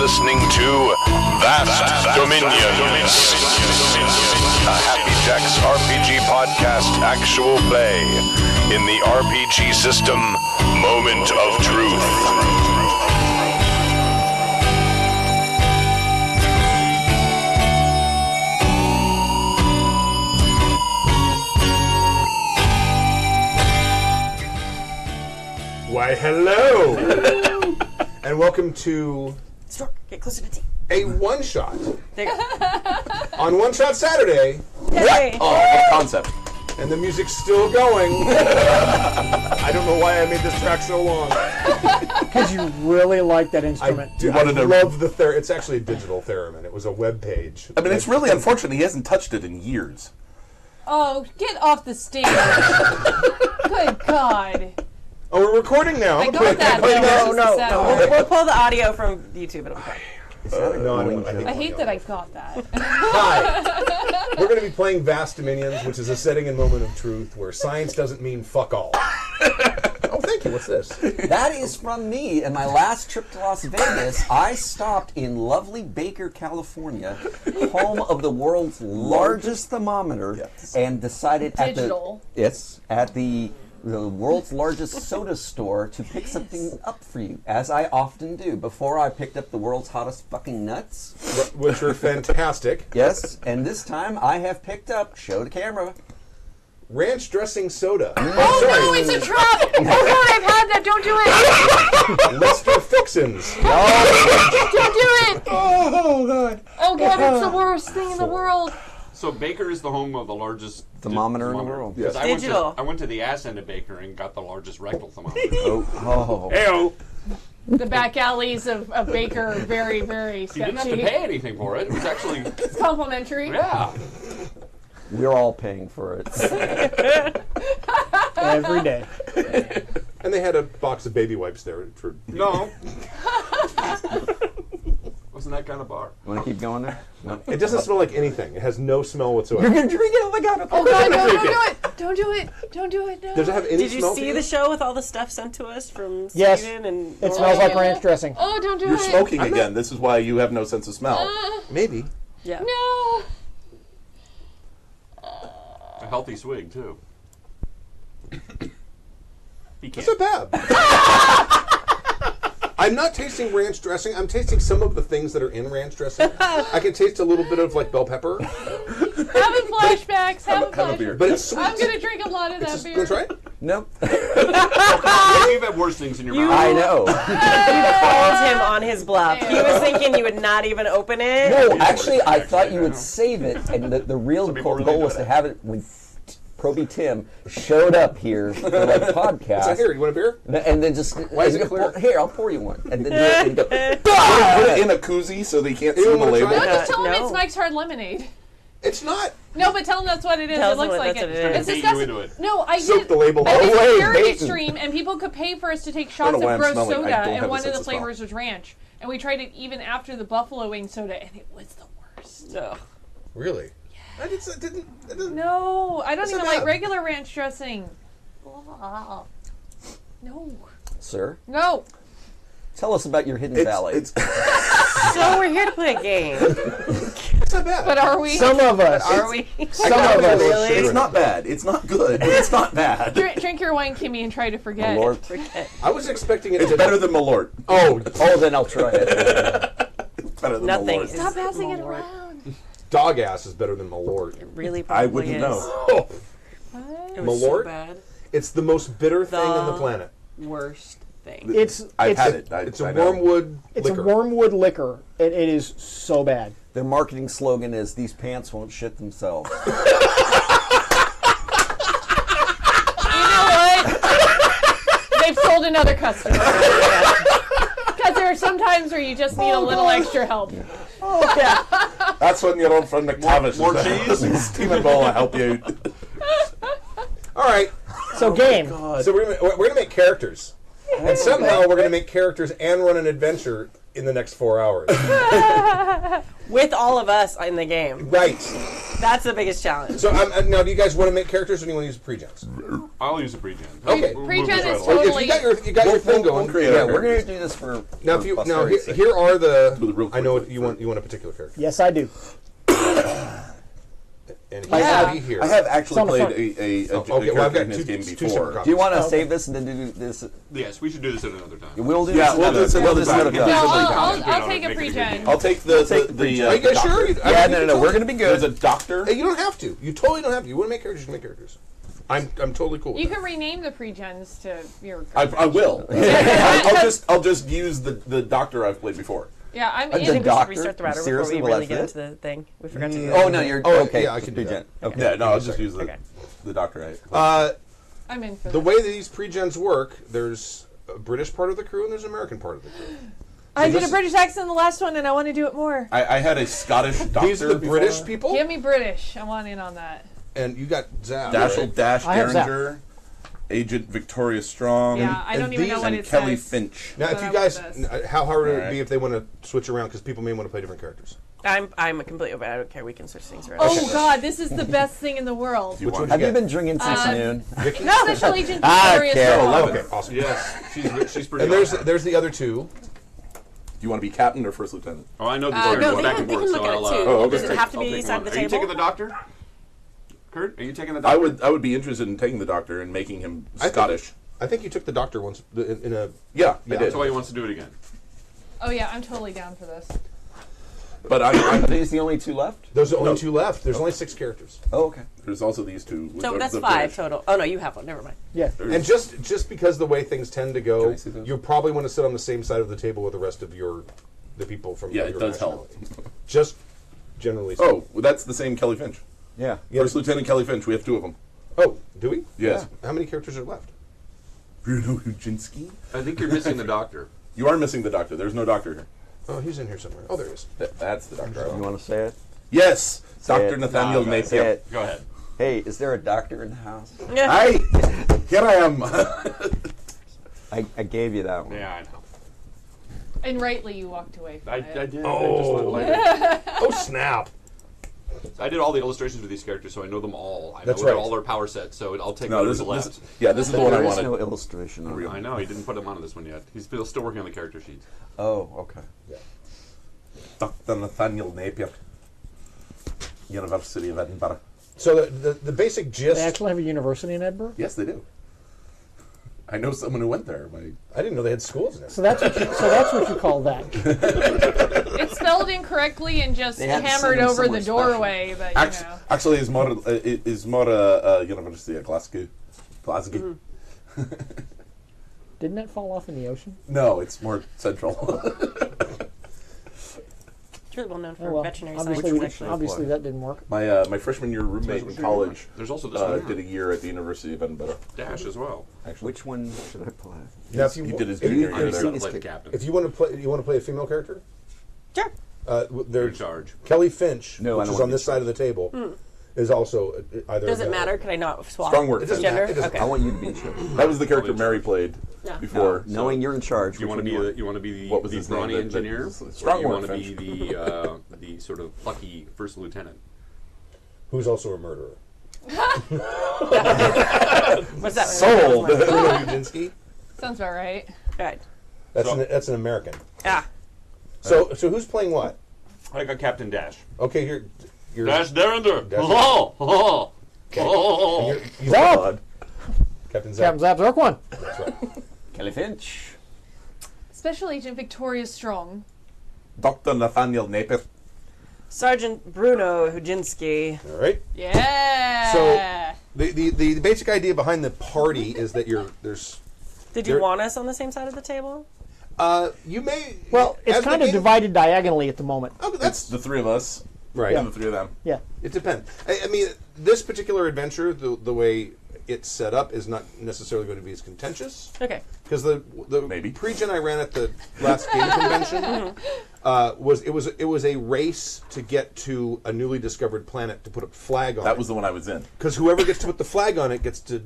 listening to Vast Dominions, a Happy Jacks RPG podcast actual play in the RPG system Moment of Truth. Why, hello! And welcome to Stork, get closer to T. a one-shot There you go. on One Shot Saturday, Yay. Oh, what concept? and the music's still going. I don't know why I made this track so long. Because you really like that instrument. I love the theremin. It's actually a digital theremin. It was a web page. I mean, it's really unfortunate he hasn't touched it in years. Oh, get off the stage. Good God. Oh, we're recording now. I got that. We'll pull the audio from YouTube. It'll be fine. No, I don't. I hate that I got that. Hi. We're going to be playing Vast Dominions, which is a setting and moment of truth where science doesn't mean fuck all. Oh, thank you. What's this? That is from me. In my last trip to Las Vegas, I stopped in lovely Baker, California, home of the world's largest thermometer, and decided Digital. at the world's largest soda store to pick something up for you, as I often do. Before I picked up the world's hottest fucking nuts. Which were fantastic. Yes, and this time I have picked up, show the camera, Ranch dressing soda. Oh, no, it's a trap. Oh, God, I've had that. Don't do it. Lester Fixins. Don't do it. Oh, God. Oh, God, it's the worst thing in the world. So Baker is the home of the largest thermometer in the world. Yes. Digital. I went to the ass end of Baker and got the largest rectal thermometer. Oh. Heyo. The back alleys of Baker are very, very You sketchy. didn't have to pay anything for it. It was actually, It's complimentary. yeah. We're all paying for it. Every day. And they had a box of baby wipes there. For No. Wasn't that kind of bar? Want to keep going there? No. It doesn't smell like anything. It has no smell whatsoever. You're gonna drink it? Oh my god! Oh, God, no, don't do it. Don't do it. Don't do it. No. Does it have any Did you smell see to the it? show with all the stuff sent to us from Yes. Sweden? And It smells like ranch dressing. Oh, don't do You're it. smoking again. This is why you have no sense of smell. Maybe. Yeah. No. A healthy swig, too. It's not bad. I'm not tasting ranch dressing. I'm tasting some of the things that are in ranch dressing. I can taste a little bit of like bell pepper, Having flashbacks. Having Have a beer. flashbacks. but it's sweet. I'm going to drink a lot of that Just beer. gonna try it. Nope. You've had worse things in your mouth. I know. Called him on his bluff. He was thinking you would not even open it. No, actually, I thought you would save it, and the real Some people goal really was do to that. have it when Proby Tim showed up here for like podcast. So here, you want a beer? And then just Why is it clear? Here, I'll pour you one, and then do it and go. Put it in a koozie so they can't see Anyone the wanna label. try No, just tell him No. it's Mike's Hard Lemonade. It's not. No, but tell him that's what it is. Tell It him looks like that's it. what it is. It's Bait you disgusting. into it. No, I Soak did the label. I did Oh, wait, a charity bait. stream, and people could pay for us to take I shots don't know why of I'm gross smelling. I soda, don't have and a one of sense the of smell. flavors was ranch. And we tried it even after the buffalo wing soda, and it was the worst. Ugh. Really? I didn't. No, I don't That's even not like bad. regular ranch dressing. Blah. No. Sir, No. tell us about your hidden valley. It's So we're here to play a game. It's not bad. But are we? Some of us. Are we? Some of us. Really? it's not bad. It's not good, but it's not bad. Drink your wine, Kimmy, and try to forget. Lord. Forget. I was expecting it It's to better than Malort. Oh, Then I'll try it. It's better than Nothing. Malort. Stop passing it Malort. around. dog ass is better than Malort. Really I probably wouldn't is. know. Oh, It was so Malort? bad. it's the most bitter thing on the planet. Worst thing. I've had it. It's a I know. wormwood It's liquor. a wormwood liquor, and it is so bad. Their marketing slogan is "These pants won't shit themselves." You know what? They've sold another customer. Because there are some times where you just need a little extra help. That's when your old friend McTavish More is cheese? there. Steaming ball will help you out. All right, So game. so we're gonna make characters, and somehow we're gonna make characters and run an adventure in the next 4 hours. With all of us in the game. Right. That's the biggest challenge. So now, do you guys want to make characters, or do you want to use pre-gens? I'll use a pre-gen. Okay. Pre-gen is If totally. you got your thing going. Yeah, we're gonna do this for. Now, for if you posterity's sake. here are the. Do the real I know quick you want a particular character, Yes, I do. and he's Yeah. gonna be here. I have It's actually on the played front. a Okay, well, I've character got in his game two before. separate copies. Do you want to Okay. save this and then do this? Yes, we should do this at another time. We'll do Yeah, this. we'll do this another time. another No, time. I'll take a pre-gen. I'll take the Are you guys sure? Yeah, no, we're gonna be There's good. a doctor. Hey, you don't have to. You totally don't have to. You want to make characters, you can make characters. I'm totally cool with You that. can rename the pre-gens to your. I will. I'll just use the doctor I've played before. Yeah, I'm The I think in. we doctor? should restart the router Seriously, before we will really that get fit? into the thing. We forgot to do Oh that. no, you're Oh, okay. yeah, I can do Pre-gen. that. Okay. Yeah, no, I'll just use Okay. the doctor I. I'm in for The this. way that these pre-gens work, there's a British part of the crew and there's an American part of the crew. I did a this- British accent in the last one, and I want to do it more. I had a Scottish doctor. These are the before. British people, Give me British. I want in on that. and you got Zap. Dashel right? Dash I have Zap. Derringer, Agent Victoria Strong, Yeah, I don't and even know these- what and it Kelly says. Finch. Now, if But you I guys, want this. how hard would it Alright. be if they want to switch around? Because people may want to play different characters. I'm completely open. I don't care. We can switch things around. Oh God, this is the best thing in the world. Which one Have did you get? been drinking since noon? Vicky? Special Agent I Victoria care. Strong. Okay, awesome. Yes, she's pretty. And awesome. there's the other two. Do you want to be captain or first lieutenant? Oh, I know the No, story they going back can, and they forth, can so look at I'll. it too. Oh, okay. Does it have to I'll be take side one. of the Are you table? taking the doctor? Kurt, are you taking the doctor? I would be interested in taking the doctor and making him Scottish. I think you took the doctor once in a. Yeah, I did. That's why he wants to do it again. Oh yeah, I'm totally down for this. But Are these the only two left? There's only No. two left. There's only 6 characters. Oh, okay. there's also these two. So the- that's the 5 British. total. Oh no, you have one. Never mind. Yeah. And just because the way things tend to Can go, I see those? you probably want to sit on the same side of the table with the rest of the people from Yeah, your it does help. nationality. Just generally speaking. Oh, well, that's the same Kelly Finch. Yeah. Yeah. First Lieutenant Kelly Finch. We have 2 of them. Oh, do we? Yes. How many characters are left? Bruno Hujinski. I think you're missing the doctor. You are missing the doctor. There's no doctor here. Oh, he's in here somewhere. Oh, there he is. That's the doctor. You want to say it? Yes, Say Dr. it. Nathaniel No, Say Napier. it. Go ahead. Hey, is there a doctor in the house? Hi, here I am. I gave you that one. Yeah, I know. And rightly, you walked away from I it. did. Oh. I, just went later. Oh, snap. I did all the illustrations for these characters, so I know them all. I That's know right. all their power sets, so I'll take No, whatever's this left. is this is the one I There is wanted. no illustration on it. I know he didn't put them on this one yet. He's still working on the character sheets. Oh, okay. Dr. Nathaniel Napier, University of Edinburgh. So the basic gist. They actually have a university in Edinburgh? Yes, they do. I know someone who went there. I didn't know they had schools in it. So that's what you call that. It's spelled incorrectly and just They had to hammered send him over the somewhere doorway, but you know. Actually, it's more University of Glasgow. Glasgow. Didn't that fall off in the ocean? No, it's more central. It's really well known for Oh well. veterinary Obviously, science. Actually. obviously that didn't work. My freshman year roommate in college There's also this one did a year at the University of Edinburgh. Dash as well. Actually, Which one should I play? Now, if you he did his if junior you, year you there. see this Like the kid- captain. if you want to play a female character, Sure. there's You're in charge. Kelly Finch, No, I which don't is wanna on be this side of the table, is also either. Does it available. matter? Could I not swap? Strong work. It doesn't Gender? matter. It doesn't Okay. I want you to be in charge. That was the character Mary played Yeah. before. Knowing you're in charge, You which want to one be you the you want to be What was the his name? brawny That- engineer, that- strong or you work, want to be the sort of plucky first lieutenant. Who's also a murderer. What's that? Sold. Bruno Udinsky. Sounds about right. Right. That's an American. Ah. So who's playing what? I got Captain Dash. Okay, you're Dash Derringer. Dash Oh, oh, oh. you're Zap! Captain Zach. Captain Zap Zarquan. That's right. Kelly Finch. Special Agent Victoria Strong. Dr. Nathaniel Napier. Sergeant Bruno Hujinski. All right. Yeah. The basic idea behind the party is that there's Did you There- want us on the same side of the table? you may Well, it's as the kind of game- divided diagonally at the moment. Oh, That's that's the 3 of us. right. And the 3 of them. Yeah. It depends. I mean, this particular adventure, the way it's set up is not necessarily going to be as contentious. Okay. Because the Maybe. pre-gen I ran at the last game convention was a race to get to a newly discovered planet to put a flag on. That was the one I was in. because whoever gets to put the flag on it gets to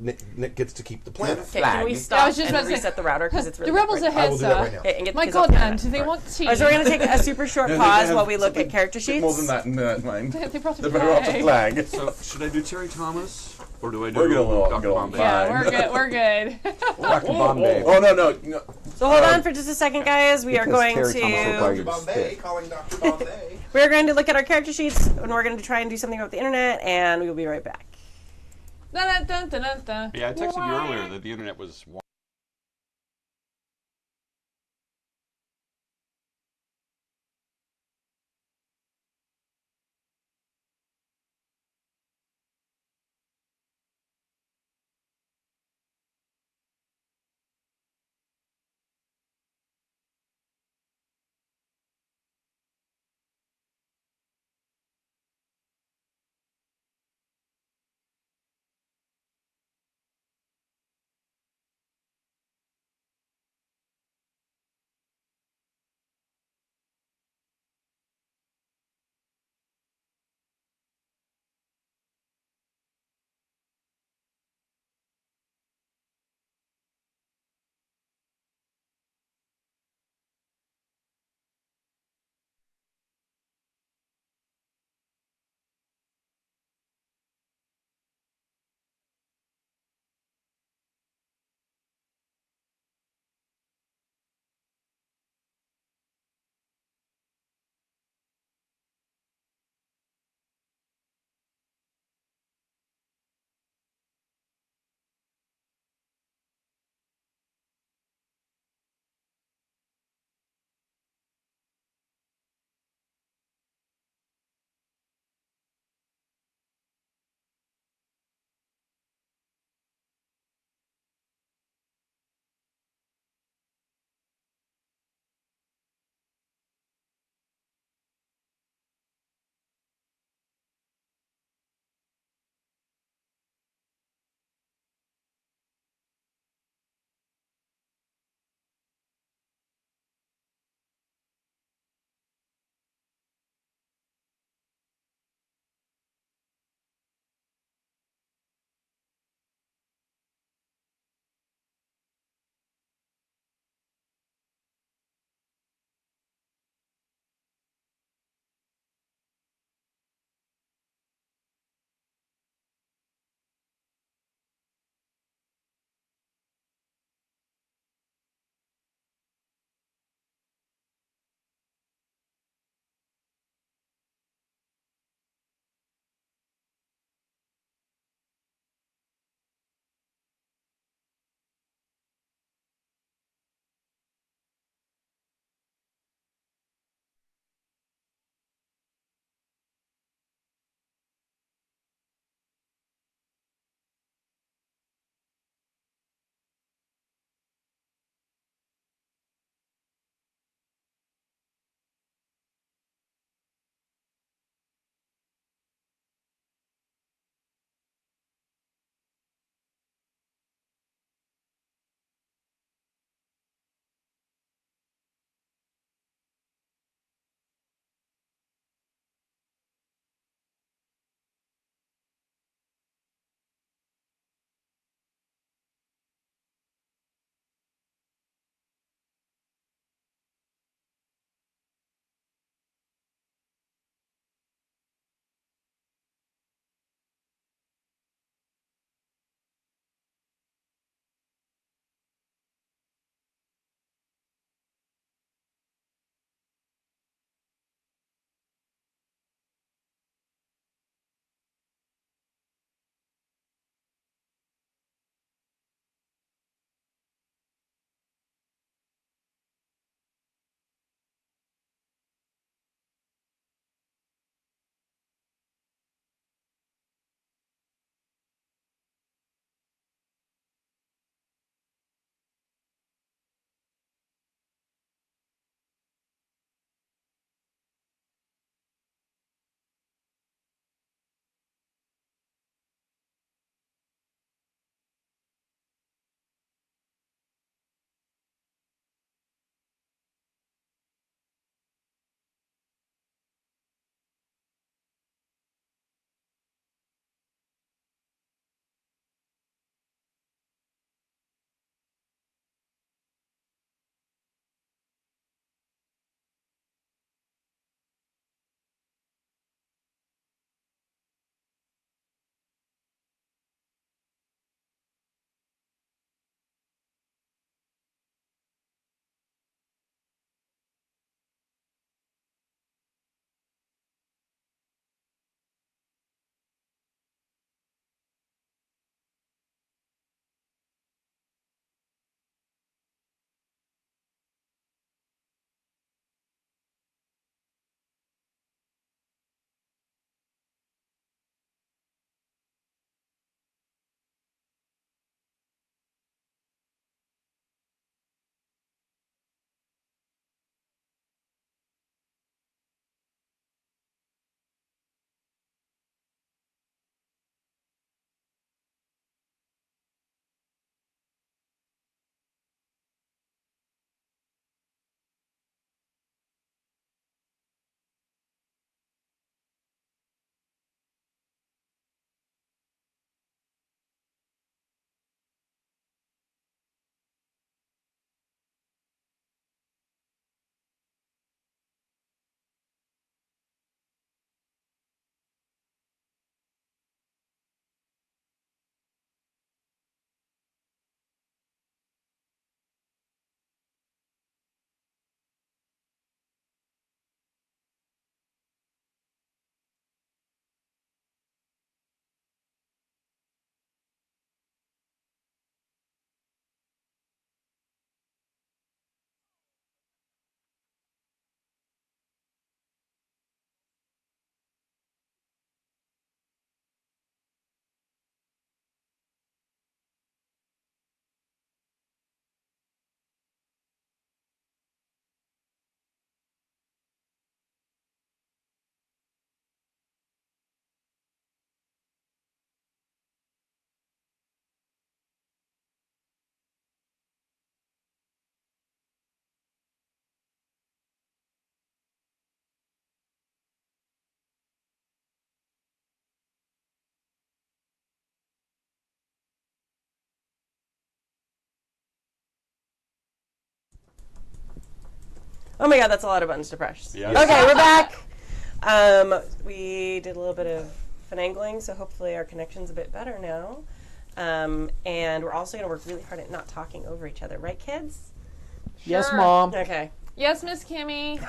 keep the planet. Okay, can we Yeah, I stop was just and about to say, reset the router because it's really The rebels different. ahead, I will do that right now. Okay, and get the My kids off God, the and internet. they want tea. So we're going to take a super short They pause have while we look at something character sheets. More than that in mind. They brought the They're better off the flag. flag. So should I do Terry Thomas or do I do We're gonna Dr. go Bombay? Yeah, Fine. we're good. We're good. Dr. Bombay. Oh no. So hold on for just a second, guys. We are Because going Terry Thomas will probably to get spit. calling Dr. Bombay. we're going to look at our character sheets, and we're going to try and do something about the internet, and we will be right back. Dun, dun, dun, dun, dun. Yeah, I texted you earlier that the internet was Oh my god, that's a lot of buttons to press. Yes. Okay, we're back. We did a little bit of finagling, so hopefully our connection's a bit better now. And we're also going to work really hard at not talking over each other, right, kids? Yes, Sure. Mom. Okay. Yes, Miss Kimmy.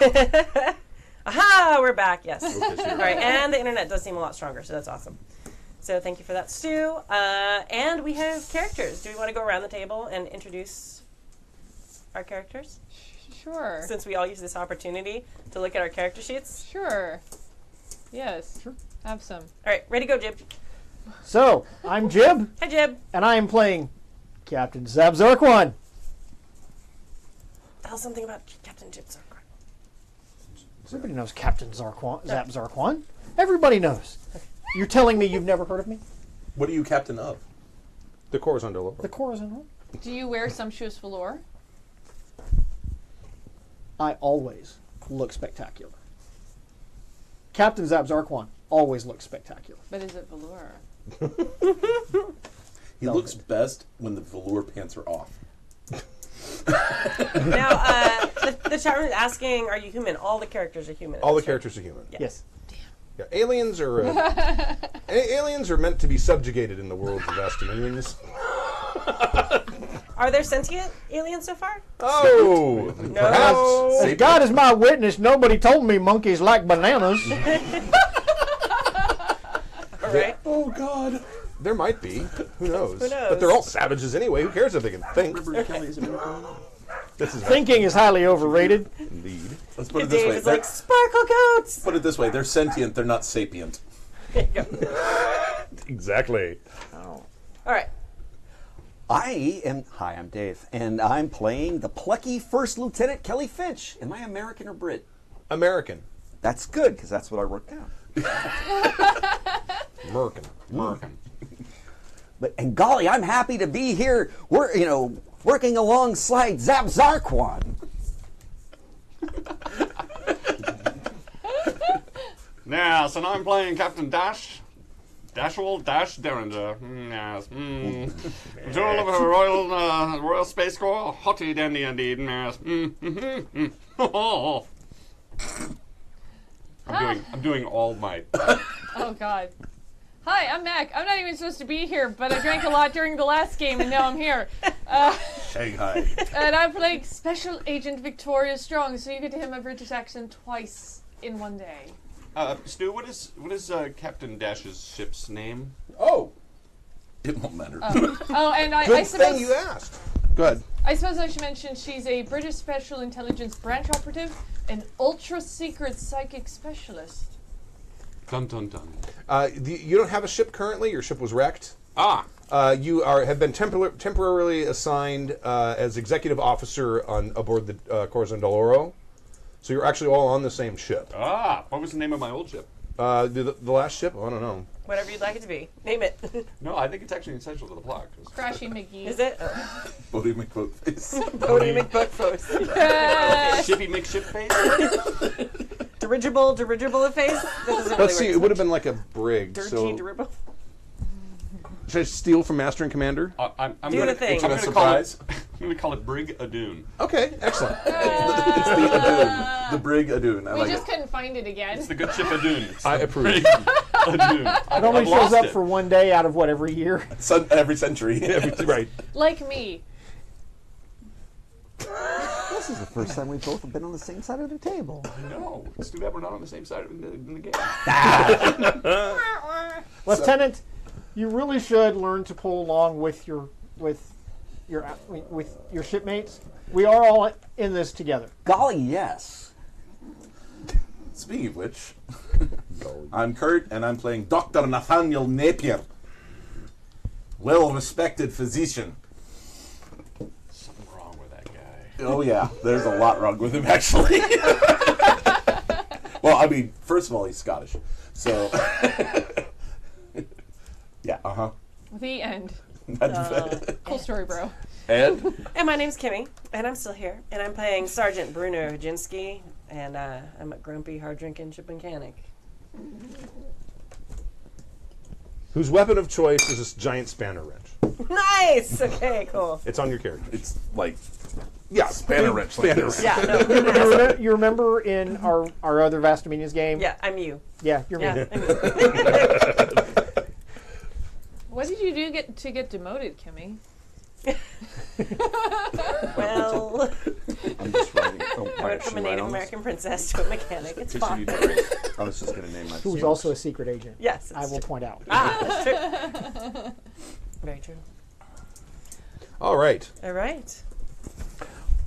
Aha, we're back. Yes. Okay, so All right, and the internet does seem a lot stronger, so that's awesome. So thank you for that, Stu. And we have characters. Do we want to go around the table and introduce our characters? Sure. Since we all use this opportunity to look at our character sheets. Sure. Yes. Sure. Have some. All right, ready to go, Jib. So, I'm Jib, Hi, Jib. and I am playing Captain Zab Zarquan. Tell us something about Captain Jib Zarquan. Everybody knows Captain Zarquan, Zab Zarquan. Everybody knows. You're telling me you've never heard of me? What are you captain of? The Corazon The Corazon. Do you wear sumptuous velour? I always look spectacular. Captain Zab Zarquan always looks spectacular. But is it velour? He looks best when the velour pants are off. Now, the chat room is asking, are you human? All the characters are human. All the characters are human. Yes. Yeah, aliens are aliens are meant to be subjugated in the worlds of Vast Dominions. Are there sentient aliens so far? Oh, No. As God is my witness, nobody told me monkeys like bananas. All right. Oh God, there might be. Who knows? Who knows? But they're all savages anyway. Who cares if they can think? This is Thinking is highly overrated. indeed. Let's put it this Dave way. is like, sparkle goats! Put it this way. They're sentient. They're not sapient. Exactly. All right. Hi, I'm Dave, and I'm playing the plucky First Lieutenant Kelly Finch. Am I American or Brit? American. That's good, because that's what I wrote down. American. And golly, I'm happy to be here. Working alongside Zab Zarquan. Yes, and I'm playing Captain Dashwell Dash Derringer. Yes. Jewel of a Royal Space Corps. Hotty dandy indeed. Yes. I'm doing all my. Oh, God. Hi, I'm Mac. I'm not even supposed to be here, but I drank a lot during the last game, and now I'm here. Shanghai. And I'm playing Special Agent Victoria Strong, so you get to hear my British accent twice in one day. Stu, what is Captain Dash's ship's name? Oh, It won't matter. Oh, and I good suppose thing you asked. Go ahead. I suppose I should mention she's a British Special Intelligence branch operative, an ultra-secret psychic specialist. Dun dun dun. You don't have a ship currently. Your ship was wrecked. Ah. You have been temporarily assigned as executive officer aboard the Corazon Doloro. So you're actually all on the same ship. Ah. What was the name of my old ship? The last ship? I don't know. Whatever you'd like it to be. Name it. No, I think it's actually essential to the plot. Crashy McGee. Is it? Oh. Bodie McBoatface. Bodie McBookfos. Shippy McShipface? Dirigible face? That doesn't really Let's see. work. It would have been like a brig. Dirgy So dirigible. should I steal from Master and Commander? I'm Do gonna, the thing. I'm It's a gonna call surprise. it. I'm gonna call it Brig Adoon. Okay, excellent. It's the Adoon. The Brig Adoon. I We like just it. couldn't find it again. It's the good ship Adoon. It's I the approve. Brig Adoon. It only I've shows lost up it. for one day out of what, every year? Every century. Right. Like me. This is the first time we've both been on the same side of the table. No, it's too bad we're not on the same side in the game. Lieutenant, you really should learn to pull along with your shipmates. We are all in this together. Golly, yes. Speaking of which, I'm Kurt, and I'm playing Dr. Nathaniel Napier. Well-respected physician. Something wrong with that guy. Oh yeah, there's a lot wrong with him actually. Well, I mean, first of all, he's Scottish, so yeah, The end. That's Cool story, bro. And And my name's Kimmy, and I'm still here, and I'm playing Sergeant Bruno Hajinski, and I'm a grumpy, hard-drinking ship mechanic. Whose weapon of choice is this giant spanner wrench? Nice! Okay, cool. It's on your character. it's like Yeah, Spanner wrench. Like Spanner this. wrench. Yeah, no. You remember in our other Vast Dominions game? Yeah, I'm you. Yeah, you're me. Yeah, I'm you. What did you do to get demoted, Kimmy? Well, I'm just writing. Oh, I why went is she from a right Native on this? American princess to a mechanic. It's fine. I was just going to name my Who was series. also a secret agent. Yes, I it's will true. point out. Ah, that's true. Very true. All right. All right.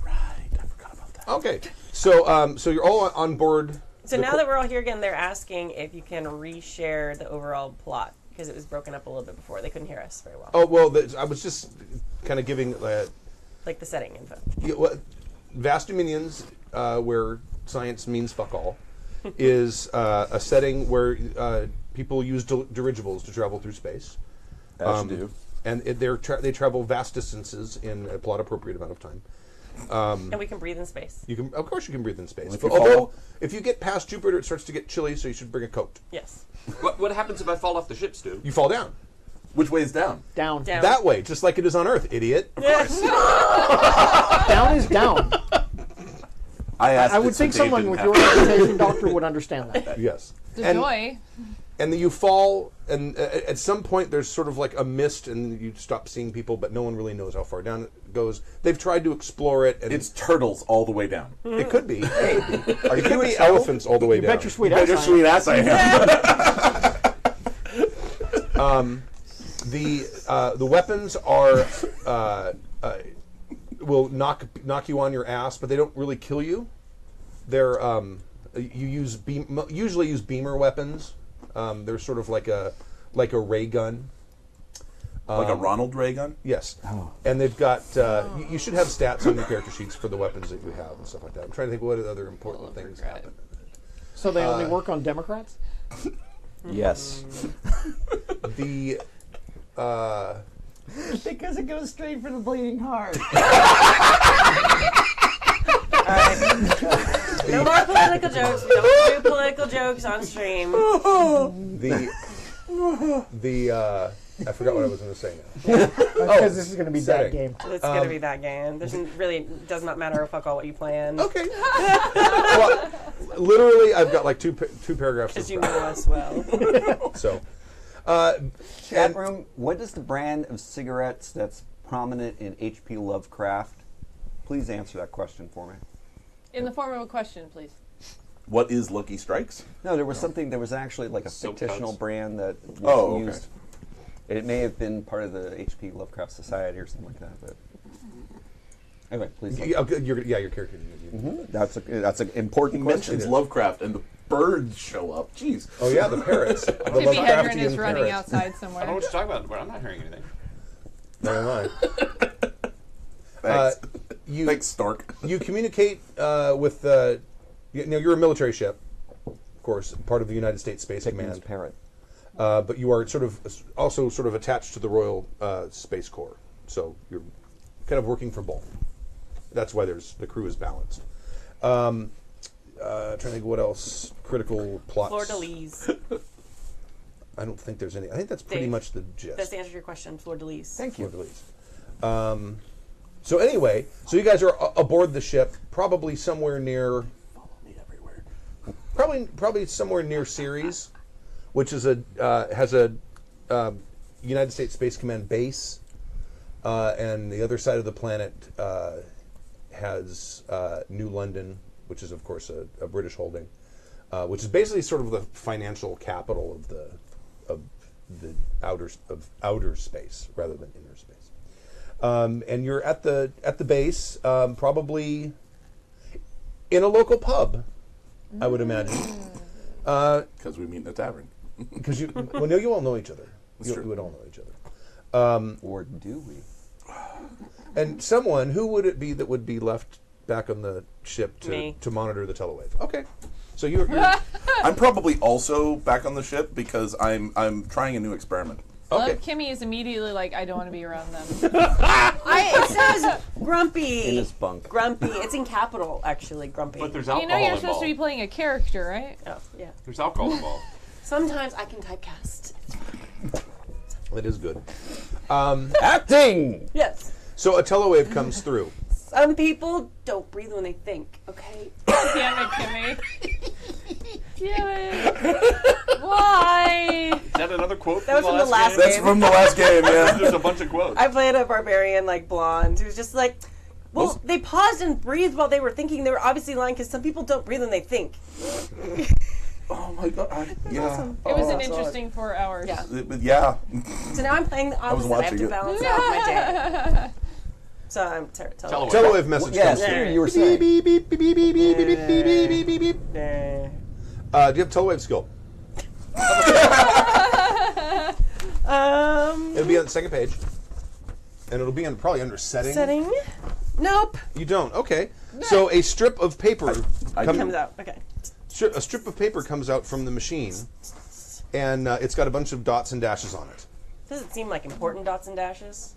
Right, I forgot about that. Okay. So so you're all on board. So the now co- that we're all here again, they're asking if you can reshare the overall plot because it was broken up a little bit before. They couldn't hear us very well. Oh well, I was just kind of giving Like the setting info. Vast Dominions, where science means fuck all, is a setting where people use dirigibles to travel through space. As you do. And they travel vast distances in a plot appropriate amount of time. And we can breathe in space. You can, of course, you can breathe in space. If But you although, fall- if you get past Jupiter, it starts to get chilly, so you should bring a coat. Yes. What happens if I fall off the ship, Stu? You fall down Which way is down? Down. Down. that way, just like it is on Earth, idiot. Yes. Down is down. I asked. I it would so think Dave someone didn't with have your to. reputation, Doctor, would understand that. Yes. The And- joy. And then you fall, and at some point there's sort of like a mist, and you stop seeing people, but no one really knows how far down it goes. They've tried to explore it, and It's turtles all the way down. it could be. Are It could be elephants all the way You down. bet your sweet Bet your ass. I sweet ass I am. The weapons are will knock you on your ass, but they don't really kill you. They're usually use beamer weapons. They're sort of like a ray gun. Like a Ronald Reagan. Yes, and they've got. You should have stats on your character sheets for the weapons that you have and stuff like that. I'm trying to think what other important things happen. So they only work on Democrats? Yes. The Because it goes straight for the bleeding heart. No more political jokes. We don't do political jokes on stream. I forgot what I was going to say now. Because this is going to be that setting. game. It's gonna be that game. There's really does not matter fuck all what you plan. Okay. Well, literally, I've got like two paragraphs. Because of you crap. know us well. So, Chat room, what is the brand of cigarettes that's prominent in H.P. Lovecraft? Please answer that question for me. In the form of a question, please. What is Lucky Strikes? No, there was actually like a Silk fictional Cuts. brand that was Oh, okay. used. It may have been part of the H.P. Lovecraft Society or something like that, but anyway, please. your character. That's an important He question. mentions Lovecraft and the birds show up. Jeez. Oh yeah, the parrots. The Tippy Hedren is Lovecraftian running parrots. outside I don't know somewhere. what you're talking about. Well, I'm not hearing anything. Never mind. Thanks. You Thanks, Stork. you communicate with you're a military ship, of course, part of the United States Space Means Command. parrot. But you are also sort of attached to the Royal Space Corps, so you're kind of working for both. That's why the crew is balanced. Trying to think what else critical plots. Fleur de Lis. I don't think there's any. I think that's pretty Dave, much the gist. That's the answer to your question. Fleur de Lis. Thank you. Fleur de Lis. So anyway, so you guys are aboard the ship, probably somewhere near. Follow me everywhere. Probably somewhere near Ceres, which is has a United States Space Command base, and the other side of the planet has New London, which is of course a British holding, which is basically sort of the financial capital of the outer space rather than inner space. And you're at the base, probably in a local pub, I would imagine. Because we meet in a tavern. Because you all know each other. That's You true. would all know each other. Or do we? And someone, who would it be that would be left back on the ship Me. to monitor the telewave? Okay, so you're I'm probably also back on the ship because I'm trying a new experiment. okay. Love Kimmy is immediately like, I don't want to be around them. It says grumpy. In his bunk. Grumpy. It's in capital, actually. Grumpy. But there's You alcohol know you're involved. supposed to be playing a character, right? Oh, yeah. There's alcohol involved. Sometimes I can typecast. That is good. Acting! Yes. So a telewave comes through, Some people don't breathe when they think, okay? Damn it, Kimmy. Damn it. Why? Is that another quote That was from from the last game? That's game. from the last game, yeah. There's a bunch of quotes. I played a barbarian like blonde who's just like, well, they paused and breathed while they were thinking. They were obviously lying because some people don't breathe when they think. Oh my god. Yeah. It was an interesting 4 hours. Yeah. Yeah. So now I'm playing the opposite. I have watching to it. balance out my day. So I'm Television. Telewave message Yes, comes through. you were saying. Beep, beep, beep, beep, beep, beep, beep, beep, beep, beep, beep, beep. Do you have Telewave skill? It'll be on the second page. And it'll be on probably under setting. Setting. Nope. You don't. Okay. So a strip of paper Comes out. Okay. a strip of paper comes out from the machine, and it's got a bunch of dots and dashes on it. Does it seem like important dots and dashes?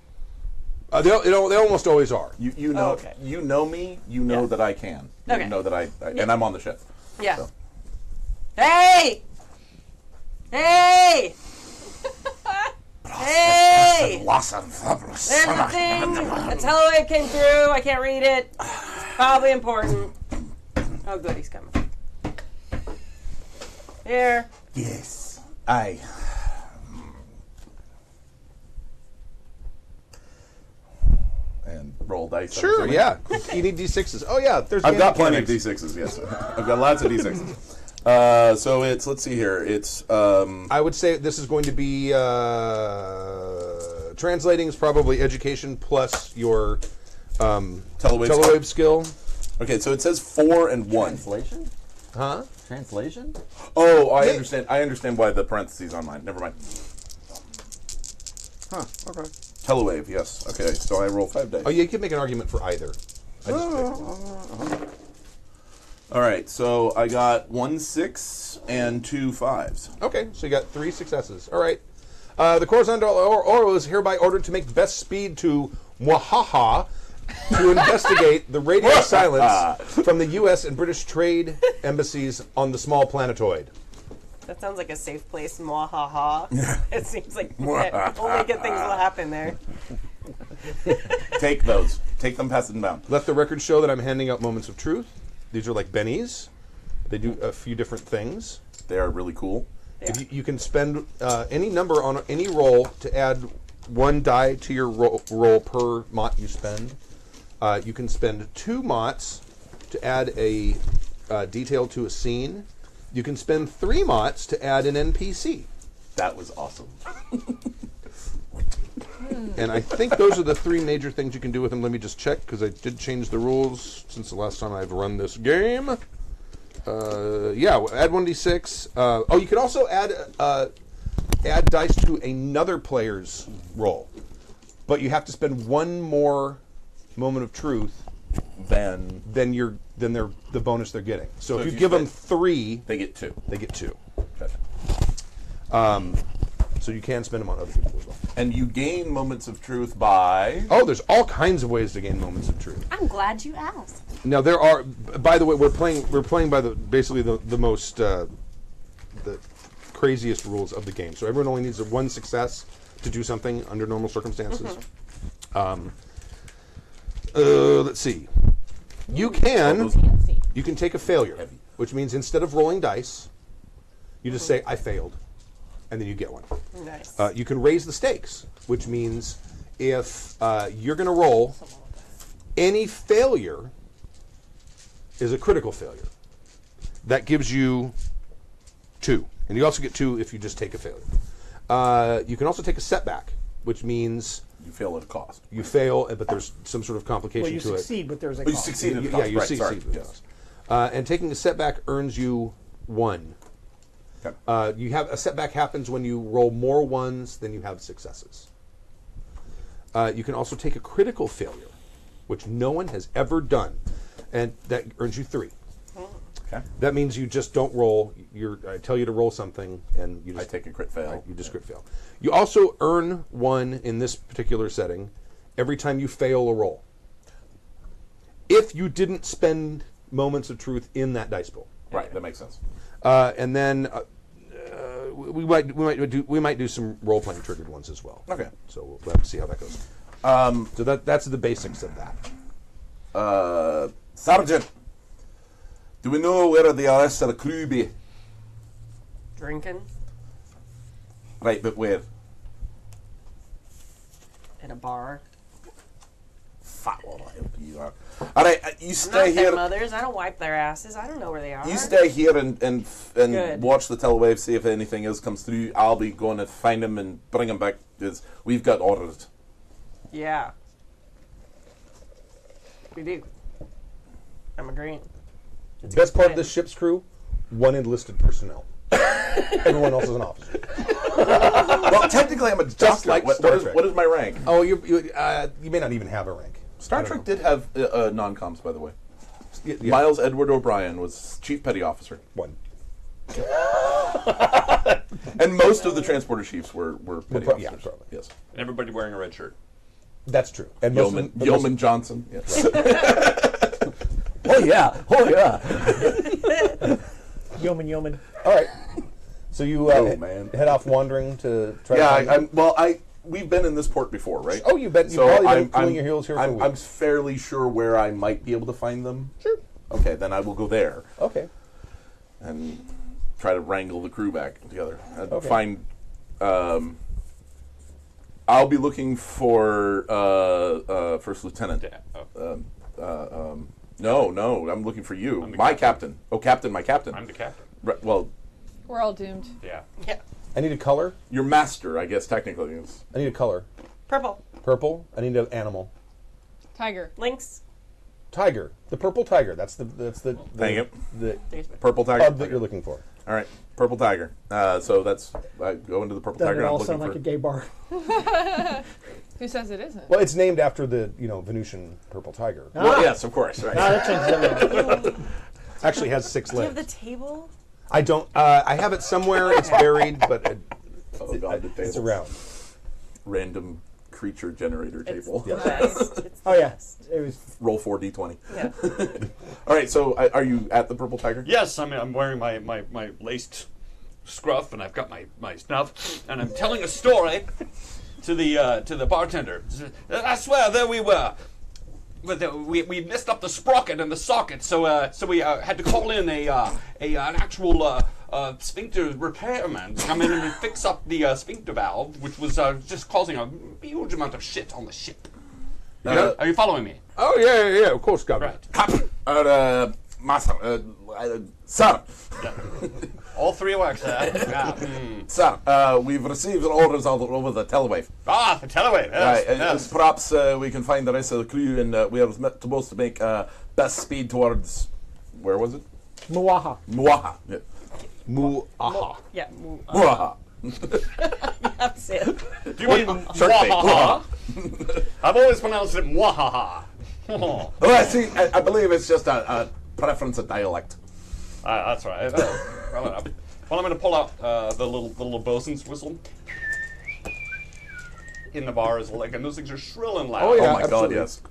They almost always are. You know, Oh, okay. you know me. You know Yeah. that I can. Okay. You know that I and I'm on the ship. Yeah. So. Hey! Hey! Hey! There's a thing. A telewave came through. I can't read it. It's probably important. Oh, good, he's coming. Here. Yes. I. And roll dice. I'm Sure, assuming. yeah. You need D6s. Oh, yeah. There's I've game got plenty of mechanics. D6s. Yes, I've got lots of D6s. So it's, let's see here. It's I would say this is going to be translating is probably education plus your telewave skill. Okay, so it says 4 and 1. Translation? Huh? Translation? Oh, I understand. I understand why the parentheses on mine. Never mind. Huh. Okay. Telewave, yes. Okay, so I roll 5 dice. Oh, yeah, you could make an argument for either. I just picked one. All right, so I got 1 6 and 2 5s. Okay, so you got 3 successes. All right. The Coruscant Oro is hereby ordered to make best speed to Mwahaha to investigate the radio silence from the U.S. and British trade embassies on the small planetoid. That sounds like a safe place. Mwahaha. It seems like only good things will happen there. Take those. Take them, pass them down. Let the record show that I'm handing out moments of truth. These are like bennies. They do a few different things. They are really cool. If you can spend any number on any roll to add 1 die to your roll per mot you spend. You can spend 2 mots to add a detail to a scene. You can spend 3 mots to add an NPC. That was awesome. And I think those are the 3 major things you can do with them. Let me just check, because I did change the rules since the last time I've run this game. Yeah, add 1d6. Oh, you can also add dice to another player's roll. But you have to spend 1 more moment of truth Then than the bonus they're getting. So if you if you give them spend- 3, they get 2. they get 2. Okay. So you can spend them on other people as well. And you gain moments of truth by. Oh, there's all kinds of ways to gain moments of truth. I'm glad you asked. Now there are. By the way, we're playing by basically the most the craziest rules of the game. So everyone only needs 1 success to do something under normal circumstances. Let's see. You can take a failure, which means instead of rolling dice, you just say I failed, and then you get 1. Nice. You can raise the stakes, which means if you're going to roll, any failure is a critical failure. That gives you 2. And you also get 2 if you just take a failure. You can also take a setback, which means You fail at a cost. you fail, but there's some sort of complication Well, you to succeed, but there's a Oh, you cost. succeed at it. a Yeah, cost. you Right, succeed. sorry. with Yes. cost. And taking a setback earns you 1. Okay. You have a setback happens when you roll more 1s than you have successes. You can also take a critical failure, which no one has ever done, and that earns you 3. Okay. That means you just don't roll. I tell you to roll something, and you I just take a crit fail. You just crit fail. You also earn 1 in this particular setting every time you fail a roll. If you didn't spend moments of truth in that dice pool. Right, that makes sense. And then we might do some role playing triggered ones as well. Okay. So we'll have to see how that goes. So that's the basics of that. Sergeant, do we know where the rest of the crew be? Drinking Right, but where? in a bar. Fuck, well, you are. All right, you Not stay their here. mothers. I don't wipe their asses. I don't know where they are. You stay here and Good. watch the telewave, see if anything else comes through. I'll be going to find him and bring him back. Because we've got orders. Yeah. We do. I'm agreeing. It's a Best good part of plan. this ship's crew, 1 enlisted personnel. Everyone else is an officer. Well, technically, I'm a doctor. like What- Star what is- Trek. what is my rank? Oh, you may not even have a rank. Star I don't Trek know. did have non-coms, by the way. Yeah. Miles Edward O'Brien was Chief Petty Officer. 1. And most of the transporter chiefs were petty pro- yeah, officers. probably. Yes. Everybody wearing a red shirt. That's true. And most of Yeoman, them- Yeoman Johnson. Yes. Oh yeah, oh yeah. Yeoman. All right. So you Oh, man. head off wandering to try Yeah, to find we've been in this port before, right? Oh, you bet. You've probably been cooling your heels here for I'm weeks. fairly sure where I might be able to find them. Sure. Okay, then I will go there Okay. and try to wrangle the crew back together. And Okay. find. I'll be looking for First Lieutenant. Yeah. Oh, No, I'm looking for you, I'm the my captain. captain. Oh, captain, my captain. I'm the captain. Well, We're all doomed. Yeah. Yeah. I need a color. your master, I guess technically is. I need a color. Purple. Purple. I need an animal. Tiger. Lynx. Tiger. The purple tiger. That's the Dang it. the Purple tiger. pub that you're looking for. All right, purple tiger. So that's I go into the purple Doesn't tiger. it I'm all looking sound for. like a gay bar? Who says it isn't? Well, it's named after the Venusian purple tiger. Well, yes, of course. Right. That changes everything. Actually has 6 Do you have legs. the table? I don't. I have it somewhere. It's buried, but Oh God, the it's table. around. Random creature generator It's table. the best. It's Oh the yeah, best. it was. Roll 4d20. Yeah. All right. So are you at the purple tiger? Yes, I'm wearing my laced scruff, and I've got my snuff, and I'm telling a story to the bartender. I swear, there we were. But we messed up the sprocket and the socket, so we had to call in an actual sphincter repairman to come in and fix up the sphincter valve, which was just causing a huge amount of shit on the ship. Are you following me? Oh yeah. Of course, Governor. Right. Captain, master, sir, All three works, sir. Yeah. sir. We've received orders all over the telewave. Ah, the telewave. Yes, Right, yes. perhaps we can find the rest of the crew, and we are supposed to make best speed towards. Where was it? Muaha. Muaha. Yeah. Muaha. Yeah. Muaha. That's it. Do you mean Shark bait. mwahaha? I've always pronounced it mwahaha. Oh, I see. I believe it's just a preference of dialect. That's right. Well enough. Well, I'm going to pull out the little bosun's whistle. In the bar is like, and those things are shrill and loud. Oh, yeah. Oh my absolutely. God, yes.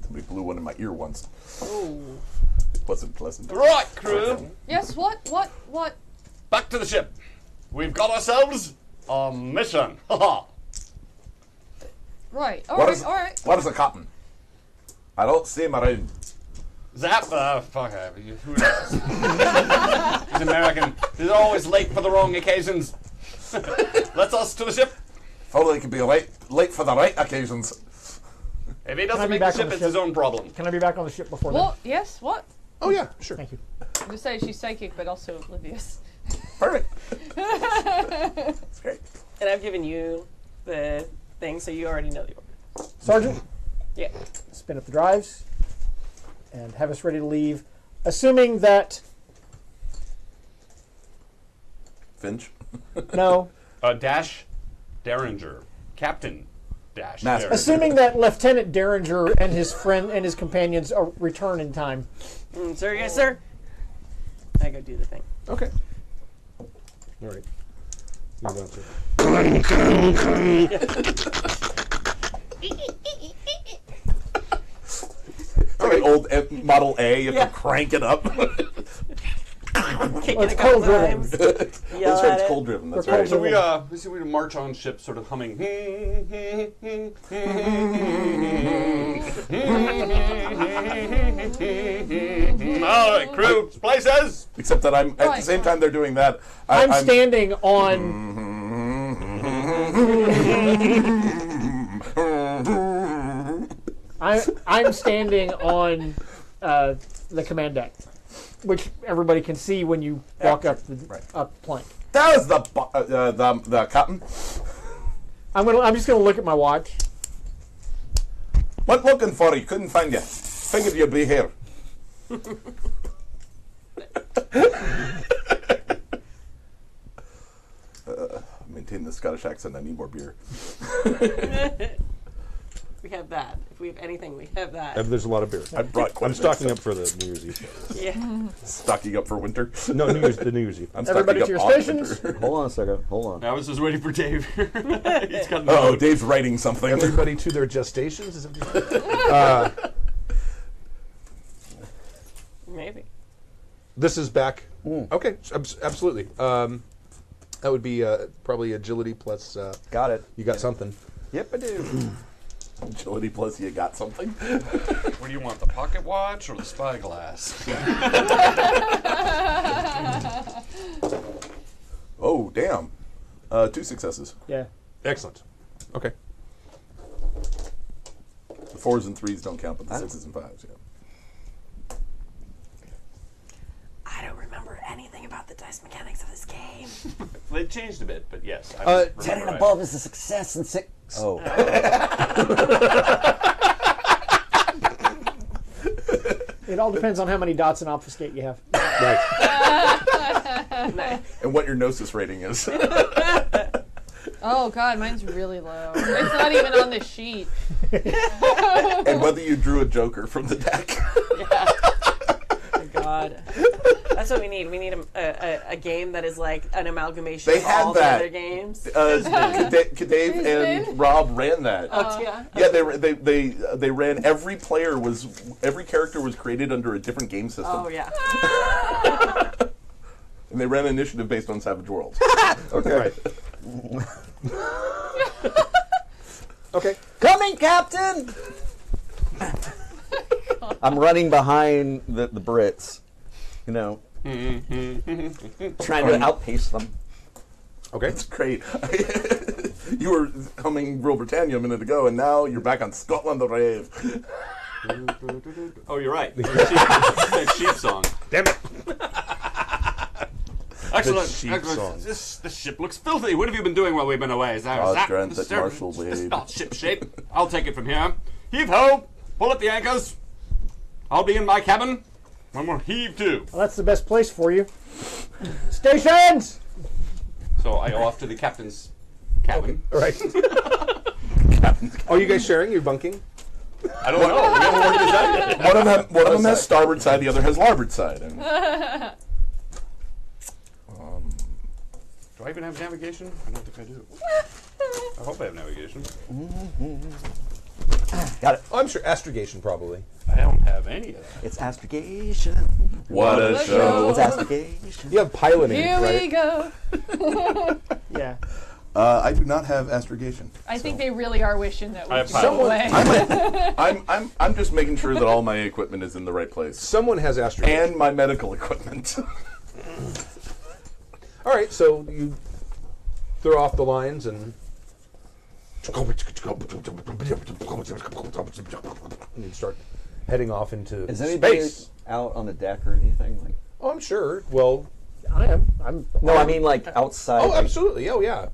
Somebody blew one in my ear once. It wasn't pleasant. Right, crew. Yes, what? Back to the ship. We've got ourselves a mission. Haha. Right, What alright, is- alright. What is the captain? I don't see him around. Zap, fuck who knows? He's American. He's always late for the wrong occasions. Let's us to the ship. If only he could be late for the right occasions. If he Can I doesn't be make back the on ship, the it's his ship? own problem. Can I be back on the ship before then? What? Yes, what? Oh yeah. Sure. Thank you. To say she's psychic, but also oblivious. Perfect. That's great. And I've given you the thing, so you already know the order. Sergeant, Yeah. spin up the drives and have us ready to leave, assuming that Finch. no, Dash Derringer. Captain Dash Master. Derringer. assuming that Lieutenant Derringer and his friend and his companions return in time. Sir, yes, sir. I go do the thing. Okay. All right. Move on, sir. It's like an old Model A. You have Yeah. to crank it up. Kicking It's a couple cold driven. times. That's Yell right, at it's it. cold driven. That's We're cold right. So we march on ship, sort of humming. All right, crew, places. Except that I'm at the Right. same time they're doing that. I'm standing on. I'm standing on the command deck, which everybody can see when you walk up the plank. That was the captain. I'm just gonna look at my watch. What looking for? You couldn't find you. Figured you'd be here. Maintain the Scottish accent. I need more beer. We have that. If we have anything, we have that. There's a lot of beer. I brought quite I'm a bit, stocking so- up for the New Year's Eve. Yeah. Stocking up for winter. No, the New Year's Eve. I'm Everybody stocking to up your on stations. winter. Hold on a second. Hold on. I was just waiting for Dave. He's got no. Oh, Dave's writing something. Everybody to their gestations. Is it? Maybe. This is back. Okay, absolutely. That would be probably agility plus. Got it. You got something. Yep, I do. Agility plus you got something. What do you want, the pocket watch or the spyglass? Oh, damn. 2 successes. Yeah. Excellent. Okay. The 4s and 3s don't count, but the 6s and 5s, yeah. I don't remember anything about the dice mechanics of this game. They changed a bit, but yes. 10 and above is a success, and 6. Oh. It all depends on how many dots in obfuscate you have. Right. And what your gnosis rating is. Oh god, mine's really low. It's not even on the sheet. And whether you drew a joker from the deck. Oh, God. That's what we need. We need a game that is like an amalgamation They of had all that. the other games. Dave and Rob ran that. Yeah. Yeah, they ran. Every character was created under a different game system, Oh, yeah. and they ran an initiative based on Savage Worlds. Right. Okay. Coming, Captain! I'm running behind the Brits, you know, trying to outpace them. Okay. It's great. You were humming Rule Britannia a minute ago, and now you're back on Scotland the Rave. Oh, you're right. That sheep song. Damn it. Excellent. sheep Excellent. song. This ship looks filthy. What have you been doing while we've been away? Is that, Grant this that Marshall This is Wade. not ship shape. I'll take it from here. Heave ho! Pull up the anchors. I'll be in my cabin. One more heave to. Well, that's the best place for you. Stations! So I go off to the captain's cabin. All right. Are you guys sharing? You're bunking? I don't know. We haven't worked this out yet. One of them has starboard side, the other has larboard side. And Do I even have navigation? I don't think I do. I hope I have navigation. Got it. Oh, I'm sure astrogation probably. I don't have any of that. It's astrogation. what a show! It's astrogation. You have piloting, Here right? we go. Yeah. I do not have astrogation. I think they really are wishing that we I have could go pilot. away. I'm just making sure that all my equipment is in the right place, Someone has astrogation. and my medical equipment. All right, so you throw off the lines and you start heading off into Is anybody space. out on the deck or anything? Like, Oh, I'm sure. Well, I am. no, I mean like outside. oh, like- absolutely. Oh, yeah.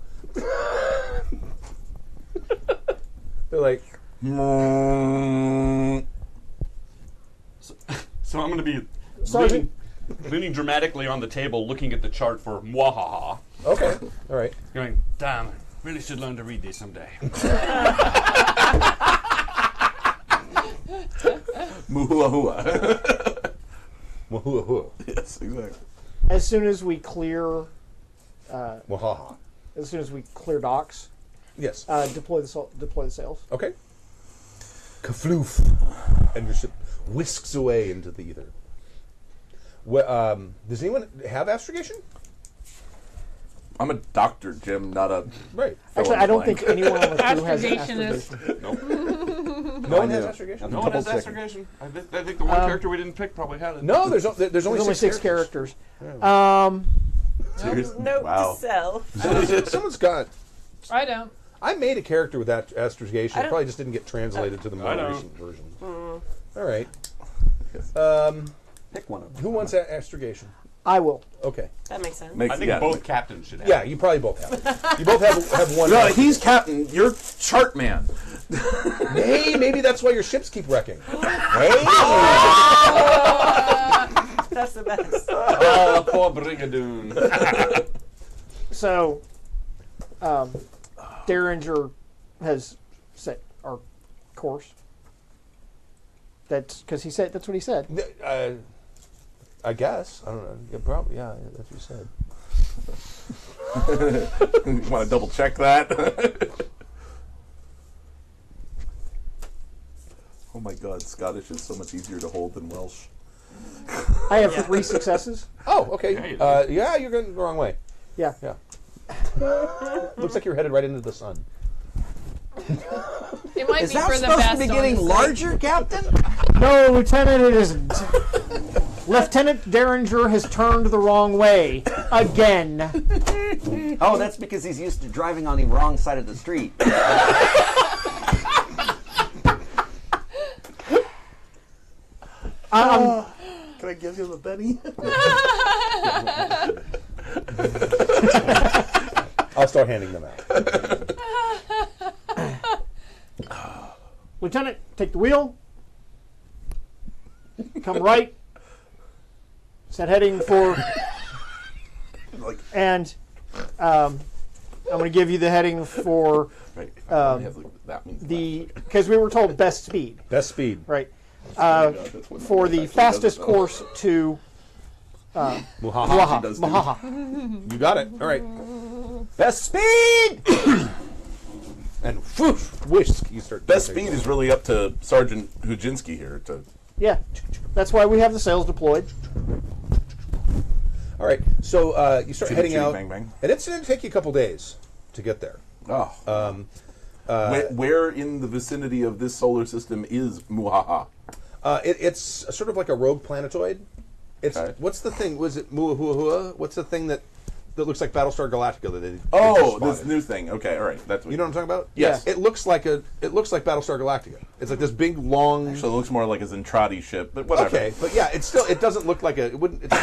They're like, So I'm going to be Sergeant. leaning dramatically on the table, looking at the chart for mwahaha, okay, all right. going, damn, I really should learn to read these someday. Muhua. Yes, exactly. As soon as we clear, Wahaha. as soon as we clear docks, Yes. deploy the sails. Okay. Kafloof. And your ship whisks away into the ether. Does anyone have astrogation? I'm a doctor, Jim, not a. Right. Actually, I don't think anyone on the crew has Astrogation is- astrogation. No one has astrogation. No one has astrogation. I think the one character we didn't pick probably had it. No, there's only There's only six characters. Seriously? Note Wow. to self. Someone's got. I don't. I made a character with that astrogation. I It don't- probably just didn't get translated to the more I don't. recent version. All right. Pick one of them. Who wants astrogation? I will. Okay. That makes sense. I think both captains should have Yeah, it. you probably both have it. You both have one. No, he's captain. You're chart man. Hey, maybe that's why your ships keep wrecking. That's the best. Oh, poor Brigadoon. So, Derringer has set our course. That's because he said. That's what he said. I guess. I don't know. Yeah, probably. Yeah, that's what you said. You want to double check that? Oh my God, Scottish is so much easier to hold than Welsh. I have 3 successes. Oh, okay. Yeah, you do. Yeah, you're going the wrong way. Yeah. Yeah. Looks like you're headed right into the sun. It might Is be that for the supposed best. to be getting honestly. larger, Captain? No, Lieutenant, it isn't. Lieutenant Derringer has turned the wrong way again. Oh, that's because he's used to driving on the wrong side of the street. Can I give him a Benny? I'll start handing them out. Lieutenant, take the wheel. Come right. Set heading for, Like, and I'm going to give you the heading for right, if I only have that one. because we were told best speed, Best speed. right? That's what For the actually fastest does it, though. course to Muhaha. Waha. does too. Mahaha. You got it. All right. Best speed! And whoosh, whisk. You start. Best speed is really up to Sergeant Hujinski here. To Yeah, that's why we have the sails deployed. All right. So you start Chitty, heading chitty, out, bang, bang. and it's going to take you a couple days to get there. oh, where in the vicinity of this solar system is Muhaha? It's sort of like a rogue planetoid. It's Okay. what's the thing? Was it Muahuahua? What's the thing that looks like Battlestar Galactica that they Oh, spotted? this new thing. Okay, all right. That's what You know what I'm talking about? Yes. It looks like Battlestar Galactica. It's like this big long. Actually, it looks more like a Zentradi ship, but whatever. Okay, but yeah, it doesn't look like it wouldn't. It's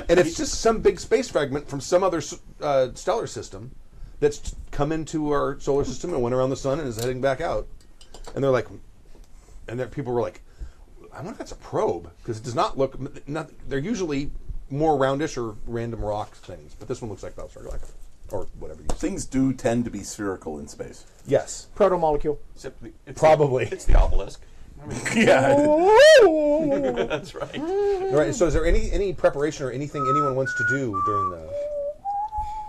and it's just some big space fragment from some other stellar system that's come into our solar system and went around the sun and is heading back out. And they're like, people were like, I wonder if that's a probe because it does not look. They're usually more roundish or random rock things, but this one looks like Battlestar Galactica or whatever. Things do tend to be spherical in space. Yes, Proto-molecule. probably. It's the obelisk. Yeah. That's right. All right. So, is there any preparation or anything anyone wants to do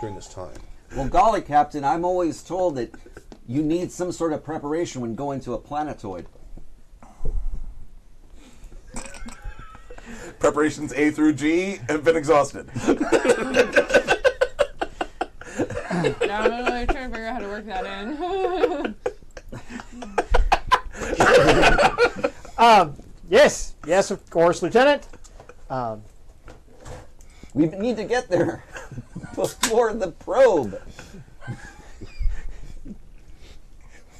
during this time? Well, golly, Captain, I'm always told that you need some sort of preparation when going to a planetoid. Preparations A through G have been exhausted. No, I'm really trying to figure out how to work that in. Yes, of course, Lieutenant. We need to get there before the probe.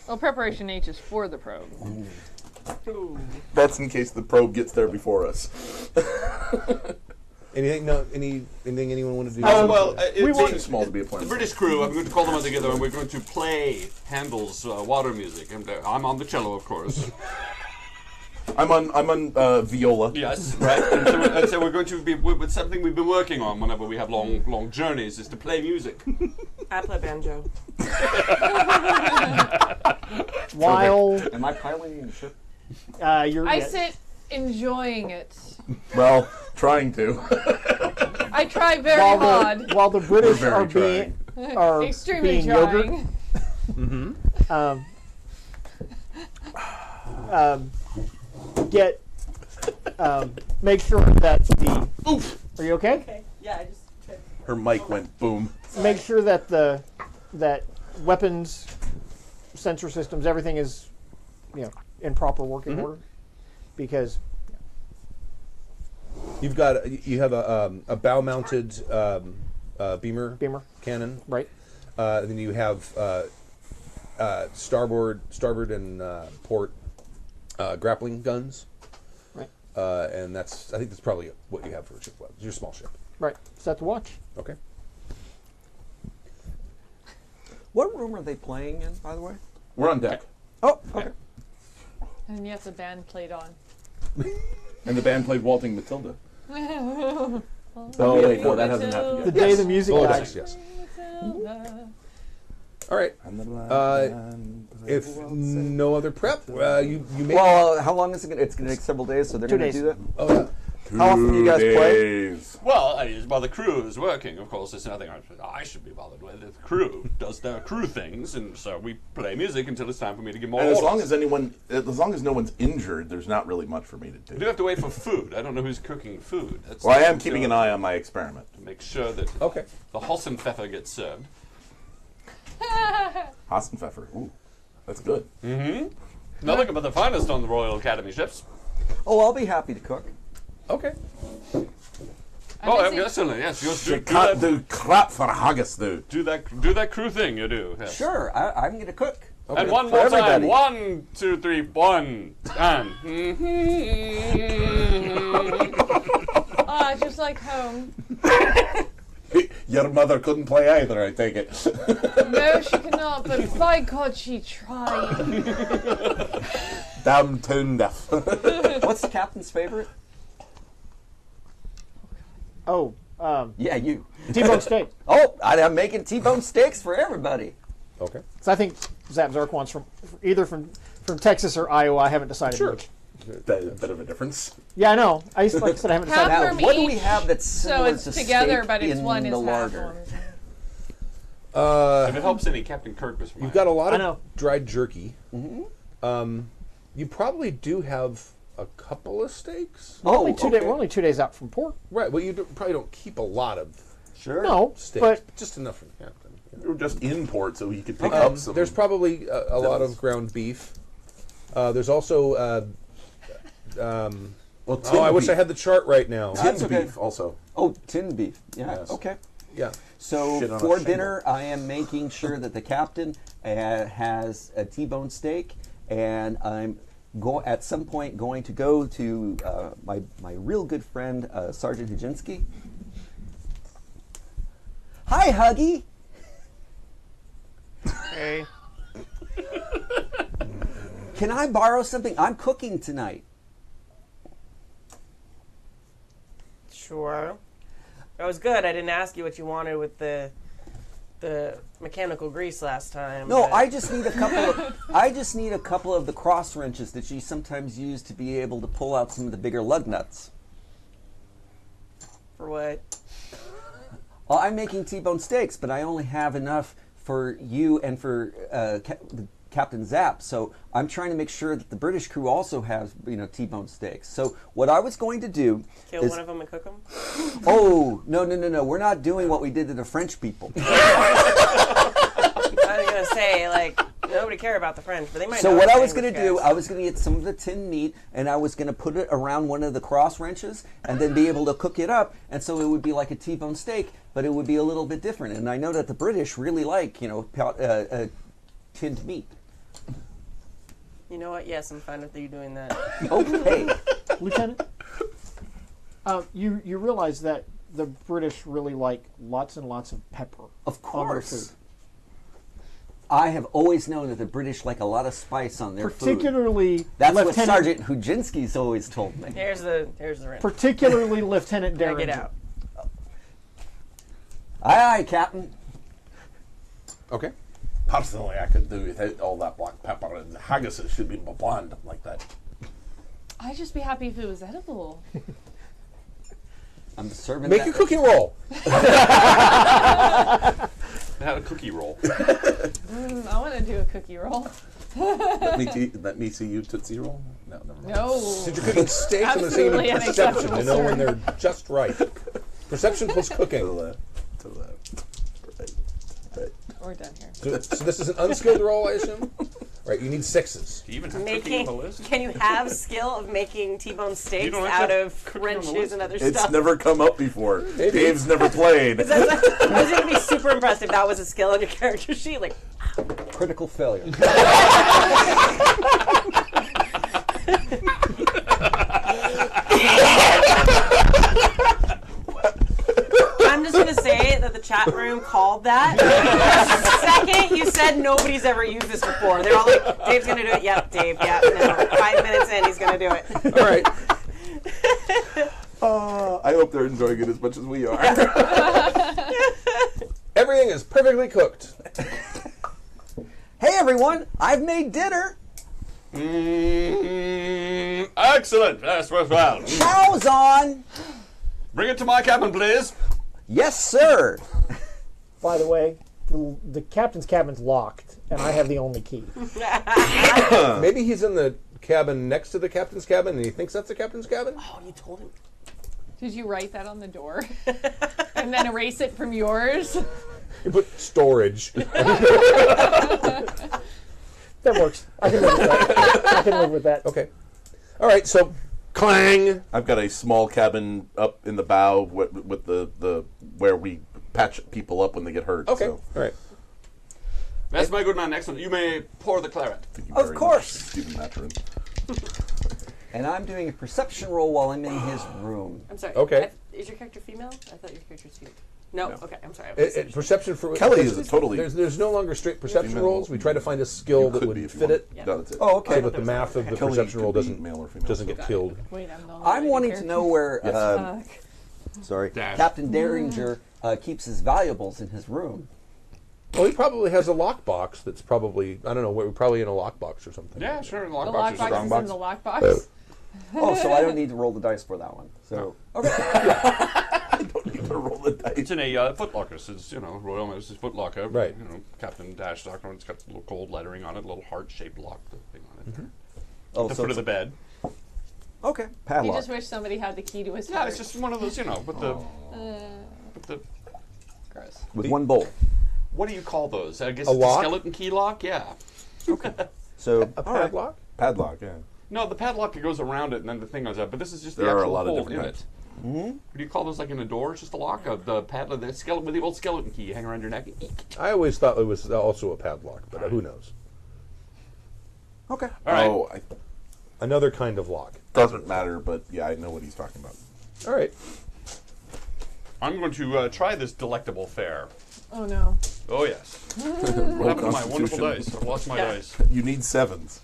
Well, preparation H is for the probe. That's in case the probe gets there before us. Anything? No. Anything anyone want to do? Well, Too it's small to be a the planet. British crew. I'm going to call them all together, and we're going to play Handel's water music. And I'm on the cello, of course. I'm on viola. Yes, right. And so we're going to be with something we've been working on whenever we have long journeys is to play music. I play banjo. While Am I piloting the ship? you're, I yeah, sit enjoying it. Well, trying to. I try very while hard. the while the British very are being are Extremely being yogurt, trying. get make sure that the. Oof. Are you okay? Okay. Yeah, I just. Her mic went boom. Make sure that that weapons, sensor systems, everything is, in proper working order, because you have a bow-mounted beamer cannon, right? Then you have starboard and port grappling guns, right? And I think that's probably what you have for a ship. It's your small ship, right? Set the watch. Okay. What room are they playing in, by the way? We're on deck. Oh, okay. And yes, the band played on. And the band played Waltzing Matilda. Oh, wait, no, that hasn't happened The yet. day the music dies. Yes. All right. If no other prep, you may. Well, how long is it going to? It's going to take several days, so they're 2 going to days. do that? Oh yeah. How often do you guys play? Well, while the crew is working, of course, there's nothing I should be bothered with. The crew does their crew things, and so we play music until it's time for me to give more And orders. as long as no one's injured, there's not really much for me to do. We do have to wait for food. I don't know who's cooking food. That's Well, I am keeping an eye on my experiment. to make sure that Okay. the Hassenpfeffer gets served. Hassenpfeffer. Ooh, that's good. Nothing but the finest on the Royal Academy ships. Oh, I'll be happy to cook. Okay. Excellent. Yes, you You do can't that. do crap for haggis, dude. Do that crew thing. You do. Yes. Sure, I'm going to cook. And one For more time. everybody. 1, 2, 3, 1, and. just like home. Your mother couldn't play either, I take it. No, she cannot, but by God, she tried. Damn tone deaf. What's the captain's favorite? Oh, Yeah, you. T-bone steak. Oh, I'm making T-bone steaks for everybody. Okay. So I think Zap Zarquan's either from Texas or Iowa. I haven't decided. Sure. Which. That a bit of a difference. Yeah, I know. Like I said, I haven't decided. Half Now, from what do each, we have that's so similar it's to together, steak but it's in one the is half. larder? If it helps any, Captain Kirk was from You've got a lot I of know. dried jerky. You probably do have a couple of steaks. Oh, We're only 2 days out from port. Right. Well, you probably don't keep a lot of sure. No, steaks, but just enough for the captain. We were just in port, so he could pick up some. There's probably a lot of ground beef. There's also. well, I wish I had the chart right now. That's tinned okay. beef also. Oh, tinned beef. Yeah. Yes. Okay. Yeah. So Shit on a for shingle. dinner, I am making sure that the captain has a T-bone steak, and I'm at some point going to go to my real good friend Sergeant Hujinski. Hi, Huggy. hey, Can I borrow something? I'm cooking tonight. Sure. That was good. I didn't ask you what you wanted with the mechanical grease last time. No, but- I just need a couple of the cross wrenches that you sometimes use to be able to pull out some of the bigger lug nuts. For what? Well, I'm making T-bone steaks, but I only have enough for you and for Captain Zapp. So I'm trying to make sure that the British crew also has, T-bone steaks. So what I was going to do Kill is, one of them and cook them? oh, no, we're not doing what we did to the French people. I was going to say, nobody cared about the French, but they might So know what the I was English going to do, guys. I was going to get some of the tinned meat, and I was going to put it around one of the cross wrenches, and then be able to cook it up, and so it would be like a T-bone steak, but it would be a little bit different. And I know that the British really like, tinned meat. You know what? Yes, I'm fine with you doing that. Okay. Lieutenant, you realize that the British really like lots and lots of pepper Of on their course. food. I have always known that the British like a lot of spice on their food. Particularly, That's what Lieutenant, Sergeant Hujinski's always told me. Here's the wrench. particularly Lieutenant Now Derringer. get out. Aye, aye, Captain. Okay. Personally, I could do without all that black pepper, and haggis should be bland like that. I'd just be happy if it was edible. I'm serving Make that. a cooking roll. Had a cookie roll. I want to do a cookie roll. Let me see you Tootsie Roll. No, never mind. No. Since you're cooking steaks, I'm going to say you Absolutely need perception to unacceptable, know when sir. they're just right. Perception plus To the cooking. left. To the left. Right. Right. We're done here. So this is an unskilled roll, I assume? Right, you need 6s. Do you even have cooking Making, on the list? can you have skill of making T-bone steaks don't out have of cooking on the wrenches list? and other It's stuff? never come up before. Maybe. Dave's never played. I was going to be super impressed if that was a skill on your character sheet. Like, Critical failure. I'm just going to say that the chat room called that. The second you said nobody's ever used this before, they're all like, Dave's going to do it. Yep, Dave. Yep. No. 5 minutes in, he's going to do it. All right. I hope they're enjoying it as much as we are. Everything is perfectly cooked. Hey everyone, I've made dinner. Excellent. That's worthwhile. Chow's on. Bring it to my cabin, please. Yes, sir. By the way, the captain's cabin's locked, and I have the only key. Maybe he's in the cabin next to the captain's cabin and he thinks that's the captain's cabin? Oh, you told him. Did you write that on the door? And then erase it from yours? You put storage. That works. I can live with that. I can live with that. Okay. All right, so clang. I've got a small cabin up in the bow with the where we patch people up when they get hurt. Okay. So. All right. That's my good man. Excellent. You may pour the claret. Thank you Of very course. much, Stephen Maturin. And I'm doing a perception roll while I'm in his room. I'm sorry. Okay. Is your character female? I thought your character was female. No. Okay. I'm sorry. Perception for Kelly is a totally. There's no longer straight perception Female. rolls. We try to find a skill You that could would be if you fit want. it, No, that's it. Oh, okay. so that the math of the Kelly perception could roll be doesn't male or female, doesn't so. get killed. Wait, I'm the only I'm lady wanting to character. know where Fuck. sorry, Dash. Captain Derringer keeps his valuables in his room. Well, he probably has a lockbox that's probably, I don't know, we're probably in a lockbox or something. Yeah, sure. The Lockbox is a strong lockbox is box. in the lockbox. Oh, so I don't need to roll the dice for that one. So Don't need to roll the dice. It's in a footlocker. It says, Royal Majesty's footlocker. Right. Captain Dash Doctor. It's got a little gold lettering on it, a little heart-shaped lock thing on it. oh, At the so foot of the bed. okay, You padlock. just wish somebody had the key to his Yeah, heart. it's just one of those, with the Gross. with one bolt. what do you call those? I guess A it's lock? a skeleton key lock. Yeah. So A all right. padlock? Padlock, yeah. No, the padlock that goes around it, and then the thing goes up. But this is just the There are a actual lot of hole different in types. it. What do you call those? Like in a door? It's just a lock of the padlock, the skeleton with the old skeleton key you hang around your neck. I always thought it was also a padlock, but who knows? Okay. All right. Oh, it Another kind of lock. doesn't matter, but yeah, I know what he's talking about. All right. I'm going to try this delectable fare. Oh no. Oh yes. Roll What happened to my wonderful Constitution. dice? I've lost my Yeah. dice. You need 7s.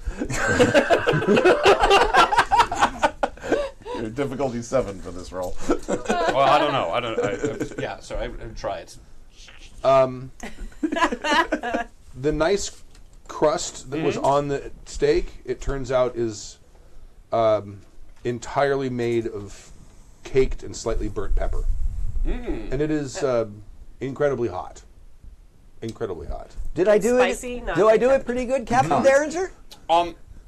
Your difficulty 7 for this roll. Well, I don't know. Yeah, so I try it. The nice crust that was on the steak, it turns out, is entirely made of caked and slightly burnt pepper. And it is incredibly hot. Incredibly hot. Did I do Spicy? it? Not Do I do like it pretty good, Captain Derringer?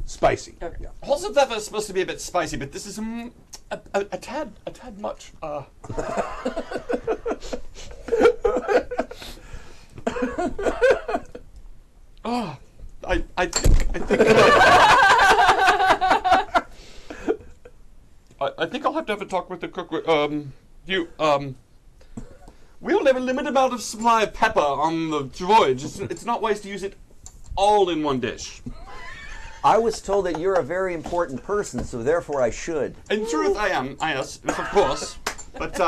Spicy. Okay. Yeah. Wholesome pepper is supposed to be a bit spicy, but this is a tad much. I think I'll have to have a talk with the cook. We only have a limited amount of supply of pepper on the voyage. It's not wise to use it all in one dish. I was told that you're a very important person, so therefore I should. In truth, I am. Yes, of course. But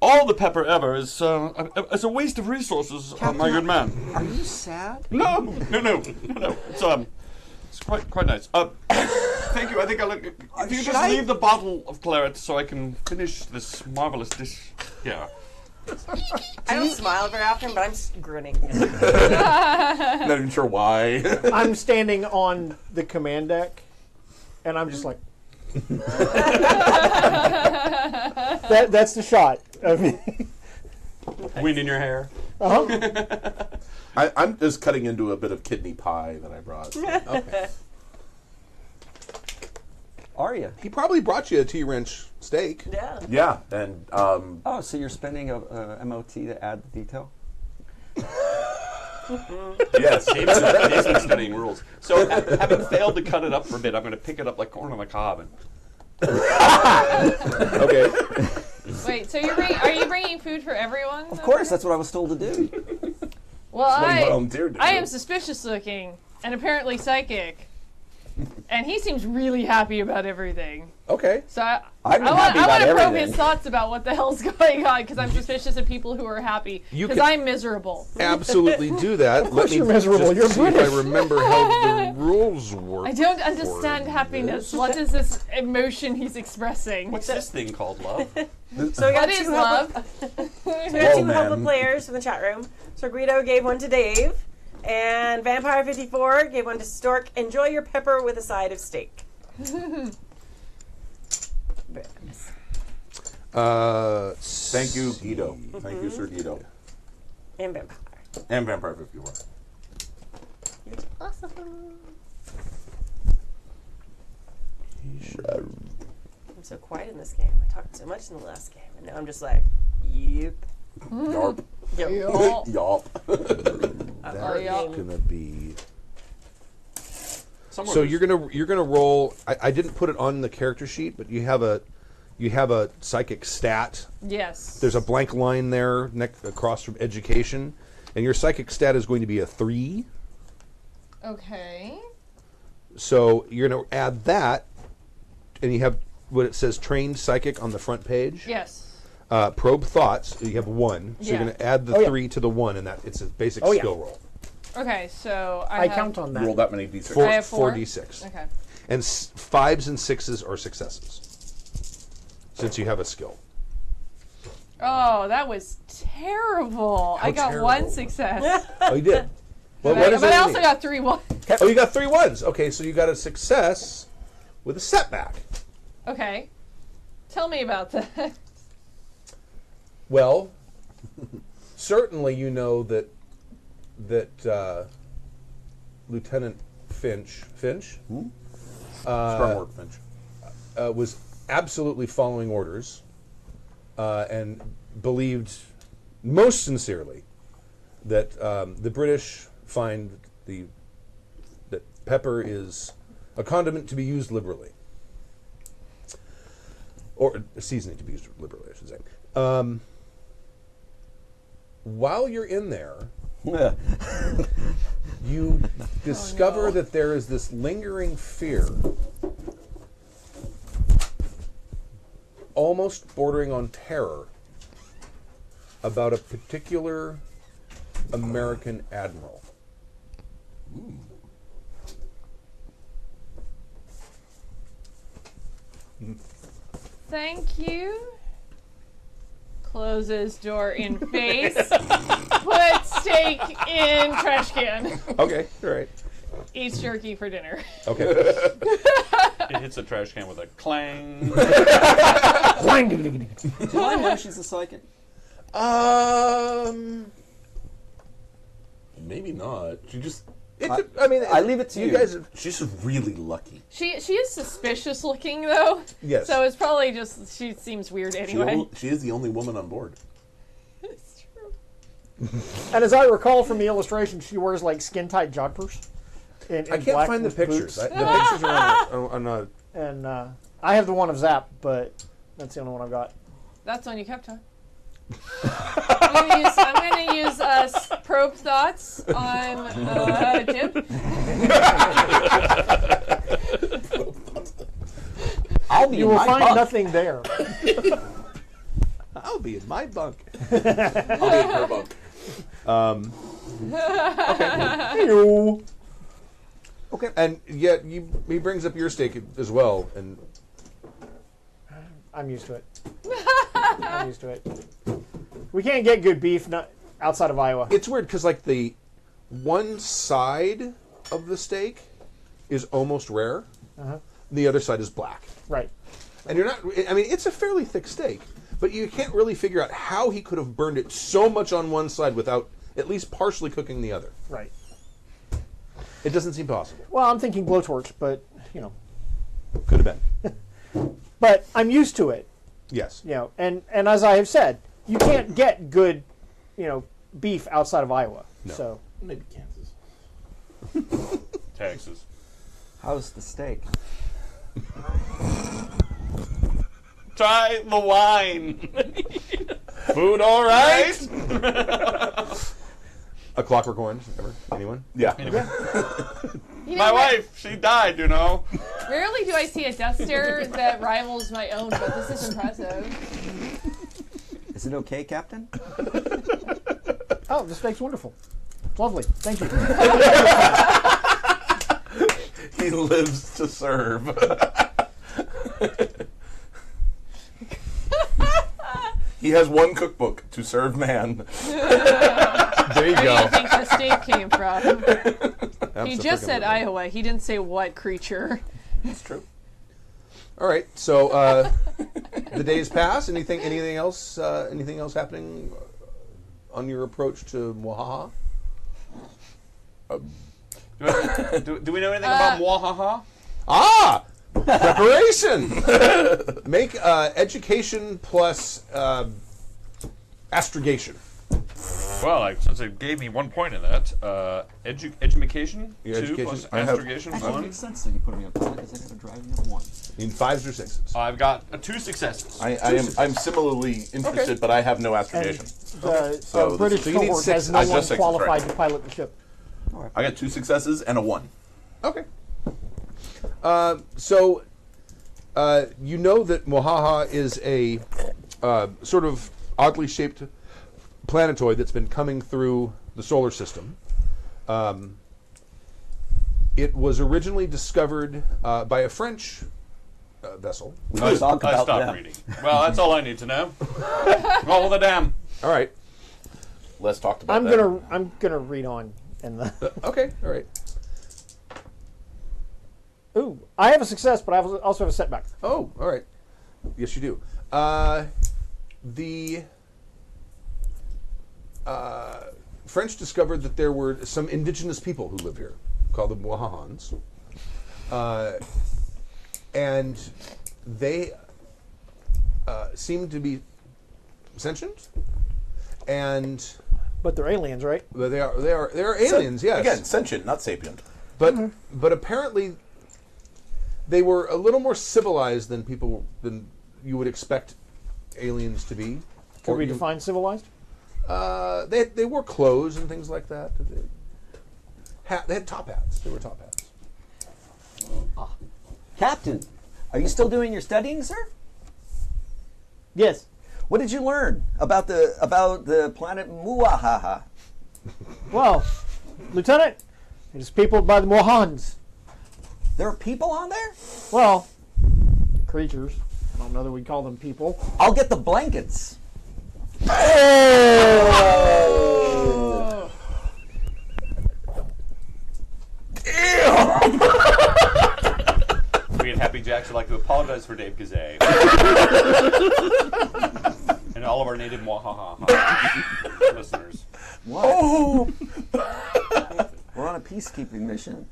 all the pepper ever is a waste of resources, my good man. Are you sad? No. It's quite nice. Thank you. I think if you Should just I? leave the bottle of claret so I can finish this marvelous dish. Yeah. I don't smile very often, but I'm grinning. Not even sure why. I'm standing on the command deck, and I'm just like. That's the shot of me. Wind in your hair. Uh-huh. I'm just cutting into a bit of kidney pie that I brought. So. Okay. Are you? He probably brought you a T-wrench steak. Yeah. Yeah, and Oh, so you're spending a MOT to add the detail? yes, Dave's been studying rules. So, having failed to cut it up for a bit, I'm going to pick it up like corn on the cob. Okay. Wait, so are you bringing food for everyone? Of course, that's what I was told to do. Well, what he volunteered to I do. am suspicious looking and apparently psychic, and he seems really happy about everything. Okay. So I'm I happy want about to probe everything. his thoughts about what the hell's going on because I'm suspicious of people who are happy You because can- I'm miserable. Absolutely do that. Of course you're miserable. You're see if British. I remember how the rules work. I don't understand happiness. What is this emotion he's expressing? What's this thing called, love? So we got What is two love? We got two Whoa, helpful man. players from the chat room. So Greedo gave one to Dave, and Vampire54 gave one to Stork. Enjoy your pepper with a side of steak. Thank you, Guido. Thank you, Sir Guido. And Vampire. And Vampire 51. You're awesome. I'm so quiet in this game. I talked so much in the last game, and now I'm just like, yep. Yarp. Yep. Oh, Yarp. That's gonna be. Somewhere So there's- you're gonna roll. I didn't put it on the character sheet, but you have a psychic stat. yes. There's a blank line there across from education, and your psychic stat is going to be a 3. Okay. So you're going to add that, and you have what it says trained psychic on the front page. Yes. Probe thoughts. You have 1, so you're Yeah. going to add the Oh, yeah. 3 to the 1, and that it's a basic Oh, yeah. skill roll. Okay, so I have, count on that. Roll that many d6. I have 4. 4d6. Okay. And 5s and 6s are successes, since you have a skill. Oh, that was terrible. I got terrible? 1 success. Oh, you did. Well, but what does I that also mean? got 3 1. Oh, you got 3 1s. Okay, so you got a success with a setback. Okay. Tell me about that. Well, certainly you know that Lieutenant Finch Strong work, Finch. was absolutely following orders and believed most sincerely that the British find that pepper is a condiment to be used liberally, or a seasoning to be used liberally, I should say. While you're in there, you discover that there is this lingering fear, almost bordering on terror, about a particular American admiral. Thank you. Closes door in face. Put steak in trash can. Okay, all right. Eats jerky for dinner. Okay. It hits a trash can with a clang. Do I know she's a psychic? Maybe not. She just. I mean, I leave it to you. guys. She's just really lucky. She is suspicious looking though. Yes. So it's probably just she seems weird anyway. She is the only woman on board. It's true. And as I recall from the illustration, she wears like skin tight joggers. I can't find the pictures. The pictures are on a. And I have the one of Zap, but that's the only one I've got. That's on you kept on. I'm gonna use probe thoughts on Tip. I'll be You in will my find bunk. nothing there. I'll be in my bunk. I'll be in her bunk. Ew. Okay. And yet he brings up your steak as well, and I'm used to it. I'm used to it. We can't get good beef outside of Iowa. it's weird because like the one side of the steak is almost rare, the other side is black, Right. and you're not. I mean, it's a fairly thick steak, but you can't really figure out how he could have burned it so much on one side without at least partially cooking the other. Right. It doesn't seem possible. Well, I'm thinking blowtorch, but you know. Could have been. But I'm used to it. Yes. You know, and as I have said, you can't get good, you know, beef outside of Iowa. No. So Maybe Kansas. Texas. How's the steak? Try the wine. Food all right? Right? A Clockwork Orange, ever? Anyone? Yeah. You know My what? wife, she died, you know. Rarely do I see a Death Stare that rivals my own, but this is impressive. Is it okay, Captain? oh, the steak's wonderful. It's lovely. Thank you. He lives to serve. He has one cookbook to serve man. There you Where do go. you think the steak came from? He just said Abso-freaking-lutely. Iowa. He didn't say what creature. That's true. All right. So the days pass. Anything else? Anything else happening on your approach to Mwahaha? Do we know anything about Mwahaha? Ah, preparation. Make education plus astrogation. Well, since it gave me 1 point in that, education, Your 2 education? plus I have- astrogation, That 1. makes sense that you put me on pilot because I got a driving of 1. In 5s or 6s. I've got 2 successes. I'm similarly interested, but I have no astrogation. The So British so you need cohort 6. has no I just one 6, qualified right. to pilot the ship. I got 2 successes and a 1. Okay. So you know that Mwahaha is a sort of oddly shaped planetoid that's been coming through the solar system. It was originally discovered by a French vessel. We can talk I about stopped that. reading. Well, that's all I need to know. Roll the dam. All right. Les talked about I'm that. gonna read on and the Okay. All right. ooh, I have a success, but I also have a setback. Oh, all right. Yes, you do. The French discovered that there were some indigenous people who live here, called the Mwahahans, and they seem to be sentient, and But they're aliens, right? they are aliens. Yes, Again, sentient, not sapient. but apparently they were a little more civilized than you would expect aliens to be. Could we you- define civilized? They wore clothes and things like that. They had top hats. They were top hats. Captain, are you still doing your studying, sir? Yes. What did you learn about the planet Muahaha? Well, Lieutenant, it is peopled by the Mohans. There are people on there? Well, creatures. I don't know that we call them people. I'll get the blankets. We at Happy Jacks would like to apologize for Dave Gazay. And all of our native Mwahaha listeners. What? Oh! We're on a peacekeeping mission.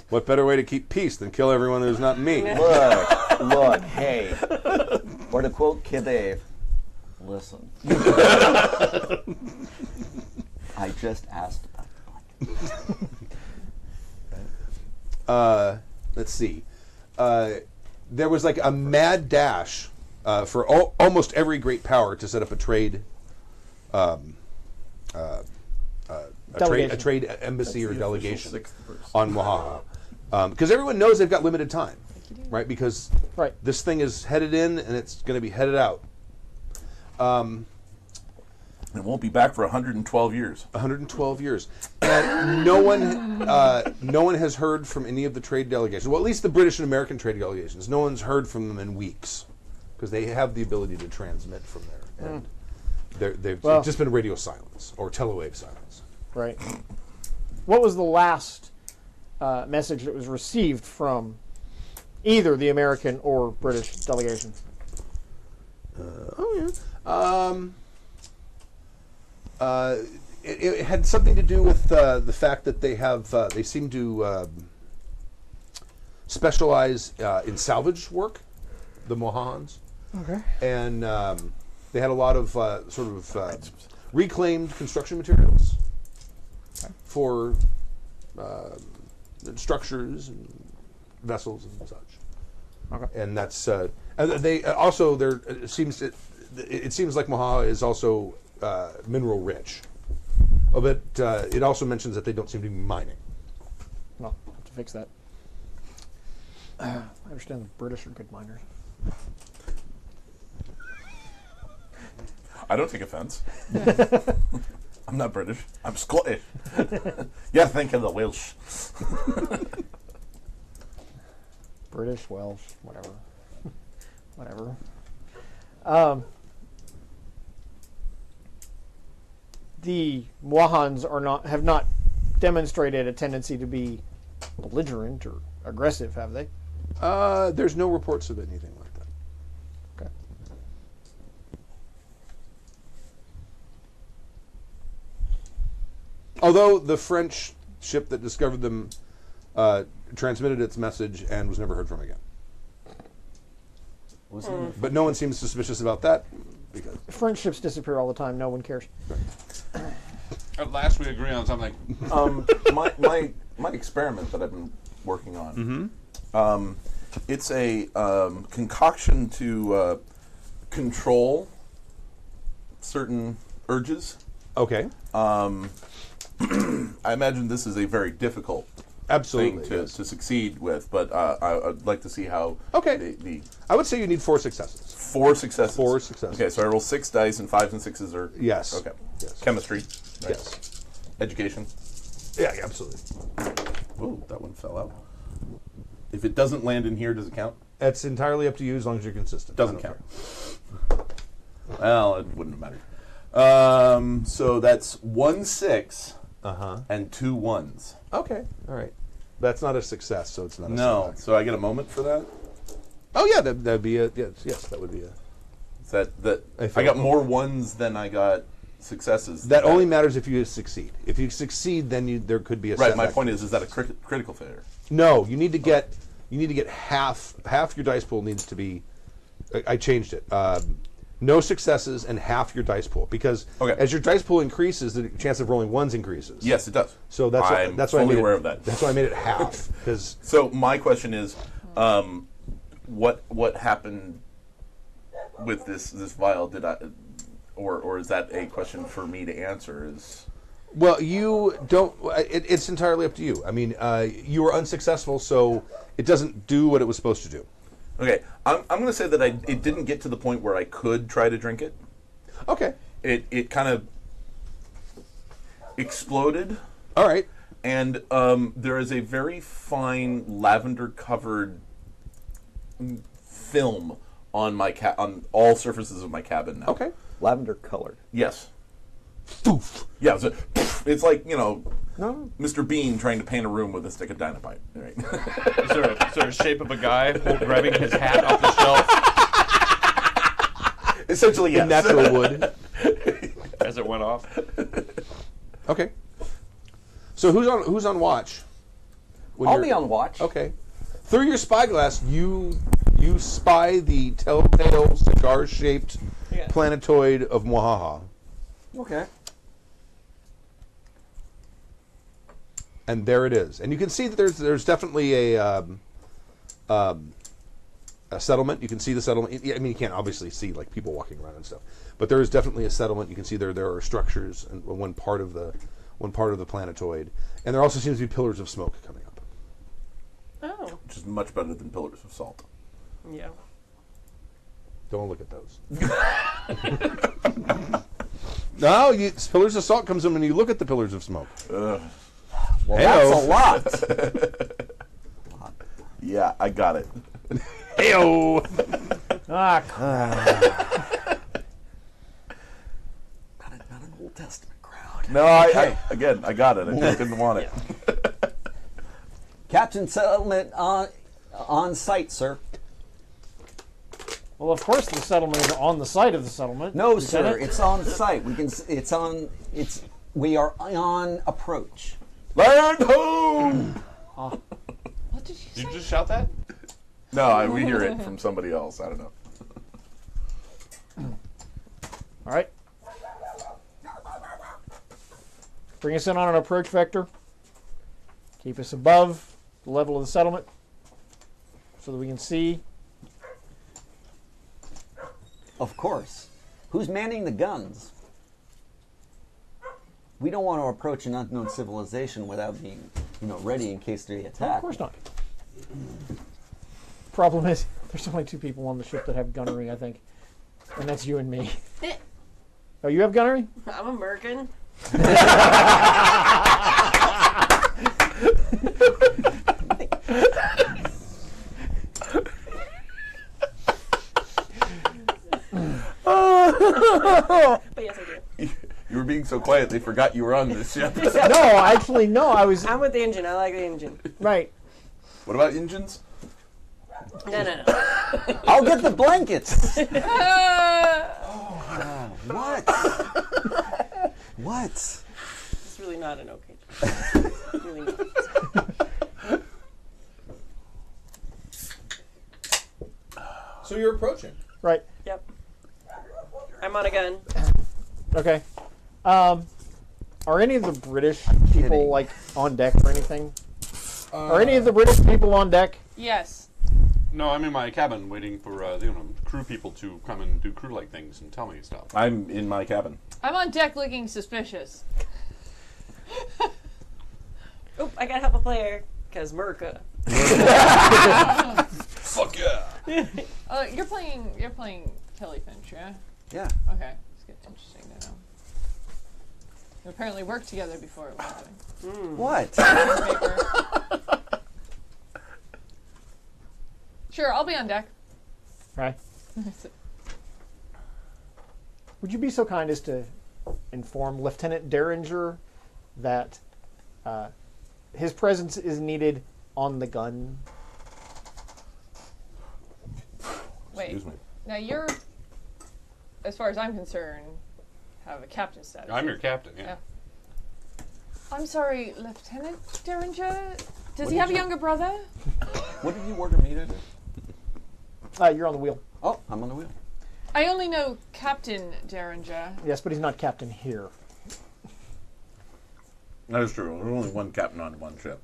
What better way to keep peace than kill everyone who's not me? Look, hey. Or to quote Kid Dave, listen. I just asked about the blanket. Let's see. There was like a mad dash for almost every great power to set up a trade, a trade embassy or delegation on Mwahaha, because everyone knows they've got limited time, right? Because Right. this thing is headed in and it's going to be headed out. It won't be back for 112 years. 112 years, and no one has heard from any of the trade delegations. Well, at least the British and American trade delegations. No one's heard from them in weeks because they have the ability to transmit from there, and they've Well- just been radio silence or telewave silence. Right. What was the last message that was received from either the American or British delegation? It had something to do with the fact that they seem to specialize in salvage work, the Mohahans. Okay. And they had a lot of reclaimed construction materials for structures and vessels and such. Okay. And that's and they also it seems like Moha is also mineral rich. But it also mentions that they don't seem to be mining. Well, I'll have to fix that. I understand the British are good miners. I don't take offense. I'm not British. I'm Scottish. Yeah, think of the Welsh. British, Welsh, whatever. Whatever. The Mohahans have not demonstrated a tendency to be belligerent or aggressive, have they? There's no reports of anything like that. Okay. Although the French ship that discovered them transmitted its message and was never heard from again. But no one seems suspicious about that because French ships disappear all the time. No one cares. At last, we agree on something. My experiment that I've been working on. It's a concoction to control certain urges. Okay. I imagine this is a very difficult Absolutely. thing to succeed with, but I'd like to see how. Okay. I would say you need 4 successes. 4 successes. 4 successes. Okay, so I roll 6 dice, and 5s and 6s are. Yes. Okay. Yes. Chemistry. Right. Yes. Education. Yeah, absolutely. Oh, that one fell out. If it doesn't land in here, does it count? It's entirely up to you as long as you're consistent. Doesn't I don't count. Well, it wouldn't have mattered. So that's 1 6 and 2 1s. care. Okay. All right. That's not a success, so it's not a No, setback. so I get a moment for that. Oh yeah, that'd be a yes. That would be a. Is that I I feel- got more 1s than I got successes. That only matters if you succeed. If you succeed, then there could be a Right. setback. My point is that a critical failure? No, you need to get half your dice pool needs to be. I changed it. No successes and half your dice pool because as your dice pool increases, the chance of rolling 1s increases. Yes, it does. So that's why I fully made aware it, of that. That's why I made it half because So my question is, what happened with this vial? Did I, or is that a question for me to answer? well, you don't. It's entirely up to you. I mean, you were unsuccessful, so it doesn't do what it was supposed to do. Okay, I'm going to say that it didn't get to the point where I could try to drink it. Okay. It kind of exploded. All right. And there is a very fine lavender-covered film on on all surfaces of my cabin now. Okay. Lavender colored. Yes. Poof. Yeah. It's like Mr. Bean trying to paint a room with a stick of dynamite. Right. Is there a shape of a guy grabbing his hat off the shelf Essentially, yes. In natural wood. as it went off? Okay. So who's on watch? When I'll you're- be on watch. Okay. Through your spyglass, you spy the telltale cigar-shaped planetoid of Mohaha. Okay. And there it is. And you can see that there's definitely a settlement. You can see the settlement. I mean, you can't obviously see like people walking around and stuff, but there is definitely a settlement. You can see there are structures in one part of the planetoid, and there also seems to be pillars of smoke coming up. Oh, Which is much better than pillars of salt. yeah. Don't look at those. No, pillars of salt comes in when you look at the pillars of smoke. Well, that's a lot. Yeah, I got it. Heyo. Ah, Not an Old Testament crowd. No, I got it. I just didn't want it. Captain settlement on site, sir. Well, of course, the settlement is on the site of the settlement. No, Lieutenant. sir. It's on site. We are on approach. Land home! What did you Did say? you just shout that? No, we hear it from somebody else. I don't know. All right. Bring us in on an approach vector. Keep us above the level of the settlement so that we can see. Of course. Who's manning the guns? We don't want to approach an unknown civilization without being, ready in case they attack. Of course not. Problem is, there's only 2 people on the ship that have gunnery, I think. And that's you and me. Oh, you have gunnery? I'm American. But yes, I do. You were being so quiet, they forgot you were on this ship. No, actually, no. I was I'm with the engine. I like the engine. right. What about engines? No. I'll get the blankets. Uh, What? What? It's really not an okay job. Really not. So you're approaching. Right. Yep. I'm on a gun. Okay. Are any of the British people like on deck or anything? Are any of the British people on deck? yes. No, I'm in my cabin waiting for crew people to come and do crew-like things and tell me stuff. I'm in my cabin. I'm on deck looking suspicious. Oop, I gotta help a player. Because Merca. Fuck yeah! You're playing Kelly Finch, yeah? Yeah. Okay. It's getting interesting to know. We apparently worked together before at one time. What? Paper. Sure, I'll be on deck. Right. Would you be so kind as to inform Lieutenant Derringer that his presence is needed on the gun? Wait. Excuse me. Now you're, as far as I'm concerned, have a captain status. I'm your captain, yeah. Yeah. I'm sorry, Lieutenant Derringer? Does he did have a you- younger brother? What did you order me to do? You're on the wheel. Oh, I'm on the wheel. I only know Captain Derringer. Yes, but he's not captain here. That is true. There's only one captain on one ship.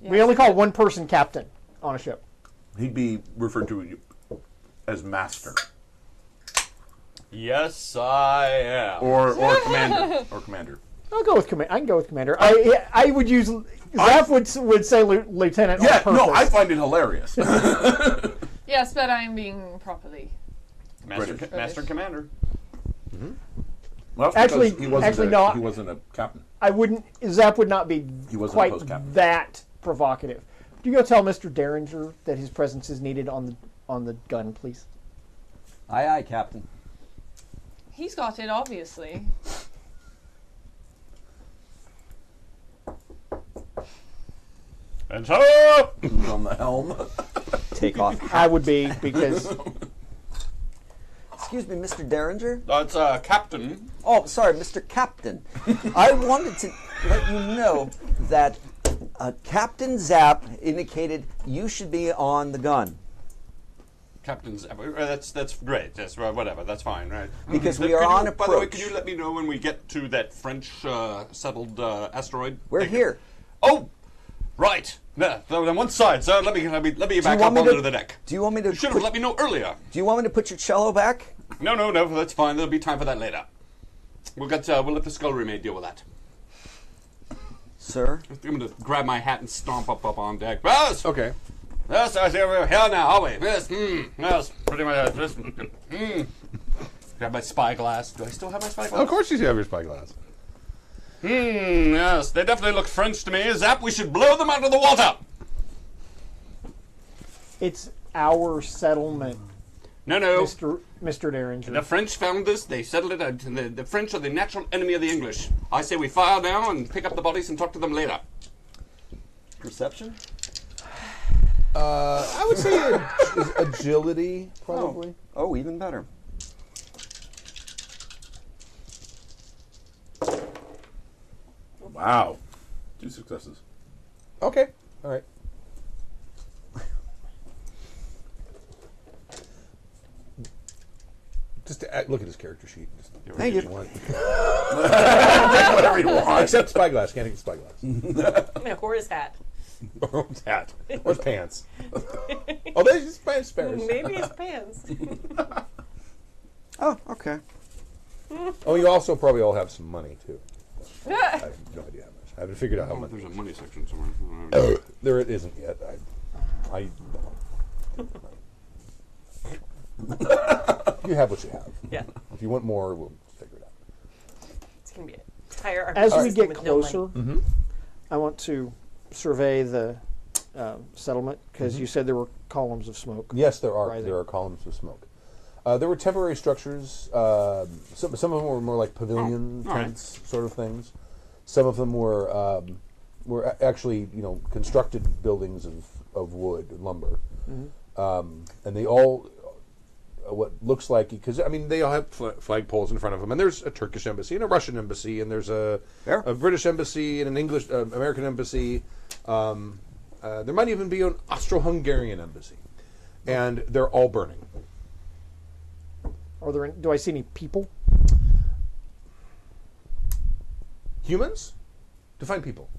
We only call one person captain on a ship. He'd be referred to as master Yes, I am. or commander or commander. I'll go with commander. I can go with commander. I would use. Zaf would say lieutenant. Yeah, on purpose. no, I find it hilarious. Yes, but I'm being properly. Master, British. Master Commander. Well, that's Actually- because he wasn't actually, a, no. He wasn't a captain. I wouldn't. Zap would not be He wasn't a quite post-captain. that provocative. Do you go tell Mr. Derringer that his presence is needed on the gun, please? Aye, aye, Captain. He's got it, obviously. And so, Who's on the helm? Take off. I would be because Excuse me, Mr. Derringer? that's Captain. Oh, sorry, Mr. Captain. I wanted to let you know that Captain Zap indicated you should be on the gun. Captain's. That's great. That's whatever. That's fine, right? Because we Can are you- on By the way, approach. can you let me know when we get to that French settled asteroid? We're Thank you. here. Oh, right. There, on one side, sir. Let me back want up me to- onto the deck. Do you want me to You should have put, let me know earlier. do you want me to put your cello back? No, that's fine. There'll be time for that later. We'll let the scullery maid deal with that. Sir? I'm going to grab my hat and stomp up on deck. Yes! Okay. Yes, we're here now, are we? Yes, yes, pretty much. Grab my spyglass. Do I still have my spyglass? Of course you have your spyglass. Yes, they definitely look French to me. Zap, we should blow them out of the water. it's our settlement, No. Mr. Derringer. The French found this. They settled it out. The French are the natural enemy of the English. I say we fire now and pick up the bodies and talk to them later. Perception? I would say agility, probably. Oh, even better. Wow. 2 successes. Okay. All right. Just to look at his character sheet. Just Thank you. Whatever you want. Except spyglass. Can't take spyglass. Yeah, or his hat. Or his hat. Or his pants. Oh, there's his pants spares. Maybe his pants. Oh, okay. Oh, you also probably all have some money, too. I have no idea how much. I haven't figured out how much. There's a money section somewhere. There it isn't yet. I you have what you have. Yeah. If you want more, we'll figure it out. It's going to be a hierarchy. As we system get with no money. closer, I want to survey the settlement because you said there were columns of smoke. Yes, there are. Rising. There are columns of smoke. There were temporary structures. Some of them were more like pavilion tents, sort of things. Some of them were actually, constructed buildings of wood, lumber, and they all what looks like, because they all have flagpoles in front of them, and there's a Turkish embassy and a Russian embassy, and there's a British embassy and an English American embassy. There might even be an Austro-Hungarian embassy, and they're all burning. Are there? Do I see any people? Humans? Define people.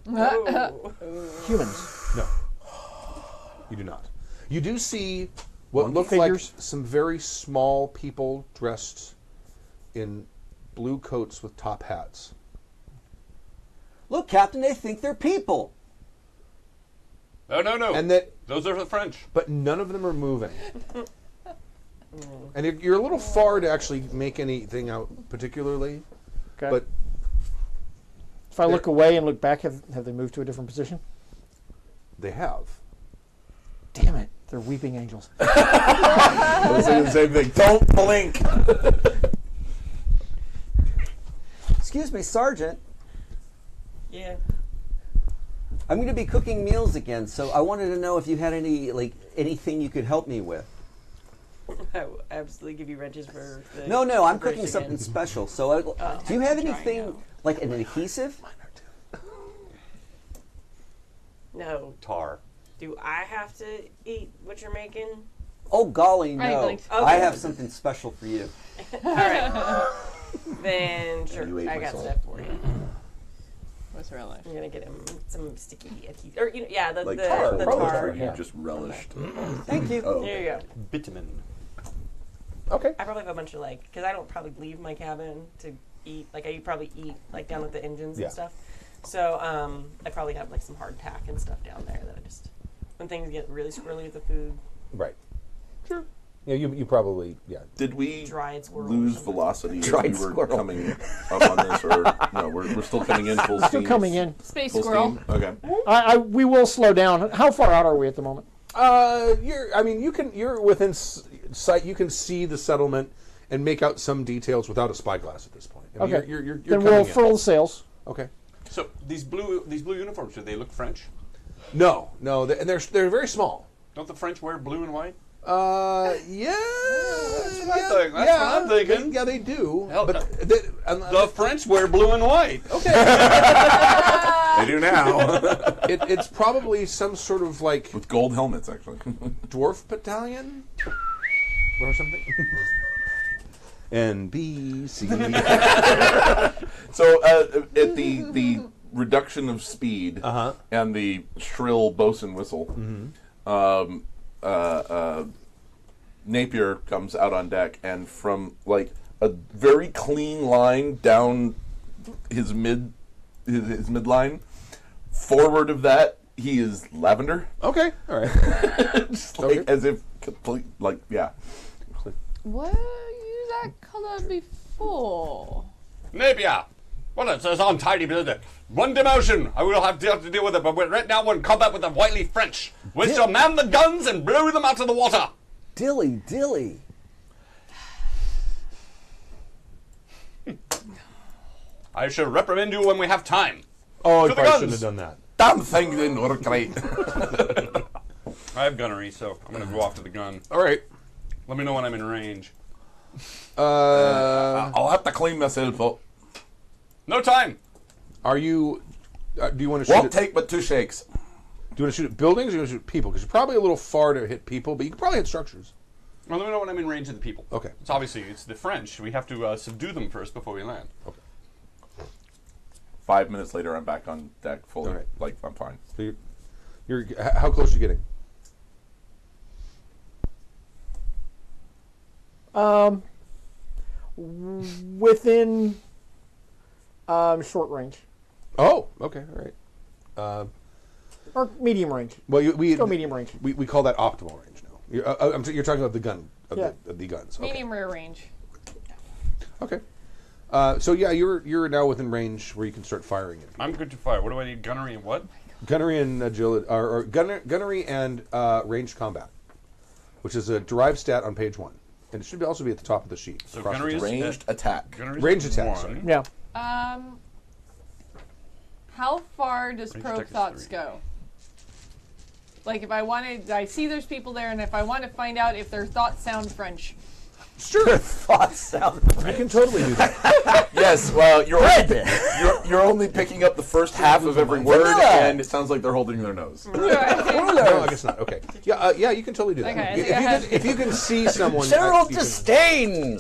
Humans. No. You do not. You do see what look figures? like some very small people dressed in blue coats with top hats. Look, Captain, they think they're people. No. And that, Those are the French. but none of them are moving. And you're a little far to actually make anything out particularly, Okay. but if I look away and look back, have they moved to a different position? they have. Damn it! They're weeping angels. I was saying the same thing. Don't blink. Excuse me, Sergeant. Yeah. I'm going to be cooking meals again, so I wanted to know if you had anything you could help me with. I will absolutely give you wrenches for the No, I'm British cooking something again. special. So, do you have Trying anything now. like an adhesive? No. Tar. Do I have to eat what you're making? Oh golly, I no! think so. I Okay. have something special for you. All right. Then sure, you ate I my got soul. stuff for you. What's real life? I'm gonna get him some sticky adhesive, or the Like the, tar. the Probably tar. you just relished. Thank you. Oh. There you go. Bitumen. Okay. I probably have a bunch of because I don't probably leave my cabin to eat. I probably eat down at the engines Yeah. and stuff. So I probably have some hardtack and stuff down there that I just when things get really squirrely with the food, Right. Sure. Yeah, you probably, yeah. Did we dried squirrel. or lose something. velocity as Dried we were squirrel. coming up on this, or no? We're still coming in full steam. Still coming in. Space Full squirrel. steam. Okay. We will slow down. How far out are we at the moment? You're within sight. You can see the settlement and make out some details without a spyglass at this point. Okay. You're Then coming we'll in. furl the sails. Okay. So these blue uniforms, do they look French? No, they're very small. Don't the French wear blue and white? Yeah. That's what I think. That's what I'm thinking. They do. Hell, but The French wear blue and white. okay. They do now It's probably some sort of with gold helmets, actually. dwarf battalion or something. NBC. So at the reduction of speed and the shrill bosun whistle, Napier comes out on deck, and from a very clean line down his midline, forward of that he is lavender, Okay. All right. just as if complete yeah. What you that color before? Napier! Well, it's an untidy business. One demotion. I will have to deal with it, but we're right now in combat with the wily French. We shall man the guns and blow them out of the water. Dilly. I shall reprimand you when we have time. Oh, I To the probably guns. shouldn't have done that. Damn thing didn't work right. I have gunnery, so I'm gonna go off to the gun. All right. Let me know when I'm in range. I'll have to clean myself up. No time. Are you? Do you want to shoot? Won't take but 2 shakes. Do you want to shoot at buildings or do you want to shoot at people? Because you're probably a little far to hit people, but you can probably hit structures. Well, let me know when I'm in range of the people. Okay. It's the French. We have to subdue them first before we land. Okay. 5 minutes later, I'm back on deck, fully. All right. Like I'm fine. So how close are you getting? Within short range Oh, okay, all right. or medium range. Well, we Go medium range. We call that optimal range now. You're talking about the gun of, Yeah. the guns. Okay. Medium rear range. Okay. So yeah, you're now within range where you can start firing it. I'm good to fire. What do I need? Gunnery and what? Gunnery and agility, or gunnery and ranged combat, which is a derived stat on page 1, and it should also be at the top of the sheet. So across the gunnery top. is Ranged attack. Gunnery's Range attack, 1. sorry. Yeah. How far does Range probe attack is thoughts 3. go? Like if I see there's people there, and if I want to find out if their thoughts sound French. Sure, Thoughts sound you can totally do that. Yes, well, you're only picking up the first half of every word, Vanilla. and it sounds like they're holding their nose. No, I guess not. Okay. Yeah, yeah, you can totally do that. Okay, I think I have- If you can see someone, Gerald you can- Disdain.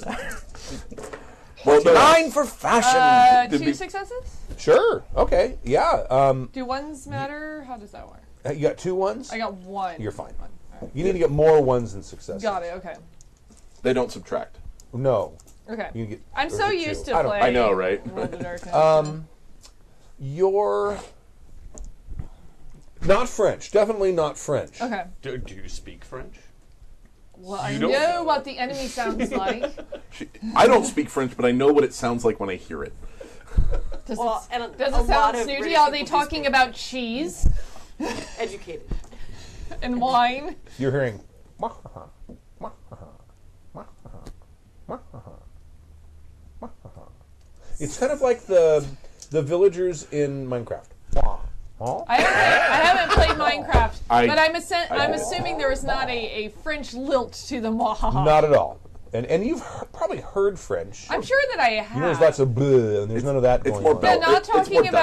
Well, no. 9 for fashion. Did 2 we- successes? Sure. Okay. Yeah. Do ones matter? How does that work? You got 2 ones. I got 1. You're fine. One. All right. You need to get more ones than successes. Got it. Okay. They don't subtract. No. Okay. You get. I'm or so is it used 2? to I don't- play. I know, right? World of Darkness. You're not French. Definitely not French. Okay. Do you speak French? Well, I You don't know know. what the enemy sounds like. I don't speak French, but I know what it sounds like when I hear it. Does Well, it, and does a it lot sound of snooty? British Are they people do talking speak about cheese educated. and wine? You're hearing. It's kind of like the villagers in Minecraft. I haven't played Minecraft, I- but I'm assuming there is not a French lilt to the mwahaha. Not at all. And you've probably heard French. I'm sure that I have. You know, there's lots of bleh, and there's none of that it's going more on. They're belt. not It's more talking Dutch.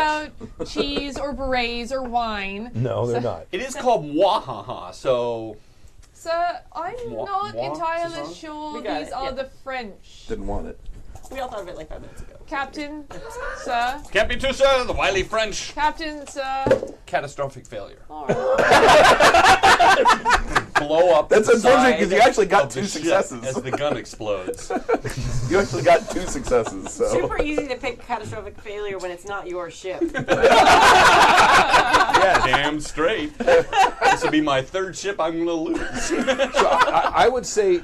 about cheese or berets or wine. No, they're not. It is called Mwahaha, so So I'm Moi- not moi, entirely c'est ça? sure We got these it, are yeah. the French. Didn't want it. We all thought of it like 5 minutes ago. Captain, sir. can't be too sure. The wily French. Captain, sir. Catastrophic failure. All right. Blow up. That's the unfortunate side because you actually got of the 2 ship successes. as the gun explodes. You actually got 2 successes. So Super easy to pick catastrophic failure when it's not your ship. Yeah, damn straight. This will be my 3rd ship I'm gonna lose. So I would say,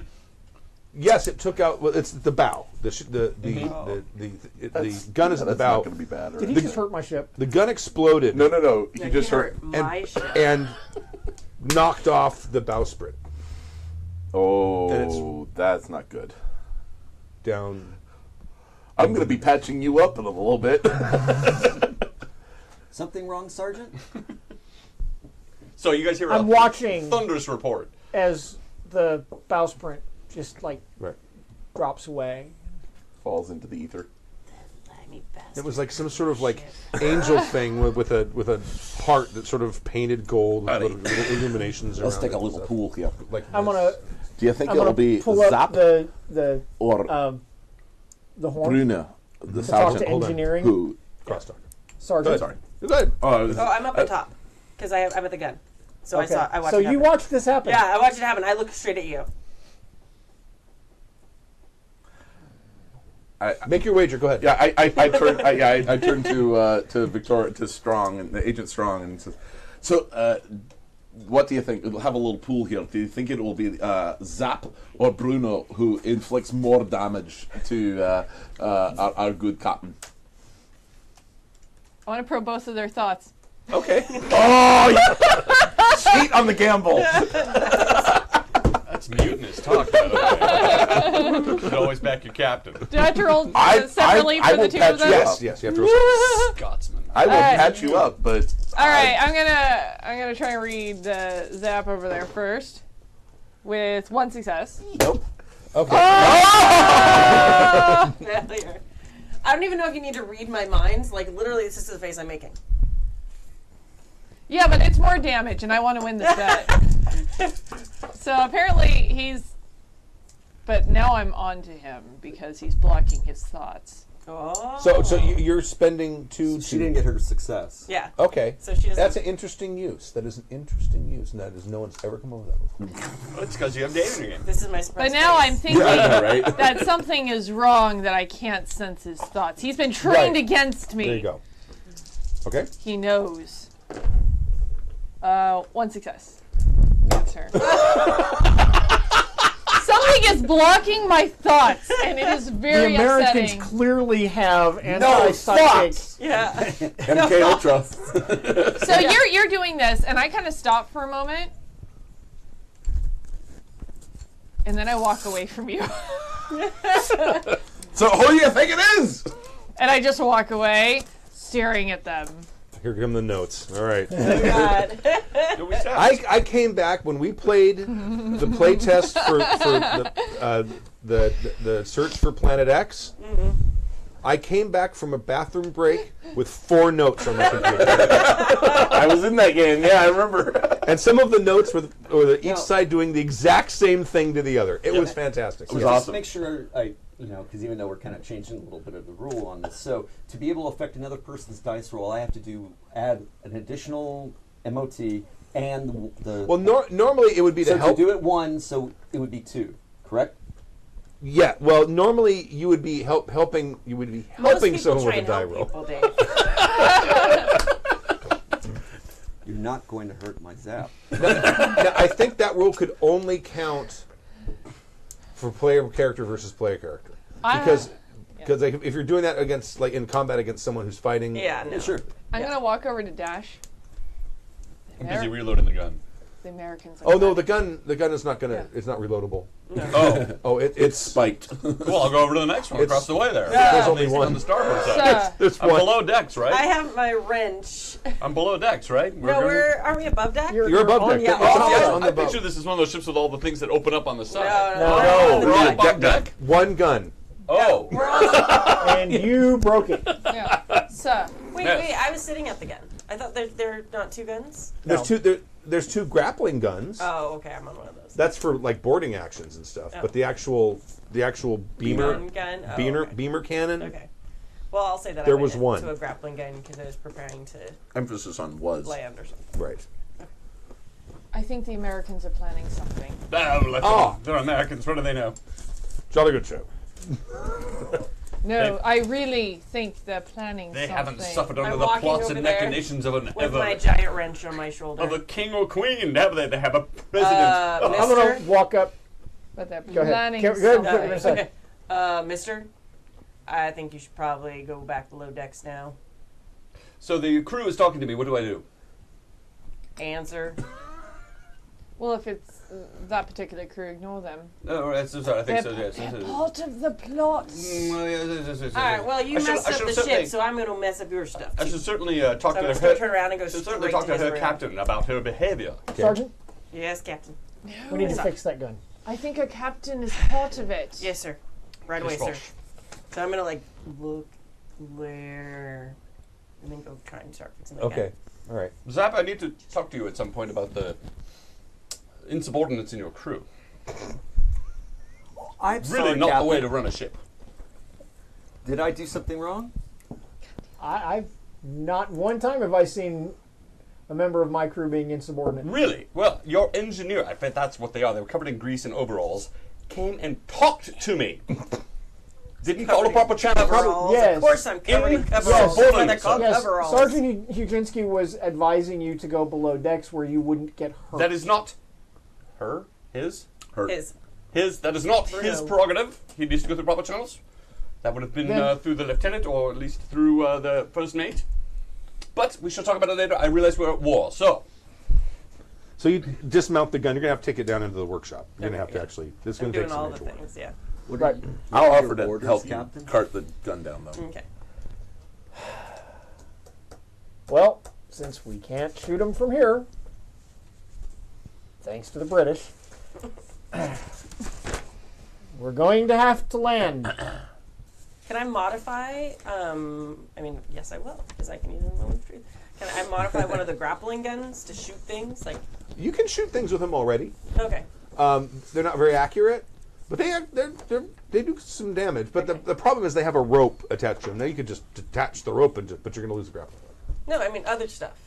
yes, it took out. Well, it's the bow. The gun is at the that's bow. not going to be bad. Did Right? he just hurt my ship? The gun exploded. No. He Yeah, just hurt. my ship. and knocked off the bowsprit Oh, that's not good. down. I'm going to be patching you up in a little bit. Something wrong, Sergeant? So you guys hear I'm a watching thunderous report. as the bowsprit just like Right. drops away. Falls into the ether. It was like some sort of like angel thing with a heart that sort of painted gold with little illuminations Let's around take it a and little stuff. pool here. Like I'm this. gonna Do you think I'm it'll gonna be pull up Zap the or the horn. Bruno, the To talk to sergeant engineering. who? crosstalk. Sergeant. Sorry. Go ahead. Oh, I'm up at top because I'm at the gun. So Okay. I watched So it you happen. watched this happen. Yeah, I watched it happen. I looked straight at you. Make your wager. Go ahead. Yeah, I turned to Victoria, to Strong, and Agent Strong, and says, "So, what do you think? We'll have a little pool here. Do you think it will be Zap or Bruno who inflicts more damage to our good captain?" I want to probe both of their thoughts. Okay. Oh, yeah. Sweet on the gamble. That's mutinous talk, by the way. You should always back your captain. Do I have to roll I separately will for the two patch of them? you up. Yes. Yes. You have to. Scotsman. I will patch you up, but All right, I'm gonna try and read the Zap over there first, with 1 success. nope. Okay. Failure. I don't even know if you need to read my minds. Like, literally, this is the face I'm making. Yeah, but it's more damage, and I want to win this bet. So apparently he's. But now I'm on to him because he's blocking his thoughts. Oh. So you're spending 2. She didn't get her success. Yeah. Okay. So she doesn't. That's an interesting use. That is an interesting use, and that is no one's ever come up with that before. Well, it's because you have Dave in your game. This is my surprise. But now I'm face. thinking I know, right? that something is wrong, that I can't sense his thoughts. He's been trained Right. against me. There you go. Okay. He knows. 1 success. That's her. Something is blocking my thoughts, and it is The very Americans upsetting. clearly have anti-psychic. thoughts! Yeah. MK Ultra. So you're doing this, and I kind of stop for a moment, and then I walk away from you, So who do you think it is? and I just walk away, staring at them. Here come the notes. All right. God. Do we test? I came back when we played the play test for the search for Planet X. I came back from a bathroom break with 4 notes on my computer, I was in that game. Yeah, I remember. and some of the notes were each Now- side doing the exact same thing to the other. It was fantastic. It was Just awesome. make sure because even though we're kind of changing a little bit of the rule on this, so to be able to affect another person's dice roll, I have to add an additional MOT and the. Well, normally it would be so to help. to do it 1, so it would be 2, correct? Yeah. Well, normally you would be helping. You would be Most helping people someone try with a and die help roll. people, Dave. You're not going to hurt my zap. Now, I think that rule could only count for player character versus player character, because if you're doing that against in combat against someone who's fighting. Yeah, no. Sure. I'm gonna walk over to Dash. I'm busy reloading the gun. The Americans. Oh no, the gun is not gonna. It's not reloadable. Oh, Oh, it's Spiked. cool. I'll go over to the next one across the way there. There's only On one. the starboard side. There's I'm one. below decks, right? I have my wrench. I'm below decks, right? No, are we above deck? You're above on- deck. yeah, It's oh, on I the boat. picture this is one of those ships with all the things that open up on the side. No. We're all No, above deck. One gun. Oh, We're all. And you broke it. Yeah. So Wait, Yes. I was sitting at the gun. I thought there not 2 guns. There's there's 2 grappling guns. Oh, okay, I'm on one of those. That's for boarding actions and stuff. Oh. But the actual beamer One gun. Oh, beamer okay. beamer cannon. Okay. Well, I'll say that There I went was one. to a grappling gun because I was preparing to Emphasis on was. land or something. Right. I think the Americans are planning something. They're Americans. What do they know? Jolly good show. No, I really think they're planning They something. haven't suffered under I'm the walking plots over and there machinations of an With my giant wrench on my shoulder. of a king or queen, have they? They have a president. I'm going to walk up. But they're Go ahead. planning Go ahead. something. What you're gonna say. Mister, I think you should probably go back below decks now. So the crew is talking to me. What do I do? Answer. Well, if it's that particular crew, ignore them. Oh, I think so. Yes. They're part of the plot. All right. Well, you messed up the ship, so I'm going to mess up your stuff. I too. should certainly talk So to I'm her. going to turn around and go Should straight certainly talk to his her room. captain about her behavior. Sergeant, Yes, Captain. we need to fix that gun. I think a captain is part of it. Yes, sir. Right away, Yes, sir. boss. So I'm going to look where, and then go try and start fixing the Okay. All right. Zap, I need to talk to you at some point about the insubordinates in your crew. I'm Really sorry, not Captain. the way to run a ship. Did I do something wrong? I've not one time have I seen a member of my crew being insubordinate. Really? Well, your engineer, I bet that's what they are. They were covered in grease and overalls. Came and talked to me. Didn't follow proper channel. Overalls. Yes. Of course I'm covered in In coveralls. subordinate, That's why they're called Yes, coveralls. Sergeant Huginski was advising you to go below decks where you wouldn't get hurt. That is not her, his, her. His. That is not his Bruno. prerogative. He needs to go through proper channels. That would have been Then- through the lieutenant or at least through the first mate. But we shall talk about it later. I realize we're at war. So, So you dismount the gun. You're gonna have to take it down into the workshop. You're gonna Okay, have to yeah. actually. This is I'm gonna take doing all some the major work. things, yeah. What Right. are you- I'll your offer to orders, help you Captain? cart the gun down, though. Okay. Well, since we can't shoot them from here, thanks to the British, we're going to have to land. Can I modify? I mean, yes, I will, because I can use them moment of truth. Can I modify one of the grappling guns to shoot things? Like, You can shoot things with them already. okay. They're not very accurate, but they do some damage. But the problem is they have a rope attached to them. Now you could just detach the rope, but you're going to lose the grappling gun. No, I mean other stuff.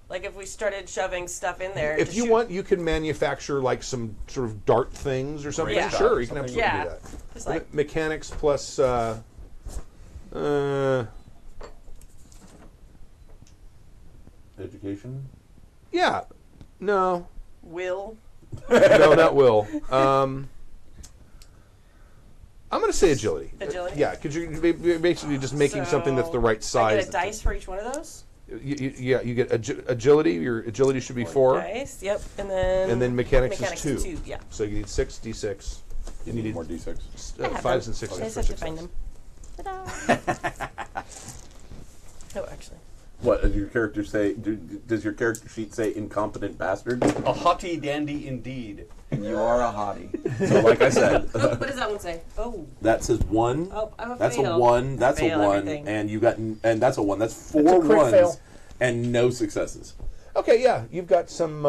Like if we started shoving stuff in there. If to you shoot- want, you can manufacture like some sort of dart things or something. Yeah. Sure, you can absolutely Yeah. do that. Just like Mechanics plus. Education. Yeah. No. will. No, not will. I'm going to say agility. Agility? Yeah, because you're basically just making something that's the right I size. get a dice for each one of those. Yeah, you get agility. Your agility should be 4. Dice. Yep, and then mechanics mechanics is 2. 2. Yeah. So you need 6 d6. You need more d6. I have 5s them. and 6s I for just have to success. find them. Ta-da. No, actually. What does your character say? Does your character sheet say incompetent bastard? A hottie dandy indeed. And you are a hottie. So, like I said, Oh, what does that one say? Oh. that says 1. Oh, I'm a That's fail. a 1. That's Fail a 1. everything. And you got and that's a 1. That's 4 That's a crit 1s fail. and no successes. Okay, yeah, you've got some.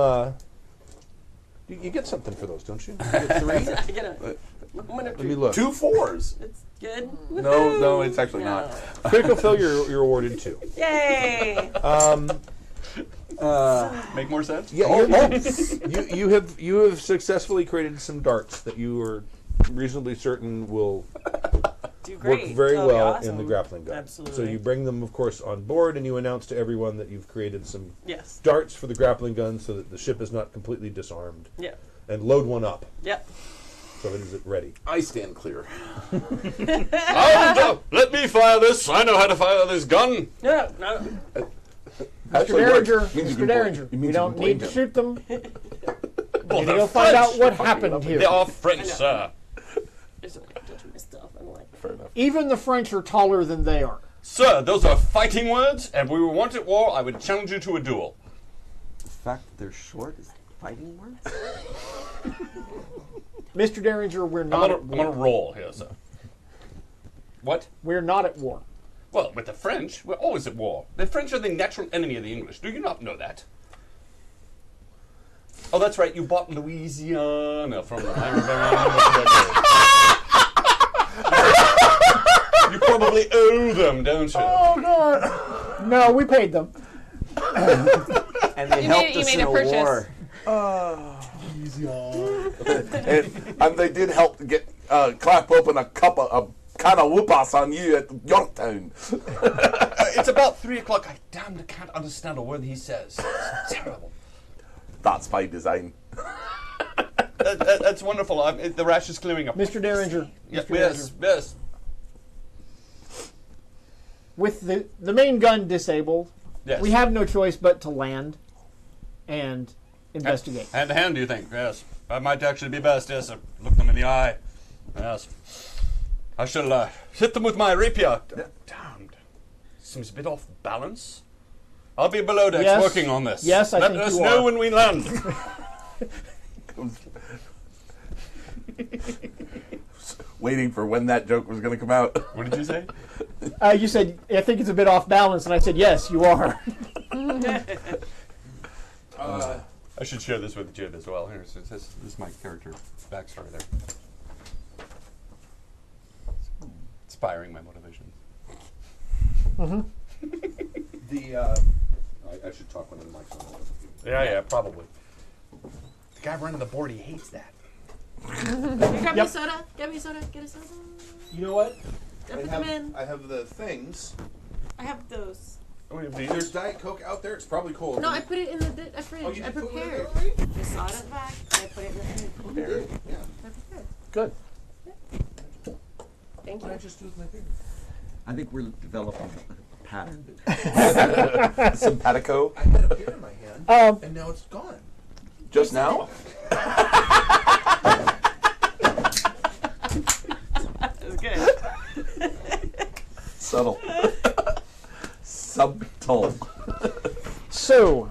You get something for those, don't you? You get 3. I get a moment of Let me truth. look. 2 4s. It's good. No, it's actually not. Critical failure, you're awarded 2. Yay! Make more sense? Yeah, you have successfully created some darts that you are reasonably certain will Do work great. very That'll be well awesome. in the grappling gun. Absolutely. So you bring them, of course, on board, and you announce to everyone that you've created some Yes. darts for the grappling gun, so that the ship is not completely disarmed. Yeah. And load one up, Yep. so it is ready. I stand clear. Hold up! Let me fire this. I know how to fire this gun. No. Mr. Derringer, Mr. Derringer, we don't need to shoot them. We need to go find out what happened They here. are French, sir. It's okay. Don't you miss stuff. I'm like. Fair enough. Even the French are taller than they are. Sir, those are fighting words, and if we were wanted war, I would challenge you to a duel. The fact that they're short is fighting words? Mr. Derringer, we're I'm not on at a war. roll here, sir. What? We're not at war. Well, with the French, we're always at war. The French are the natural enemy of the English. Do you not know that? Oh, that's right. You bought Louisiana from them. I remember. You probably owe them, don't you? Oh, God. No, we paid them. And they You helped made- you us made in a a purchase. war. and they did help get clap open a cup of kind of whoop-ass on you at Yorktown. It's about 3 o'clock. I damned can't understand a word he says. It's terrible. That's by design. That's wonderful. The rash is clearing up. Mr. Derringer, Yeah, Mr. yes, Derringer, yes. with the main gun disabled, Yes. we have no choice but to land and investigate. Hand to hand, do you think? Yes. That might actually be best, yes. Look them in the eye. Yes. I shall hit them with my rapier. Damned. Seems a bit off balance. I'll be below decks Yes. working on this. Yes, I Let think us you know are. when we land. Waiting for when that joke was going to come out. What did you say? You said, I think it's a bit off balance, and I said, yes, you are. I should share this with Jid as well. Here, this is my character backstory there. Inspiring my motivations. I should talk when the mic's on. Yeah, probably. The guy running the board, he hates that. Grab me a soda. Get me a soda. Get a soda. You know what? Put them in. I have the things. I have those. There's Diet Coke out there. It's probably cold. No, I put it in the fridge. Oh, you I did put one in there prepared. already? I saw it at the back. And I put it in the fridge. Prepared? Yeah. I prepared. Good. Thank What did I you. just do with my finger? I think we're developing a pattern. Simpatico. I had it here in my hand, and now it's gone. Just now? That was good. Subtle. Subtle. So,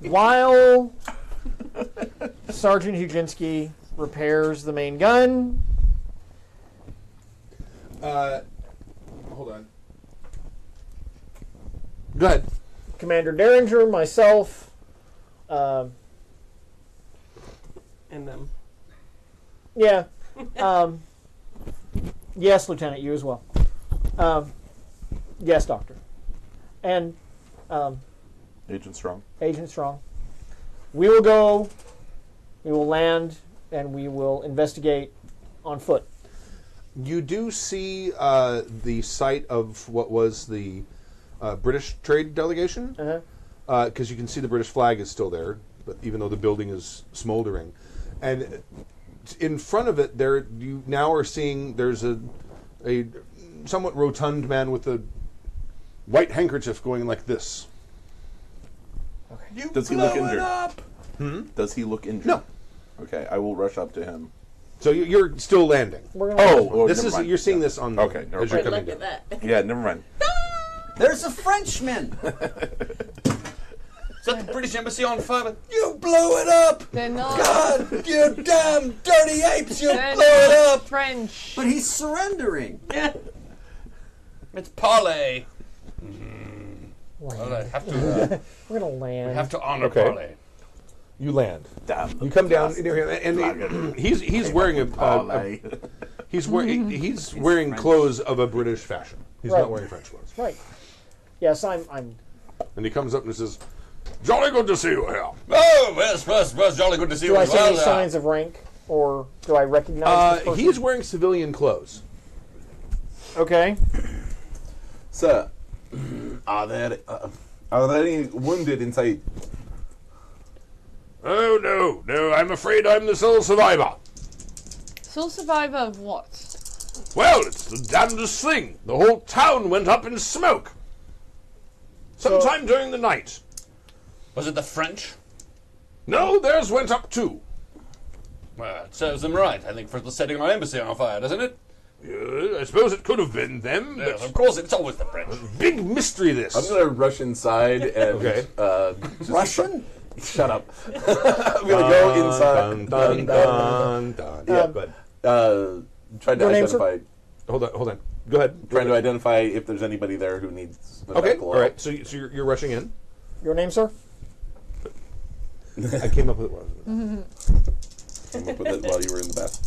while Sergeant Huginski repairs the main gun, Hold on. Go ahead. Commander Derringer, myself, And them. yeah, yes, Lieutenant, you as well. Yes, Doctor, and Agent Strong. Agent Strong. We will go. We will land, and we will investigate on foot. You do see the site of what was the British trade delegation, because you can see the British flag is still there, but even though the building is smoldering, and in front of it, there you now are seeing there's a somewhat rotund man with a white handkerchief going like this. Does he look injured? Does he look injured? No. Okay, I will rush up to him. So you're still landing. We're gonna This never is mind. you're seeing this on Okay, never as you're mind. coming down. Yeah, never mind. There's a Frenchman. Is that the British Embassy on fire? You blew it up. They're not. God, you damn dirty apes! You They're blew it not up. French. But he's surrendering. It's parley. land. Well, I have to. We're gonna land. Have to honor Okay. parley. You land. Damn. You come down near him, and he's wearing he's wearing clothes of a British fashion. He's Right. not wearing French clothes. Right. Yes, I'm. And he comes up and says, "Jolly good to see you here." Oh, yes, jolly good to see Do you I as see well. any signs of rank, or do I recognize this person? He's wearing civilian clothes. Okay. Sir, are there any wounded inside? Oh no, I'm afraid I'm the sole survivor. Sole survivor of what? Well, it's the damnedest thing. The whole town went up in smoke. Sometime during the night. Was it the French? No, theirs went up too. Well, it serves them right, I think, for setting our embassy on fire, doesn't it? I suppose it could have been them, Yes, but of course, it's always the French. big mystery this. I'm gonna rush inside and Okay. just Russian? shut up. I'm gonna go inside. Dun, dun, dun. Yeah, but Try to Your name, sir? identify. hold on. Go ahead. Trying to identify if there's anybody there who needs. Okay, medical all help. right. So you're rushing in. Your name, sir? I came up with it. Came up with it while you were in the bath.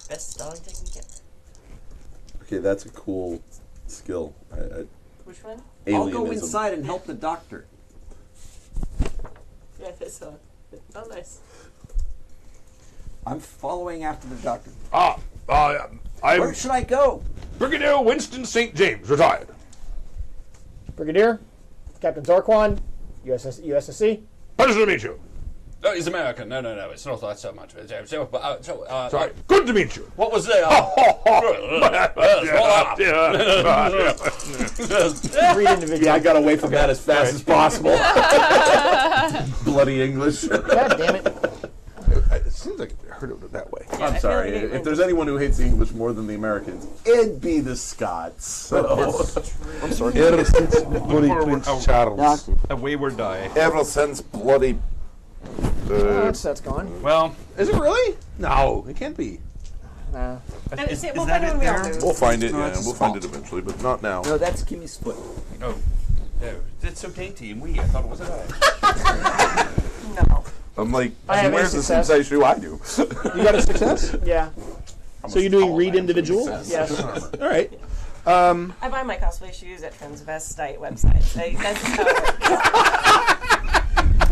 Best dog technique ever. Okay, that's a cool skill. Which one? I'll go Alienism. inside and help the doctor. Yeah, this one. Oh, nice. I'm following after the doctor. I'm Where should I go? Brigadier Winston St. James, retired. Brigadier, Captain Zarquan, USSC. Pleasure to meet you. No, he's American. No, it's not that so much. Sorry. Good to meet you. What was there? Read individual. Yeah, I got away from that as fast as possible. Bloody English. God damn it. It seems like I heard it that way. I I'm feel sorry. like it If there's anyone who hates the English more than the Americans, it'd be the Scots. So. I'm sorry. Ever since bloody Prince Charles. A wayward die. Ever since bloody. That's gone. Well, Is it really? No, it can't be. Nah. And we'll find it when we all move. We'll find it. No, Yeah, it's a we'll find it spot. eventually, but not now. No, that's Kimmy's foot. no, it's so dainty and wee. I thought it was a No. I'm like, I he have a wears the same success. size shoe I do. You got a success? Yeah. So you're doing read individual? Yes. All right. I buy my cosplay shoes at Transvestite website. That's how it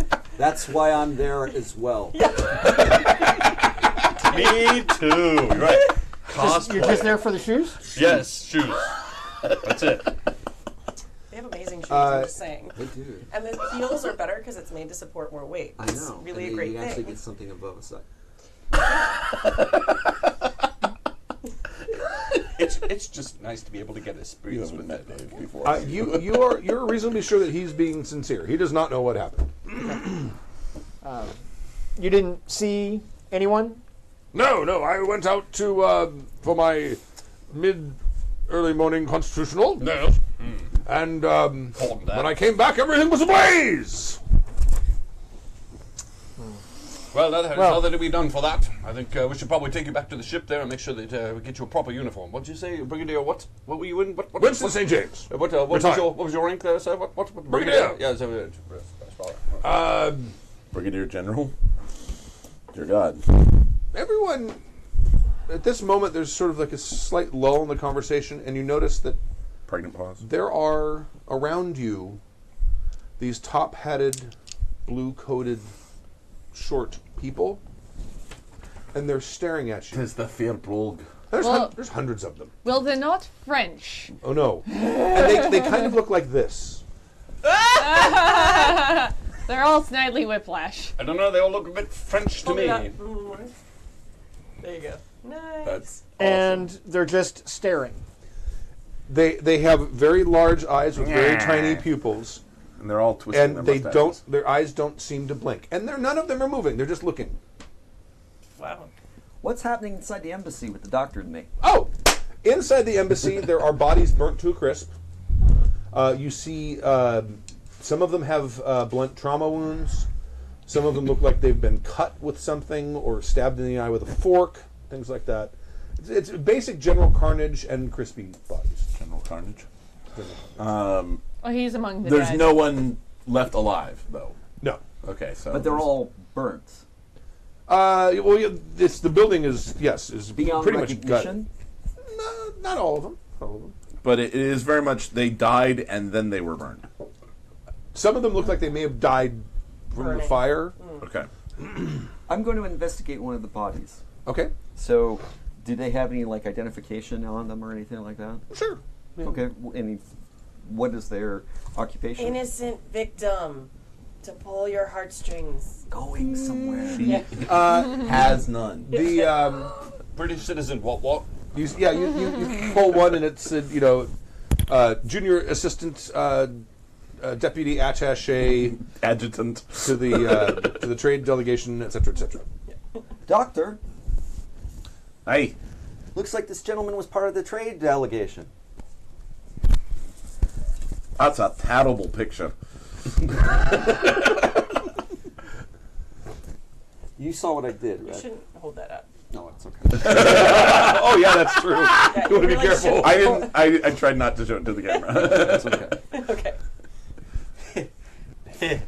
works. That's why I'm there as well. Me too. You're right. You're just there for the shoes? Yes, shoes. That's it. They have amazing shoes, I'm just saying. They do. And the heels are better because it's made to support more weight. I It's know. really and a great you actually thing. get something above a size. It's just nice to be able to get a You experience haven't with met that. Dave before. You're reasonably sure that he's being sincere. He does not know what happened. You didn't see anyone? No. I went out to for my early morning constitutional. No. And when I came back, everything was ablaze. Well, there's nothing to be done for that. I think we should probably take you back to the ship there and make sure that we get you a proper uniform. What did you say, Brigadier? What? What were you in? What? Winston St. James. What was your rank there, sir? What? Brigadier. Yeah, Brigadier General. Dear God. Everyone, at this moment, there's sort of like a slight lull in the conversation, and you notice that Pregnant pause. there are around you these top-hatted, blue-coated, short people, and they're staring at you. Tis the fair brogue. There's hundreds of them. Well, they're not French. Oh no. And they kind of look like this. They're all Snidely Whiplash. I don't know. They all look a bit French to me. There you go. Nice. That's And they're just staring. They have very large eyes with very tiny pupils, And they're all twisting and their they mustaches. don't. Their eyes don't seem to blink, and none of them are moving. They're just looking. Wow. What's happening inside the embassy with the doctor and me? Oh, inside the embassy, there are bodies burnt to a crisp. You see, some of them have blunt trauma wounds. Some of them look like they've been cut with something or stabbed in the eye with a fork. Things like that. It's basic general carnage and crispy bodies. General Carnage. Oh, he's among the There's dead. no one left alive, though. No. Okay, so. But they're all burnt. Well, it's the building is Beyond pretty much recognition? gutted. No, not all of them. All of them. But it is very much they died and then they were burned. Some of them look like they may have died from the Burning. fire. Okay. I'm going to investigate one of the bodies. Okay. So, do they have any like identification on them or anything like that? Sure. Okay. Any? What is their occupation? Innocent victim to pull your heartstrings. Going somewhere. She has none. The British citizen. What? you pull one and it's junior assistant deputy attaché Adjutant. to the trade delegation, etc., etc. Doctor, Hey. looks like this gentleman was part of the trade delegation. That's a terrible picture. You saw what I did, You right? shouldn't hold that up. No, it's okay. Oh yeah, that's true. Yeah, You want to be really careful. should- I didn't. I tried not to show it to the camera. It's okay. Okay.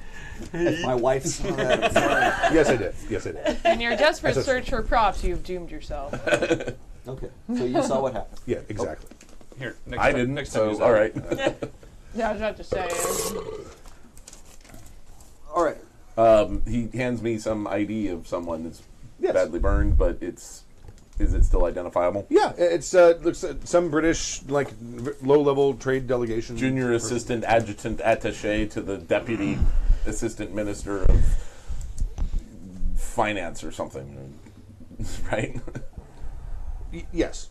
If my wife saw that, I'm sorry. Yes, I did. Yes, I did. In your desperate That's search for props, you've doomed yourself. Okay, so you saw what happened. Yeah, exactly. Here. Next I time, didn't. Next time. So use all that. right. Yeah, I was about to say. All right. He hands me some ID of someone that's Yes. badly burned, but is it still identifiable? Yeah, it's looks some British low-level trade delegation. Junior assistant adjutant attaché to the deputy assistant minister of finance or something, right? Yes.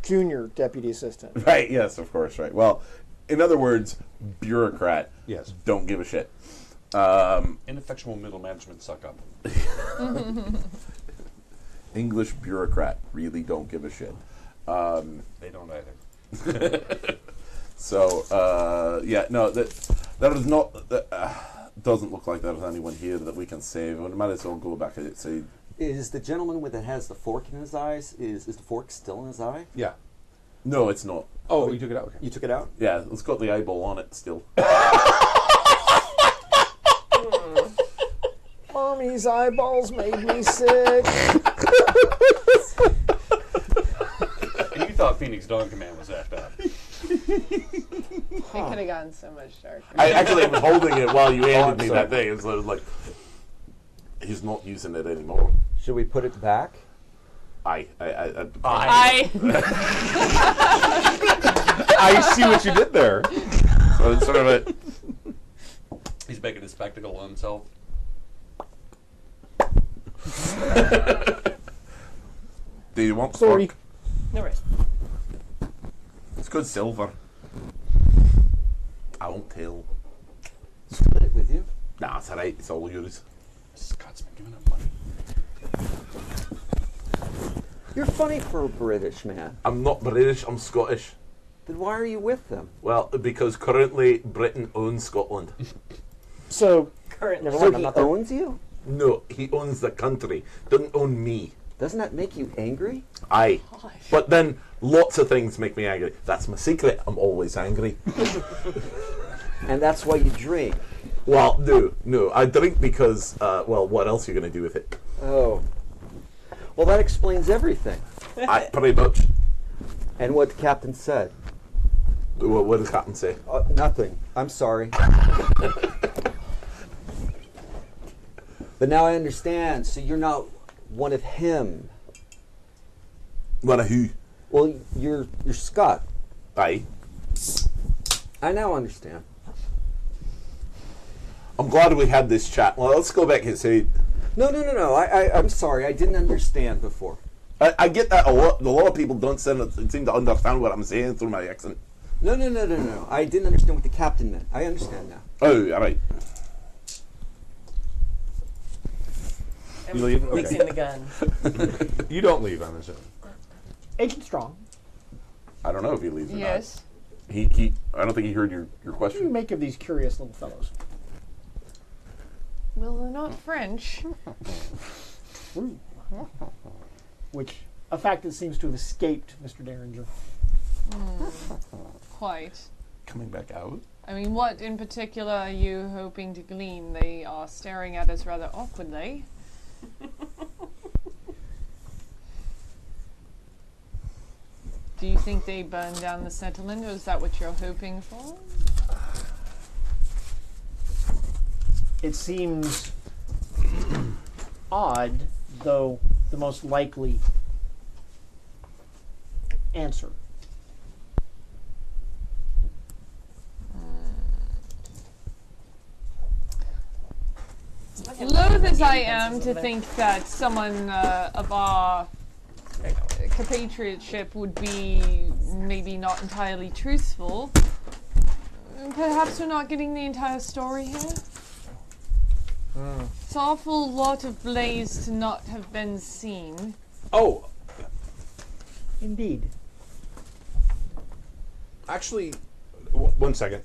Junior deputy assistant. Right. Yes, of course. Right. Well, in other words, bureaucrat. Yes. Don't give a shit. Ineffectual middle management suck up. English bureaucrat really don't give a shit. They don't either. So yeah, no, that is not. Doesn't look like there's anyone here that we can save. We might as well go back and say. Is the gentleman with that has the fork in his eyes? Is the fork still in his eye? Yeah. No, it's not. Oh, you took it out. Okay. You took it out? Yeah, it's got the eyeball on it still. Mommy's eyeballs made me sick. And you thought Phoenix Dawn Command was effed up. It could have gotten so much darker. I actually was holding it while you handed I'm me sorry. that thing. It's like he's not using it anymore. Should we put it back? I I see what you did there. So it's sort of a. He's making a spectacle of himself. Do you want Sorry. fork? No worries. It's good silver. I won't tell. Split it with you. Nah, it's alright. It's all yours. Scotsman giving up money. You're funny for a British man. I'm not British. I'm Scottish. Then why are you with them? Well, because currently Britain owns Scotland. So, Currently. never So mind, I'm he not there. owns you? No, he owns the country. Doesn't own me. Doesn't that make you angry? Aye. But then lots of things make me angry. That's my secret. I'm always angry. And that's why you drink. Well, no. I drink because, well, what else are you going to do with it? Oh. Well, that explains everything. I pretty much. And what the captain said. What does Captain say? Nothing. I'm sorry. But now I understand. So you're not one of him. What a who? Well, you're Scott. Aye. I now understand. I'm glad we had this chat. Well, let's go back and say, No. I'm sorry. I didn't understand before. I get that a lot. A lot of people don't seem to understand what I'm saying through my accent. No. I didn't understand what the captain meant. I understand now. Oh, all right. I'm You leave? mixing Okay. the gun. You don't leave, I'm assuming. Agent Strong, I don't know if he leaves or Yes. not. He. I don't think he heard your what do you question. make of these curious little fellows? Well, they're not French. True. Which, a fact that seems to have escaped Mr. Derringer. Quite. Coming back out. I mean, what in particular are you hoping to glean? They are staring at us rather awkwardly. Do you think they burned down the settlement, or is that what you're hoping for? It seems odd, though the most likely answer. Loath as I am to think that someone of our compatriotship would be maybe not entirely truthful, perhaps we're not getting the entire story here. It's an awful lot of blaze to not have been seen. Oh, Indeed. actually, 1 second.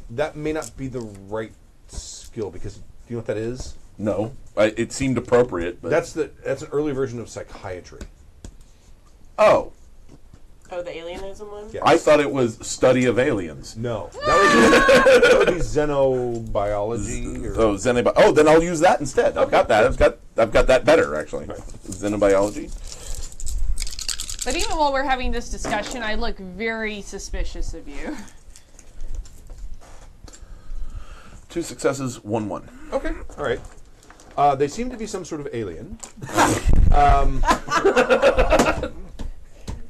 That may not be the right skill because do you know what that is? No, it seemed appropriate, but That's an early version of psychiatry. oh, Oh, the alienism one? Yeah. I thought it was study of aliens. No, that would be xenobiology. Or, Oh, oh, then I'll use that instead. I've got that. I've got that better actually. Xenobiology. But even while we're having this discussion, I look very suspicious of you. 2 successes, 1-1. Okay, all right. They seem to be some sort of alien.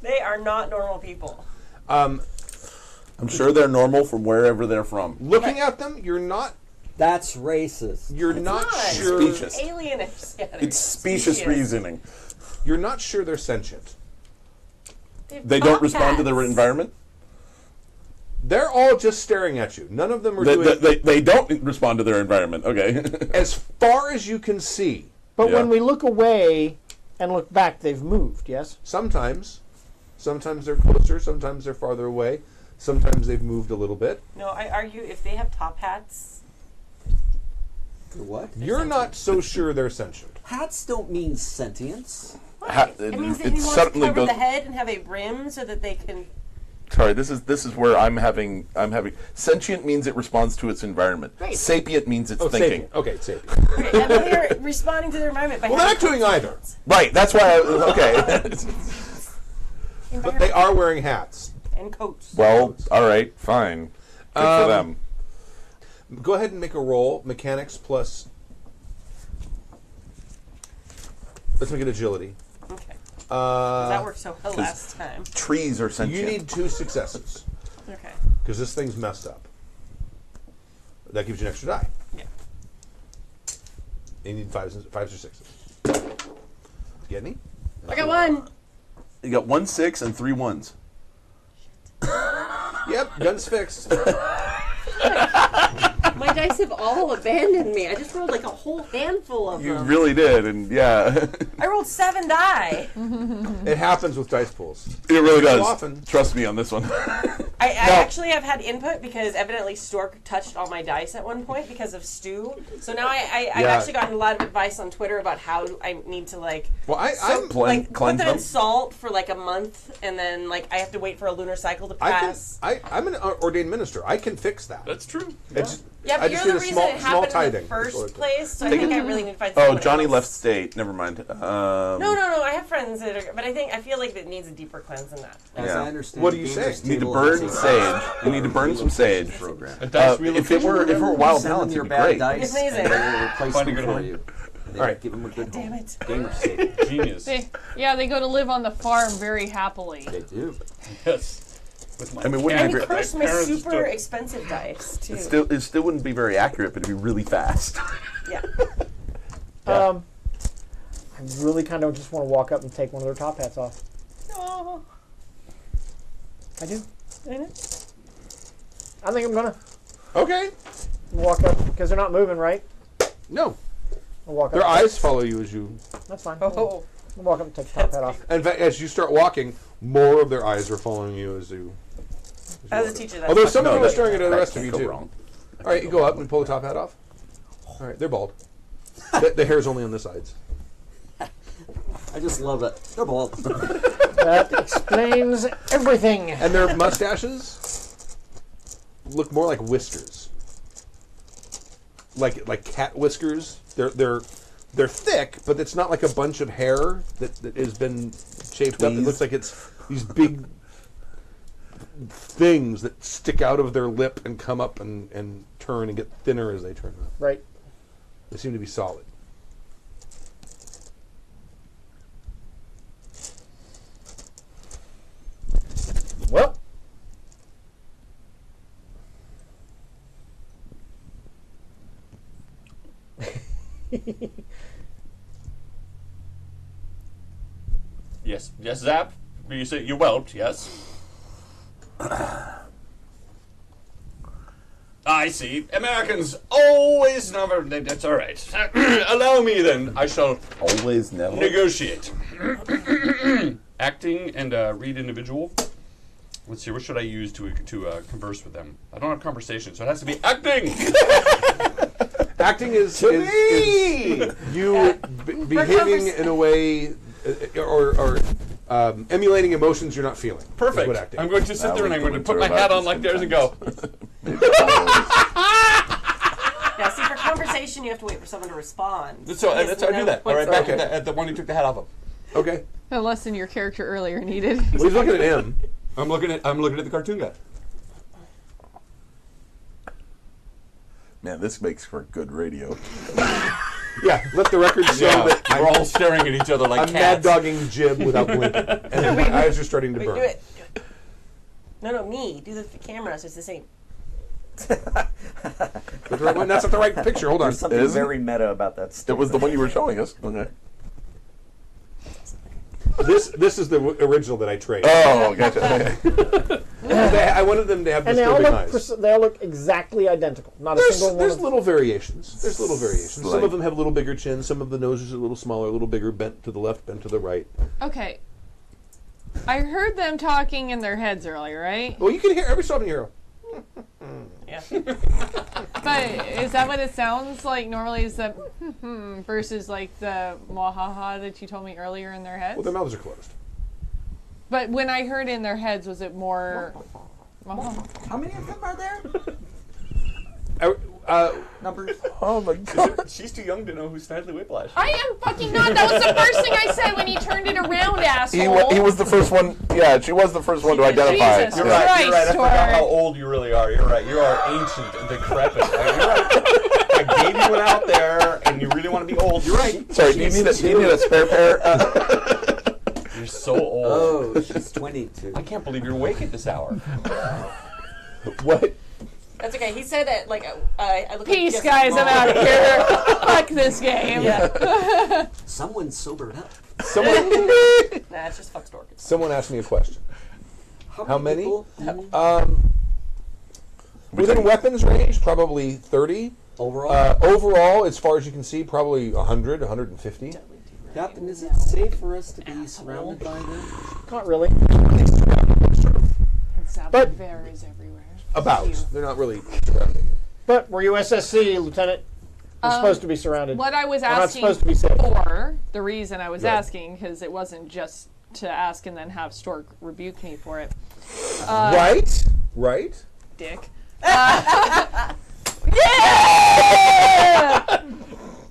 They are not normal people. I'm sure they're normal from wherever they're from. Looking at them, you're not That's racist. sure. Specious. Alienish. Yeah, It's specious reasoning. You're not sure they're sentient. They don't respond to their environment. They're all just staring at you. None of them are doing. They don't respond to their environment. Okay. As far as you can see, But Yeah. when we look away and look back, they've moved, yes? sometimes they're closer, sometimes they're farther away, sometimes they've moved a little bit. No, I argue if they have top hats, What? You're not so sure they're sentient. Hats don't mean sentience. it means that he wants to cover the head and have a brim so that they can. Sorry, this is where I'm having sentient means it responds to its environment. Right. Sapient means it's Oh, thinking. sapient. Okay, sapient. Okay, and they're responding to their environment by Well, they're not having doing either, Right. That's why. Okay. but they are wearing hats. and coats. Well, all right, fine. Good for them. Go ahead and make a roll. Mechanics plus. Let's make it agility. Okay. That worked so well 'cause- last time. Trees are sentient. You need 2 successes Okay. because this thing's messed up. That gives you an extra die. Yeah. You need 5s or 6s. Get me? I got one. You got 1 6 and 3 1s. Yep, gun's fixed. My dice have all abandoned me. I just rolled like a whole handful of You them. really did, and yeah, I rolled 7 die. It happens with dice pools. it really does. often. Trust me on this one. I actually have had input because evidently Stork touched all my dice at one point because of Stu. So now I've actually gotten a lot of advice on Twitter about how I need to Well, I'm put cleanse them in them. salt for like a month, and then like I have to wait for a lunar cycle to pass. I'm an ordained minister. I can fix that. That's true. Yeah, I but just you're need the a reason small it happened in the tithing. first place, so I think I really need to find Oh, someone Johnny else. left state. Never mind. No, I have friends that are, but I feel like it needs a deeper cleanse than that. As Yeah. I understand, What do you Gamer's say? You need to Table burn has a sage. You need to burn some sage. program. A dice wheel If it were wild Send them talent, your it'd be bad great. dice, It's amazing. and they will replace Find a them good for home. you. They All right. give them a good Damn home. it. Gamer's Table. Genius. They go to live on the farm very happily. They do. Yes. With my I mean, wouldn't And it we be great? cursed my parents super took- expensive dice too. It still wouldn't be very accurate, but it'd be really fast. Yeah. I really kind of just want to walk up and take one of their top hats off. Oh, I do. I know. I think I'm gonna Okay. walk up because they're not moving, right? No. I'll walk up. Their eyes follow you as you. That's fine. Oh, I'll walk up and take the top hat off. In fact, as you start walking, more of their eyes are following you as you. as a teacher, that's Although some of No, them are that- staring at the that rest of can't you go too. wrong. All right, you go up and pull the top hat off. All right, they're bald. The hair's only on the sides. I just love it. They're bald. That explains everything. And their mustaches look more like whiskers, like cat whiskers. They're thick, but it's not like a bunch of hair that has been shaped up. It looks like it's these big things that stick out of their lip and come up and turn and get thinner as they turn up. Right. They seem to be solid. Well, Yes, Zap. You say you whelped, yes. I see. Americans always never. That's all right. Allow me then. I shall Always never. negotiate. Acting and read individual. Let's see. What should I use to converse with them? I don't have conversation, so it has to be acting. Acting is you behaving in a way or emulating emotions you're not feeling. is Perfect. what acting I'm is. going to sit Now there and we I'm going to go put into my hat about on like the theirs and same go. yeah. See, for conversation, you have to wait for someone to respond. So and that's how I do that. All right, back Okay. at the one who took the hat off him. Okay. The lesson your character earlier needed. Well, he's looking at him. I'm looking at the cartoon guy. Man, this makes for good radio. Yeah, let the record show that We're all staring at each other like I'm mad cats. dogging Jib without blinking. And my eyes are starting to Wait, burn. do it. No, me. Do the camera so it's the same. That's the right one. That's not the right picture. Hold on. There's something Isn't it? very meta about that It story. was the one you were showing us. Okay. This is the original that I traded. Oh, gotcha. Okay. I wanted them to have and they all disturbing look eyes. they all look exactly identical. Not a single one. There's of little variations. There's little variations. Some Like- of them have a little bigger chin. Some of the noses are a little smaller, a little bigger, bent to the left, bent to the right. Okay. I heard them talking in their heads earlier, right? Well, you can hear every so often hero. Yeah. But is that what it sounds like normally? Is the versus like the mwahaha that you told me earlier in their heads? Well, their mouths are closed. But when I heard in their heads, was it more? How many of them are there? Numbers? Oh my god. She's too young to know who's Snidely Whiplash. I am fucking not. That was the first thing I said when he turned it around, asshole. He was the first one. Yeah, she was the first one to identify. Jesus You're Christ, right. You're right. I forgot how Stuart. old you really are. You're right. You are ancient and decrepit. You're right. I gave you one out there, and you really want to be old. You're right. Sorry, do you need a spare pair? You're so old. Oh, she's 22. I can't believe you're awake at this hour. What? That's okay. He said that like I look like Peace, Jessica guys. I'm Mulder. out of here. Fuck this game. Yeah. Someone sobered up. Someone, Nah, it's just fuck stork. someone asked me a question. How many? people? Within weapons range, probably 30. Overall? Overall, as far as you can see, probably 100, 150. Captain, is it safe for us to be surrounded by them? Not really. But Bear is everywhere. About. Thank you. They're not really surrounding you. but we're USSC, Lieutenant. We're supposed to be surrounded. What I was We're not asking supposed to be safe. for, the reason I was Good. asking, because it wasn't just to ask and then have Stork rebuke me for it. Right? Dick. Yeah!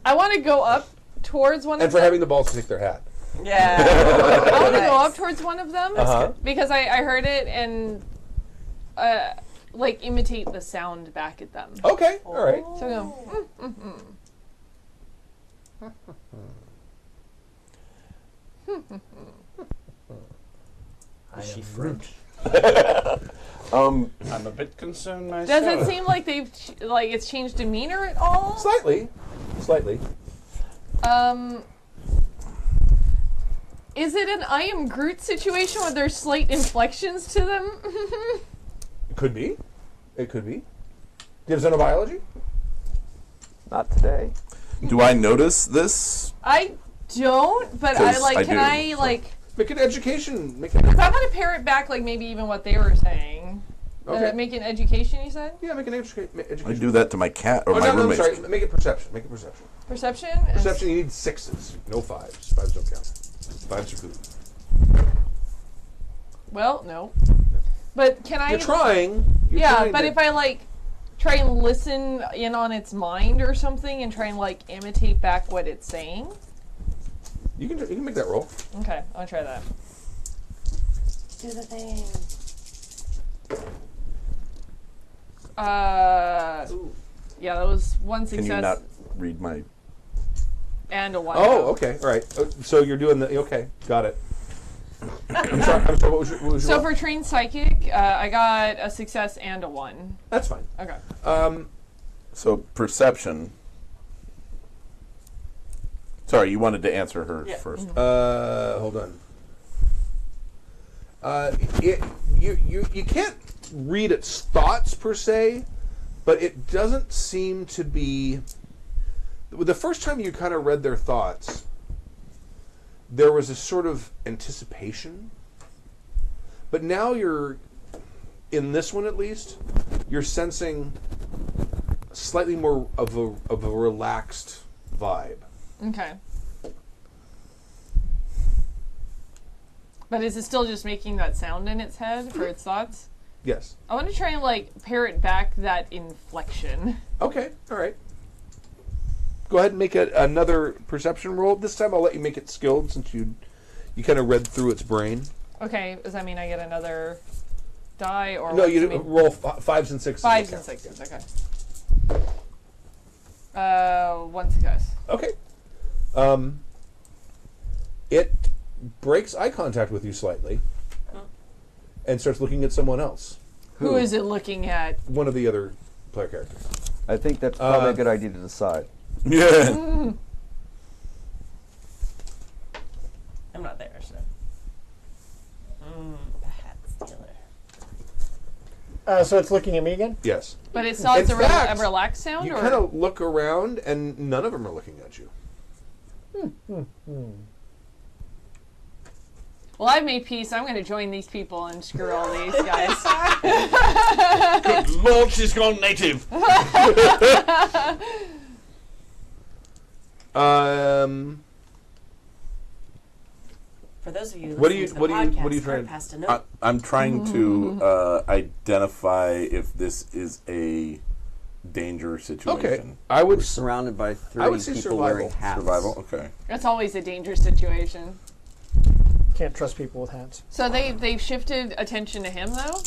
I want to go up towards one And of for them. having the balls to take their hat. Yeah. I want to go up towards one of them Uh-huh. because I heard it and like imitate the sound back at them. Okay, all right. So go. Is she French? I'm a bit concerned myself. Does it seem like they've like it's changed demeanor at all? Slightly. Is it an I am Groot situation where there's slight inflections to them? It could be. Do you have xenobiology? Not today. Do I notice this? I don't, but I 'Cause like. I Can do, I so. like? Make an education. If I want to parrot back, like maybe even what they were saying. Okay. Make an education. You said Yeah, make an education. I do that to my cat or Oh, my no, I'm roommates. sorry. Make it perception. perception. Perception, you need 6s, no 5s. 5s don't count. 5s are good. Well, no. But can I? You're trying. Yeah, but if I like try and listen in on its mind or something and try and like imitate back what it's saying. You can make that roll. Okay, I'll try that. Do the thing. Yeah, that was one Can success you not read my? and a one. Oh, okay, all right. So you're doing the okay. Got it. I'm sorry. What was your So roll? for trained psychic, I got a success and a one. That's fine. Okay. So perception. Sorry, you wanted to answer her Yeah. first. Hold on. You can't read its thoughts per se, but it doesn't seem to be. The first time you kind of read their thoughts, there was a sort of anticipation, but now you're, in this one at least, you're sensing slightly more of a relaxed vibe. Okay. But is it still just making that sound in its head for its thoughts? Yes. I want to try and like parrot back that inflection. Okay, all right. Go ahead and make another perception roll. This time I'll let you make it skilled since you kind of read through its brain. Okay, does that mean I get another die or No, what? you Do mean? roll 5s and 6s. Fives and sixes. Okay. One success. Okay. It breaks eye contact with you slightly and starts looking at someone else. Who is it looking at? One of the other player characters. I think that's probably a good idea to decide. Yeah. I'm not there, so. The hat stealer. So it's looking at me again? Yes. But it still has In a fact, relaxed sound, You or kind of look around and none of them are looking at you. well, I've made peace. I'm going to join these people and screw all these guys. Good Lord, she's gone native. For those of you What do listening you- to the what do you- podcast, what do you Kurt try- has to know. I'm trying to identify if this is a danger situation. Okay. I would Surrounded by I 30 would say people survival. wearing hats. Survival. Okay. That's always a dangerous situation. Can't trust people with hats. So they've shifted attention to him though.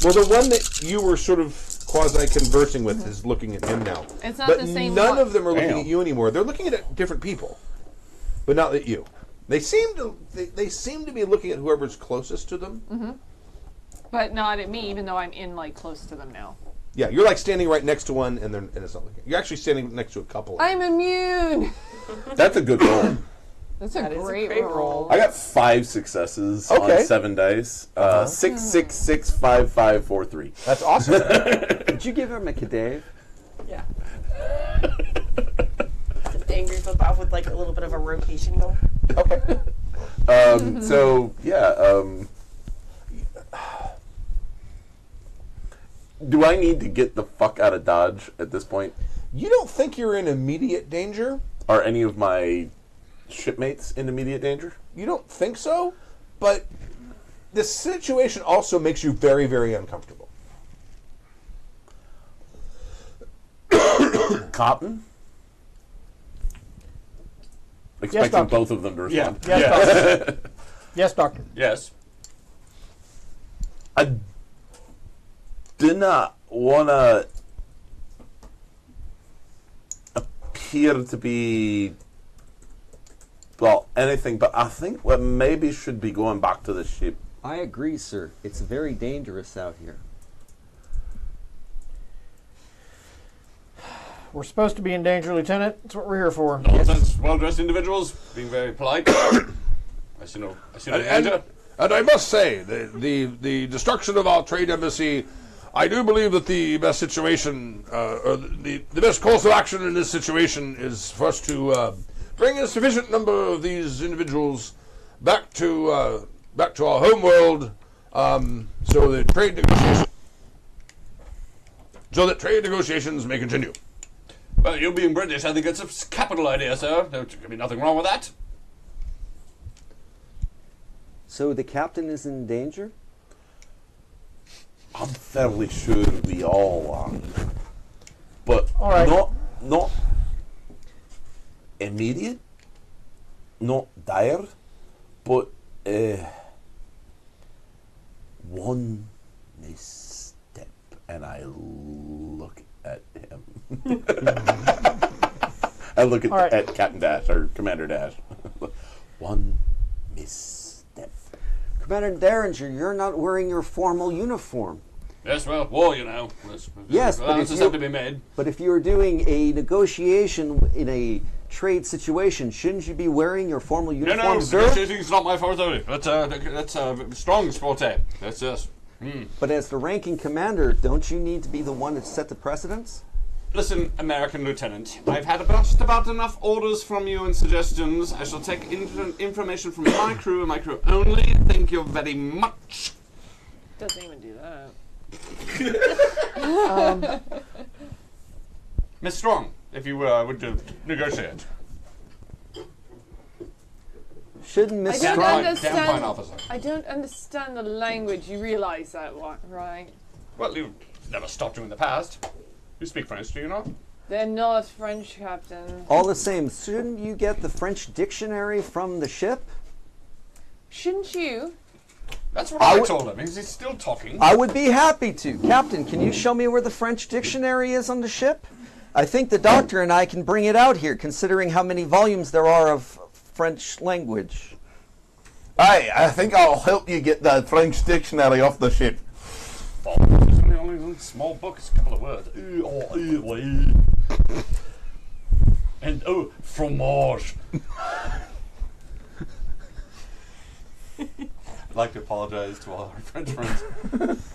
Well, the one that you were sort of quasi-conversing with is looking at him now. It's not But the same none one. of them are looking Damn. at you anymore. They're looking at different people, but not at you. They seem to be looking at whoever's closest to them. But not at me, even though I'm in like close to them now. Yeah, you're like standing right next to one, and it's not looking. You're actually standing next to a couple. I'm immune. That's a good roll. That's a That is a great great roll. roll. I got 5 successes Okay. on 7 dice. 6, 6, 6, 5, 5, 4, 3. That's awesome. Did you give him a Kadave? Yeah. The angry flip off with like a little bit of a rotation going. Okay. So, yeah. Do I need to get the fuck out of Dodge at this point? You don't think you're in immediate danger? Are any of my shipmates in immediate danger? You don't think so? But the situation also makes you very, very uncomfortable. Cotton? Expecting Doctor. both of them to Yeah. respond. Yes, Doctor. Yes, Doctor. Yes. I do not want to appear to be, well, anything, but I think we maybe should be going back to the ship. I agree, sir. It's very dangerous out here. We're supposed to be in danger, Lieutenant. That's what we're here for. Nonsense. Well-dressed individuals being very polite. I see no danger. And I must say, the destruction of our trade embassy, I do believe that the best situation, or the best course of action in this situation is for us to bring a sufficient number of these individuals back to our home world, so that trade negotiations may continue. Well, you being British, I think it's a capital idea, sir. There could be nothing wrong with that. So the captain is in danger? I'm fairly sure we all are. But All right. not immediate, not dire, but one misstep, and I look at him. I look at, All right. at Captain Dash, or Commander Dash. One misstep. Commander Derringer, you're not wearing your formal uniform. Yes, well, war, you know. Yes, but if allowances you- have to be made. But if you're doing a negotiation in a trade situation, shouldn't you be wearing your formal No, uniform, no, sir? negotiating's not my forte. That's strong forte. That's yes. But as the ranking commander, don't you need to be the one to set the precedence? Listen, American Lieutenant, I've had just about enough orders from you and suggestions. I shall take information from my crew and my crew only. Thank you very much. Doesn't even do that. Miss Strong, if you would negotiate. Shouldn't Miss I don't Strong... understand. Damn fine officer. I don't understand the language. You realize that, right? Well, you've never stopped you in the past. You speak French, do you not? They're not French, Captain. All the same, shouldn't you get the French dictionary from the ship? Shouldn't you? That's what I told him. He's still talking. I would be happy to. Captain, can you show me where the French dictionary is on the ship? I think the doctor and I can bring it out here, considering how many volumes there are of French language. Aye, I think I'll help you get the French dictionary off the ship. It's only a small book. It's a couple of words. And fromage. I'd like to apologize to all our French friends.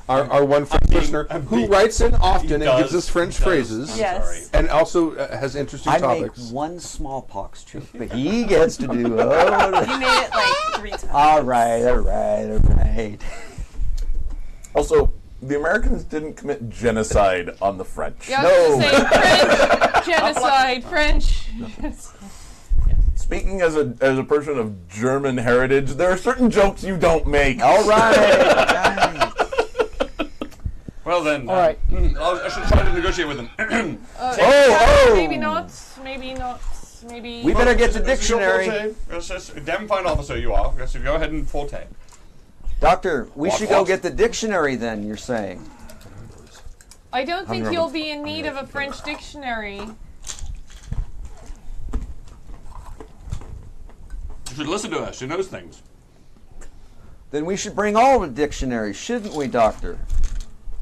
Our one French listener who writes in often and gives us He French does. phrases, I'm Yes. sorry. and also has interesting I topics. make one smallpox joke, but he gets to do... You made it like 3 times. all right. Also, the Americans didn't commit genocide on the French. Yeah, I was gonna say French genocide. French. Speaking as a person of German heritage, there are certain jokes you don't make. All right. Well then, All right. I should try to negotiate with them. Maybe not. Maybe not. Maybe. We better get the This is your dictionary. forte. Yes, yes, damn fine officer you are. Yes, you go ahead and forte. Doctor, we What, should go what? get the dictionary then, you're saying. I don't think you'll be in need of a French dictionary. You should listen to her. She knows things. Then we should bring all the dictionaries, shouldn't we, Doctor?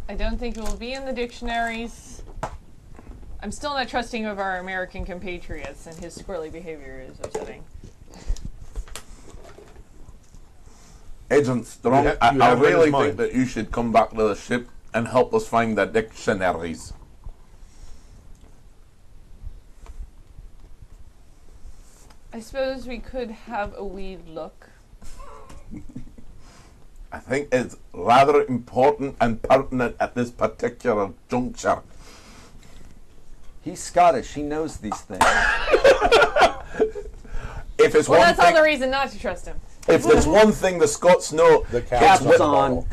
I don't think it will be in the dictionaries. I'm still not trusting of our American compatriots, and his squirrely behavior is upsetting. Agent Strong, You have I it in really mind. think that you should come back to the ship and help us find the dictionaries. I suppose we could have a wee look. I think it's rather important and pertinent at this particular juncture. He's Scottish. He knows these things. If it's Well, one that's all thing, the reason not to trust him. if there's one thing the Scots know, The Cap's cap's on. wow,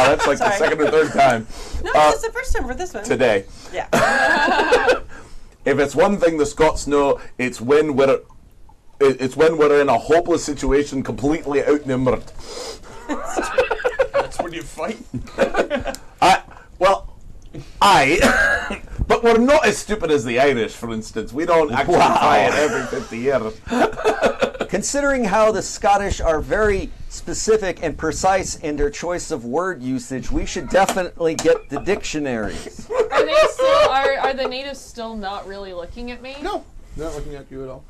that's like the Sorry. second or third time No, that's the first time for this one. today. Yeah. If it's one thing the Scots know, it's when we're in a hopeless situation, completely outnumbered. That's when you fight. But we're not as stupid as the Irish, for instance. We don't actually fight every 50 years. Considering how the Scottish are very specific and precise in their choice of word usage, we should definitely get the dictionaries. Are they still? Are the natives still not really looking at me? No, they're not looking at you at all.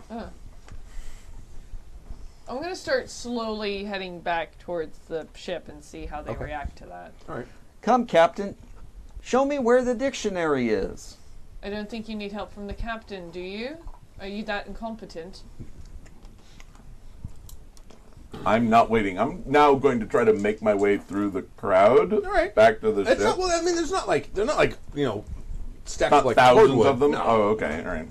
I'm gonna start slowly heading back towards the ship and see how they Okay. react to that. All right. Come, Captain. Show me where the dictionary is. I don't think you need help from the captain, do you? Are you that incompetent? I'm not waiting. I'm now going to try to make my way through the crowd right. back to the It's ship. not. Well, I mean, there's not like they're not like stacked Not like thousands cordwood. of them. No. Oh, okay, all right.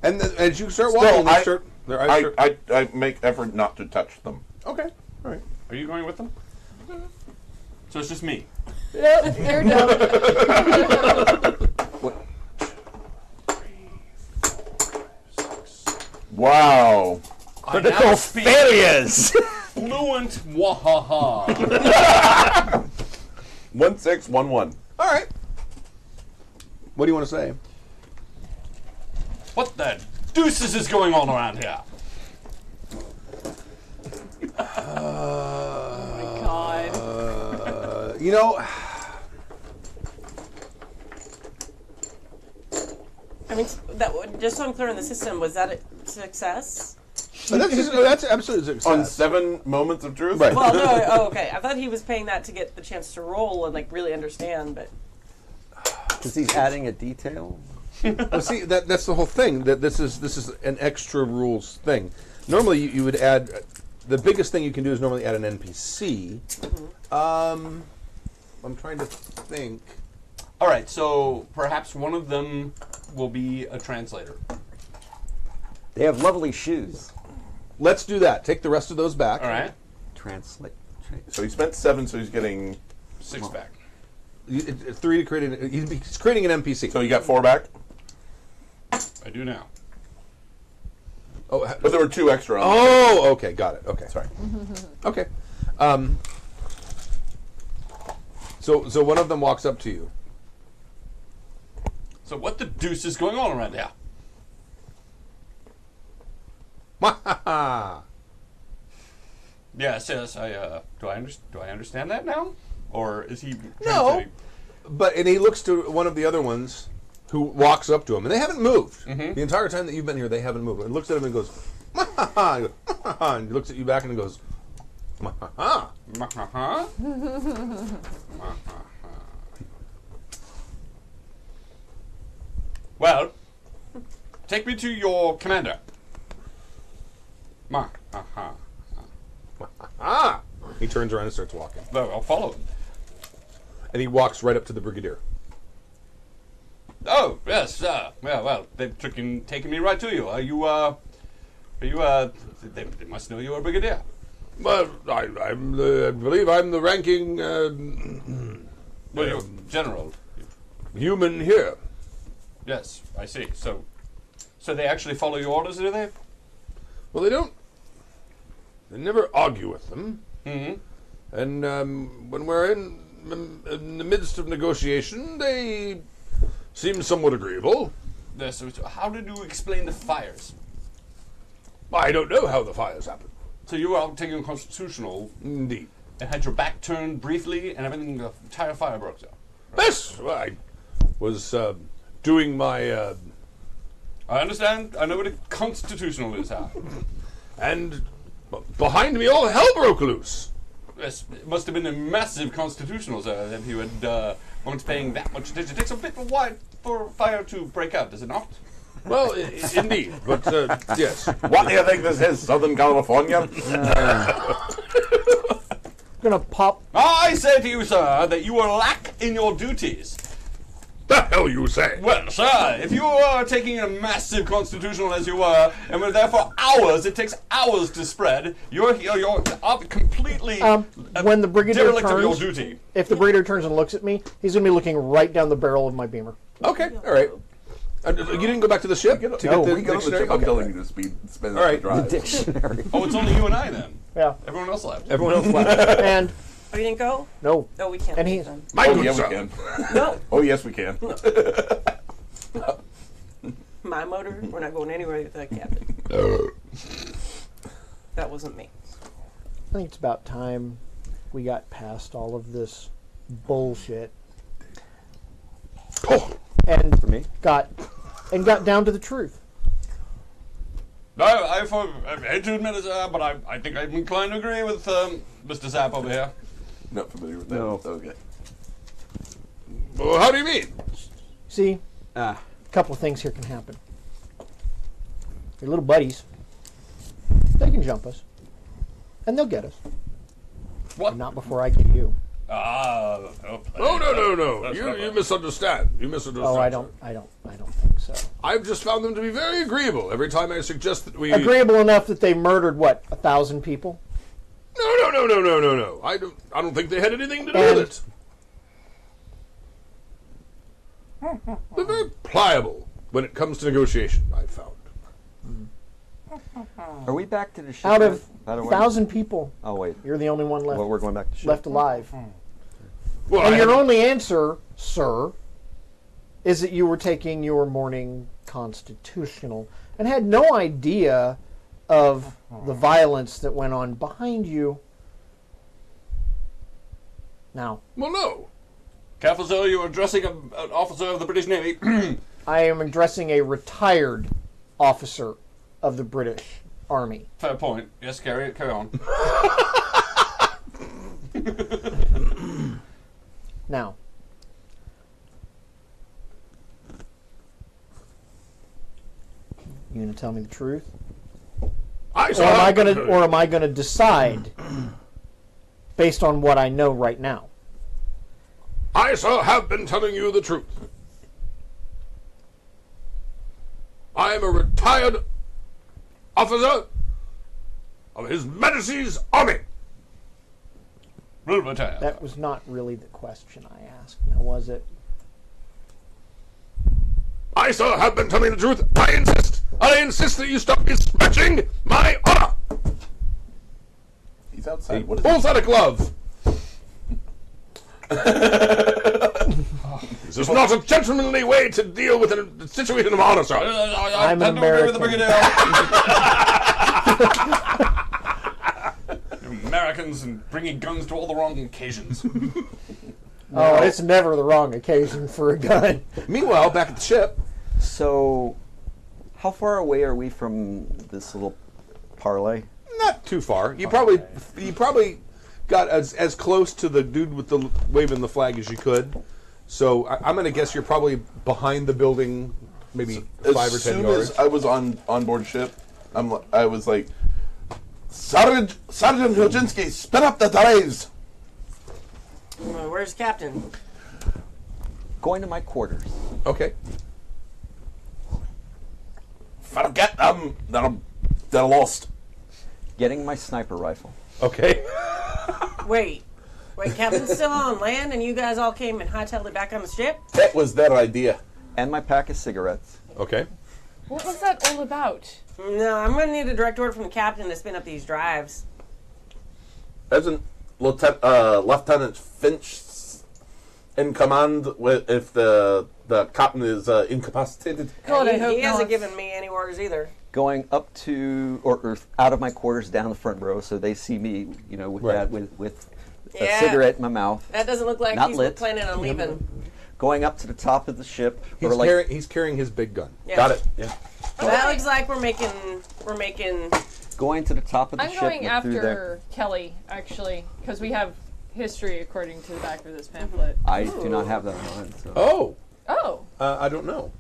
And then, as you start Still, walking, I- they start. Their eyes start. I make effort not to touch them. Okay. All right. Are you going with them? So it's just me. Yep, they're done. Wow. Critical failures! Fluent wahaha. 1611. All right. What do you want to say? What the deuces is going on around here? God. You know, I mean, that just so I'm clear on the system, was that a success? that's absolutely a On success. 7 moments of truth? Right. Well, no. Oh, okay. I thought he was paying that to get the chance to roll and like really understand, but Because he's adding a detail. Well, see, that's the whole thing. That this is an extra rules thing. Normally, you would add. The biggest thing you can do is normally add an NPC. I'm trying to think. All right, so perhaps one of them will be a translator. They have lovely shoes. Let's do that. Take the rest of those back. All right, Translate. So he spent 7, so he's getting... 6 back. 3 to create an. He's creating an NPC. So you got 4 back? I do now. Oh, But there were 2 extra on there. oh, okay, got it. Okay, Sorry. okay. So one of them walks up to you. So what the deuce is going on around here? Yes, I do I understand that now, or is he translating? And he looks to one of the other ones who walks up to him, and they haven't moved. The entire time that you've been here, they haven't moved. And looks at him and goes, and he looks at you back and goes, Uh-huh. Well, take me to your commander. He turns around and starts walking. No, I'll follow him. And he walks right up to the brigadier. Oh, yes, well, they've taken me right to you. Are you, they must know you're a brigadier. Well, I believe I'm the ranking Well, you're general. human here. Yes, I see. So they actually follow your orders, do they? Well, they don't. They never argue with them. Mm-hmm. And when we're in the midst of negotiation, they seem somewhat agreeable. Yes, so how did you explain the fires? I don't know how the fires happened. So you were out taking a constitutional Indeed. and had your back turned briefly, and everything, the entire fire broke out. Yes, well, I was doing my, I understand. I know what a constitutional is, huh? and behind me all hell broke loose. Yes, it must have been a massive constitutional, sir, if you had weren't paying that much attention. It takes a bit of while for fire to break out, does it not? Well, indeed, but yes. What do you think this is, Southern California? Gonna pop. I say to you, sir, that you are lack in your duties. The hell you say? Well, sir, if you are taking a massive constitutional as you were, and we're there for hours, it takes hours to spread, you're up completely When the brigadier derelict of your turns, duty. if the brigadier turns and looks at me, he's gonna be looking right down the barrel of my beamer. Okay, all right. You didn't go back to the ship to No, get the We go to the dictionary? ship. I'm Okay. telling you to spend All right. the The drive. dictionary. Oh, it's only you and I then. Yeah. Everyone else left. Everyone else left. And Oh, you didn't go? no. No, we can't. And leave he's- then. My Oh, good yeah, we sir. can. No, Oh, yes, we can. my motor. We're not going anywhere with that captain. That wasn't me. I think it's about time we got past all of this bullshit Oh, and For me? got down to the truth. I hate to admit it, sir, but I think I'm inclined to agree with Mr. Zapp over here. Not familiar with that. No. Okay. well, how do you mean? See, Ah. a couple of things here can happen. Your little buddies, they can jump us, and they'll get us. What? But not before I get you. Oh, Oh no! That's You not right. misunderstand. You misunderstand. Oh, I sir. don't think so. I've just found them to be very agreeable every time I suggest that we. Agreeable enough that they murdered what, 1,000 people? No. I don't think they had anything to do And- with it. They're very pliable when it comes to negotiation. I've found. Are we back to the ship? Out of yet, by the way? 1,000 people, Oh, wait. you're the only one left Well, we're going back to ship. left alive. Well, And I your haven't- only answer, sir, is that you were taking your morning constitutional and had no idea of the violence that went on behind you. Now, Well, no. Careful, sir, you're addressing an officer of the British Navy. I am addressing a retired officer of the British Army. Fair point. Yes, carry on. Now, you gonna tell me the truth, I or saw. am I gonna decide based on what I know right now? I, sir, have been telling you the truth. I am a retired officer of His Majesty's Army. Rule retired. That was not really the question I asked. Now, was it? I, sir, have been telling the truth. I insist that you stop besmirching my honor. He's outside. What is Pulls out a glove. This is not a gentlemanly way to deal with a situation of honor, sir. I I'm had to agree with the American. brigadier. Americans and bringing guns to all the wrong occasions. Oh, it's never the wrong occasion for a gun. Meanwhile, back at the ship, So, how far away are we from this little parlay? not too far. You probably got as close to the dude with the waving the flag as you could. So I'm going to guess you're probably behind the building, maybe 5 or 10 As soon yards. as I was on board ship, I was like, Sergeant Hodzinski, spin up the drives. Where's Captain? Going to my quarters. Okay. Forget them. They're lost. Getting my sniper rifle. Okay. Wait, Captain's still on land, and you guys all came and hightailed it back on the ship? That was their idea. And my pack of cigarettes. Okay. What was that all about? No, I'm gonna need a direct order from the captain to spin up these drives. Isn't Lieutenant Finch in command if the captain is incapacitated? God, I hope he hasn't not. given me any orders either. Going up to or out of my quarters down the front row, so they see me, with Right. that with a Yeah. cigarette in my mouth. That doesn't look like Not he's lit. planning on leaving. Going up to the top of the ship, He's carrying his big gun. Yeah. Got it. Yeah. That looks like we're making. going to the top of the I'm ship. going look through there. after Kelly, actually, because we have history according to the back of this pamphlet. I do not have that on. So. Oh, Oh, I don't know.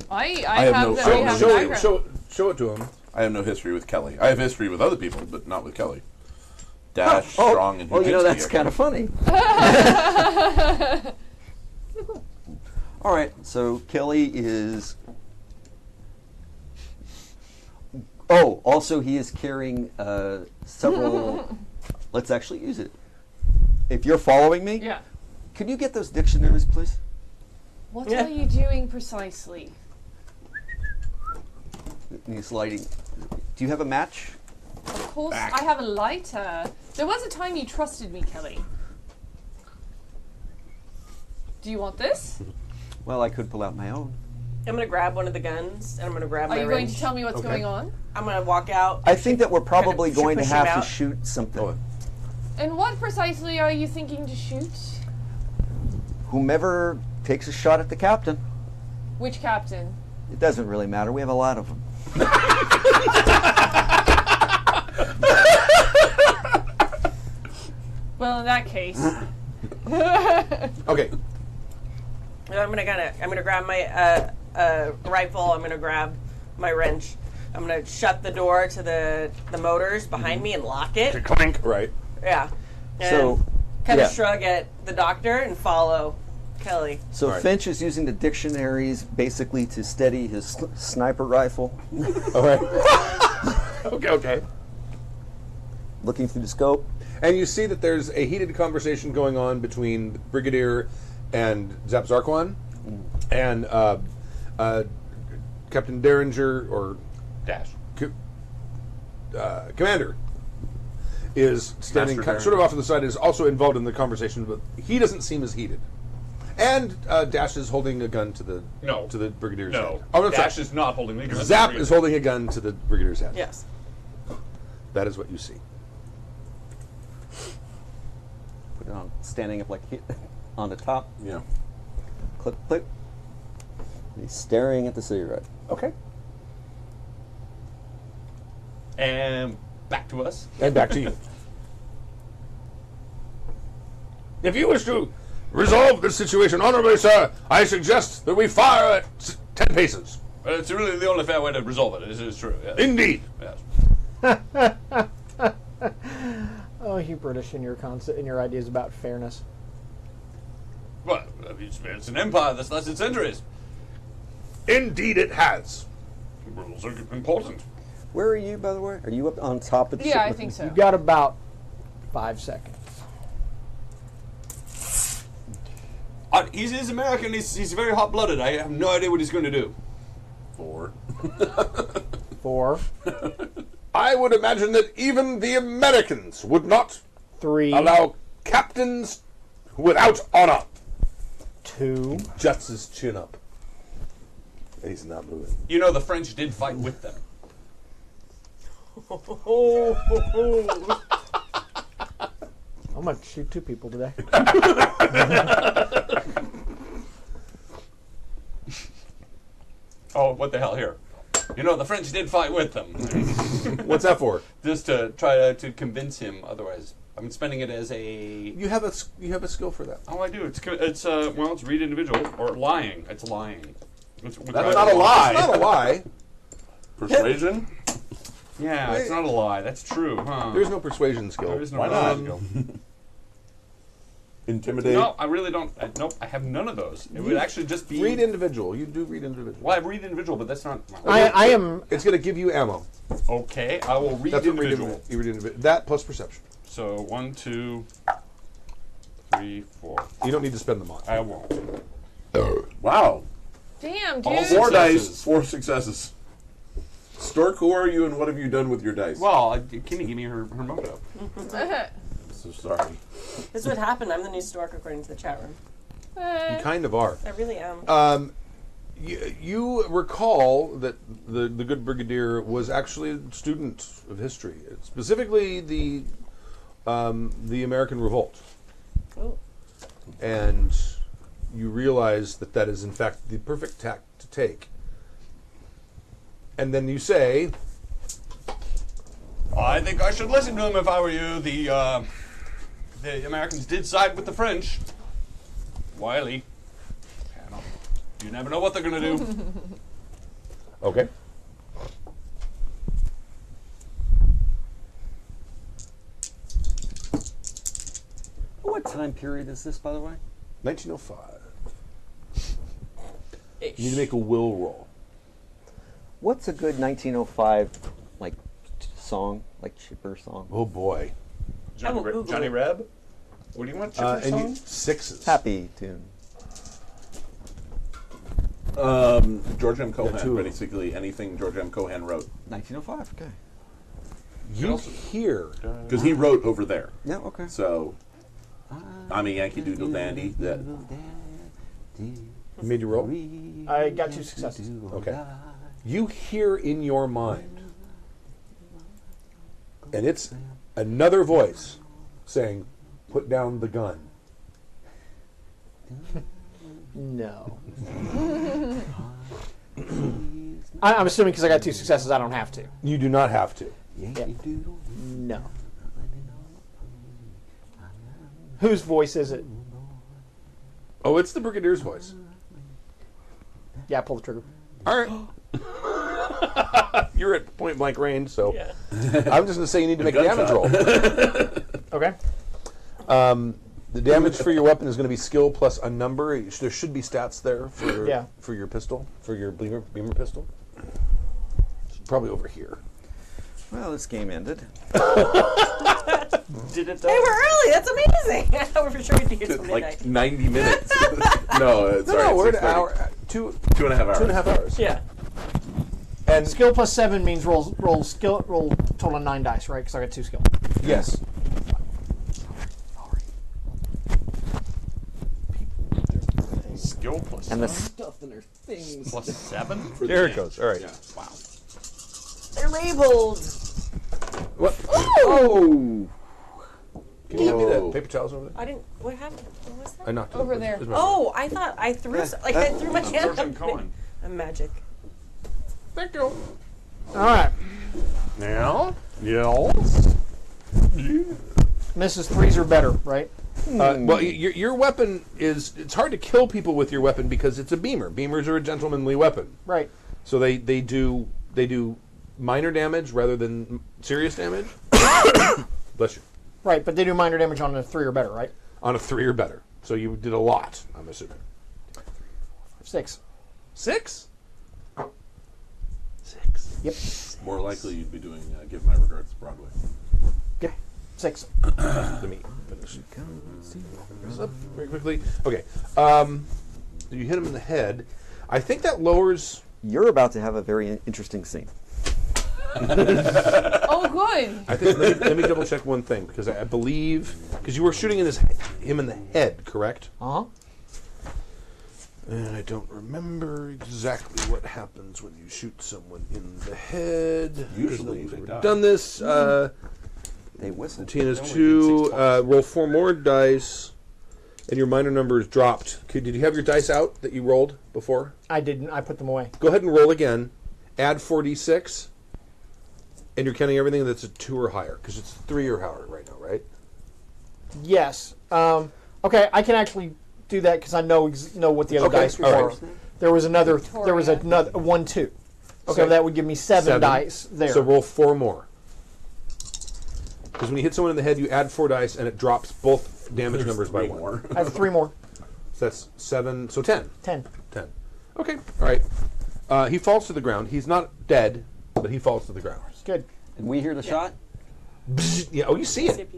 I have have no- the, show- we have the background. Show it to him. I have no history with Kelly. I have history with other people, but not with Kelly. Dash, Oh, Strong, and well, you know, Hujinski that's are- kind of funny. All right, so Kelly is. Oh, also he is carrying several. Let's actually use it. If you're following me, Yeah. could you get those dictionaries, please? What Yeah. are you doing precisely? He's lighting. Do you have a match? Of course, I have a lighter. There was a time you trusted me, Kelly. Do you want this? Well, I could pull out my own. I'm gonna grab one of the guns and I'm gonna grab Are my you going wrench. to tell me what's Okay. going on? I'm gonna walk out. I think that we're probably Kind of going to push him have to out. shoot something. Oh, And what precisely are you thinking to shoot? Whomever takes a shot at the captain. Which captain? It doesn't really matter. We have a lot of them. Well, in that case, okay. And I'm gonna grab my rifle. I'm gonna grab my wrench. I'm gonna shut the door to the motors behind me and lock it. Clink. Right. Yeah. And So, kind yeah. of shrug at the doctor and follow Kelly. So Right. Finch is using the dictionaries basically to steady his sniper rifle, All right. Okay. looking through the scope. And you see that there's a heated conversation going on between the Brigadier and Zap Zarquan, and Captain Derringer, or Dash. Commander, is standing Master sort of off to the side, is also involved in the conversation, but he doesn't seem as heated. And Dash is holding a gun to the Brigadier's No. head. Oh, no, Dash sorry. is not holding the gun. Zap is holding a gun to the Brigadier's head. Yes. That is what you see. Put it on, standing up like on the top. Yeah. Click, click. He's staring at the cigarette. Okay. And back to us. And back to you. If you wish to resolve this situation honorably, sir, I suggest that we fire at 10 paces. It's really the only fair way to resolve it. This is true. Yes. Indeed. Yes. Oh, you British and your concept and your ideas about fairness. Well, it's an empire that's lasted centuries. Indeed it has. Rules are important. Where are you, by the way? Are you up on top of the yeah, ship I with think me? so. You've got about 5 seconds. He's American. He's very hot-blooded. I have no idea what he's going to do. 4. 4, I would imagine that even the Americans would not 3, allow captains without honor. 2. Juts his chin up. And he's not moving. You know, the French did fight with them. I'm going to shoot 2 people today. Oh, what the hell here? You know, the French did fight with them. What's that for? Just to try to convince him. Otherwise, I'm spending it as a. You have a skill for that. Oh, I do. It's read individual or lying. It's lying. That's not a It's lie. not a lie. Persuasion? Yeah, it's not a lie. That's true, huh? There's no persuasion skill. There is no Why not? skill. Intimidate? No, I really don't. Nope, I have none of those. It would actually just be. Read individual. You do read individual. Well, I read individual, but that's not. I am. It's going to give you ammo. Okay, I will read That's what individual. you read individual. That plus perception. So 1, 2, 3, 4. You don't need to spend them on. I won't. Wow. Damn, All dude. 4 Successes. dice, 4 successes. Stork, who are you and what have you done with your dice? Well, Kimmy gave me her moto. So sorry. This is what happened. I'm the new stork according to the chat room. You kind of are. I really am. You recall that the good brigadier was actually a student of history, specifically the American Revolt, Oh. and you realize that that is in fact the perfect tack to take. And then you say, I think I should listen to him if I were you. The Americans did side with the French. Wiley. You never know what they're gonna do. Okay. What time period is this, by the way? 1905. You need to make a will roll. What's a good 1905 like song, like chipper song? Oh boy. will Google Johnny it. Reb? What do you want? Chipper And you, song? sixes. Happy tune. George M. Cohan, two. basically anything George M. Cohan wrote. 1905. Okay. You hear. Because he wrote over there. Yeah. Okay. So, I'm a Yankee Doodle Dandy. That You made your roll? I got 2 successes. Okay. You hear in your mind, and it's another voice saying, put down the gun. No. I'm assuming because I got 2 successes, I don't have to. You do not have to. Yeah. No. Whose voice is it? Oh, it's the Brigadier's voice. Yeah, pull the trigger. All right. You're at point blank range, so I'm just going to say you need to make a damage roll. Okay. The damage for your weapon is going to be skill plus a number. There should be stats there for your pistol, for your beamer pistol. It's probably over here. Well, this game ended. did it. Hey, we're early. That's amazing. I thought we were for sure we'd be here till midnight. Like 90 minutes. No, sorry. No, we're at 6:30. an hour, 2.5 hours. 2.5 hours. Yeah. And Skill plus 7 means roll total of 9 dice, right? Because I got 2 skill. yes, Skill plus And the Stuff in their things. plus 7. there it goes. All right. Yeah. Wow. They're labeled. What? oh, Can you hand me Whoa. the paper towels over there? I didn't. What happened? What was that? I knocked it Over there. It's my Oh, I thought I threw I threw my hand George up. M. Cohen. I'm magic. Thank you. All right. Now, yes. Misses 3s or better, right? Well, your weapon it's hard to kill people with your weapon because it's a beamer. Beamers are a gentlemanly weapon. Right. So they do minor damage rather than serious damage. Bless you. Right, but they do minor damage on a 3 or better, right? On a 3 or better. So you did a lot, I'm assuming. 6. 6? 6. Yep. More likely you'd be doing Give My Regards to Broadway. Yep. 6. Let me finish this up very quickly. Okay. You hit him in the head. I think that lowers. you're about to have a very interesting scene. Oh, good. I think. Let me double check one thing because I believe because you were shooting him in the head, correct? Uh-huh. And I don't remember exactly what happens when you shoot someone in the head. Usually We've they already die. done this. They whistle. Tina's 2. Roll 4 more dice, and your minor number is dropped. Did you have your dice out that you rolled before? I didn't. I put them away. Go ahead and roll again. Add 4d6, and you're counting everything that's a 2 or higher because it's 3 or higher right now, right? Yes. Okay, I can actually do that because I know what the other Okay, dice all were. right. There was another 1, 2. So Okay. that would give me 7 dice there. So roll 4 more. Because when you hit someone in the head, you add 4 dice, and it drops both damage numbers by 1. More. I have 3 more. So that's 7. So 10. 10. 10. Okay. All right. He falls to the ground. He's not dead, but he falls to the ground. Good. And we hear the shot? Bzz, yeah. Oh, you see it.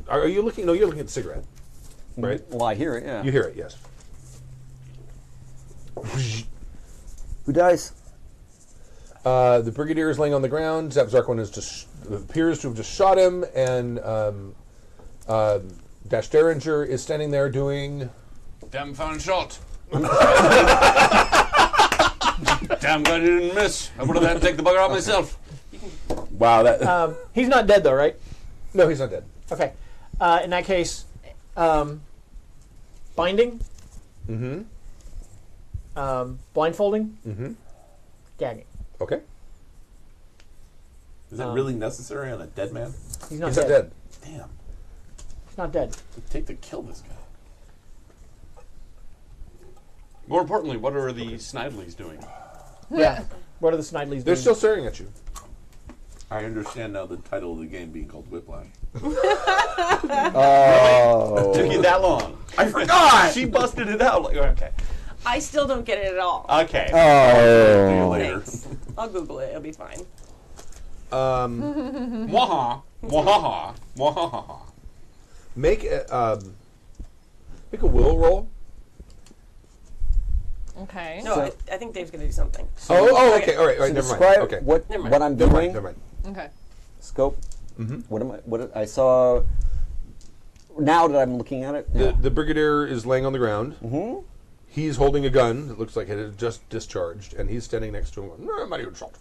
Are you looking? No, you're looking at the cigarette. Right. Well, I hear it, yeah. You hear it. Yes. Who dies? The Brigadier is laying on the ground. Zap Zarkon appears to have just shot him, and Dash Derringer is standing there doing. Damn fine shot. Damn glad you didn't miss. I would have had to take the bugger out myself. Wow, that He's not dead, though, right? No, he's not dead. Okay. In that case, binding, Mm-hmm. blindfolding, Mm-hmm. gagging. Okay. is that really necessary on a dead man? He's not He's dead. not dead. Damn, He's not dead. it'd take to kill this guy. More importantly, what are the Snidleys doing? Yeah. What are the Snidleys They're doing? still staring at you. I understand now the title of the game being called Whiplash. Oh. Took you that long? I forgot! She busted it out. Like, okay. I still don't get it at all. Okay. See you Oh. later. Thanks. I'll Google it. It'll be fine. Mwaha. Mwahaha. Mwahaha. Make a will roll. Okay. No, So- I think Dave's gonna do something. Okay. All right. So Never mind. describe Okay. what Never mind. what I'm Never doing. mind. Never mind. Okay. Scope. What I saw. Now that I'm looking at it, The brigadier is laying on the ground. Mm-hmm. He's holding a gun that looks like it had just discharged, and he's standing next to him. Going, "No, I'm not even shot."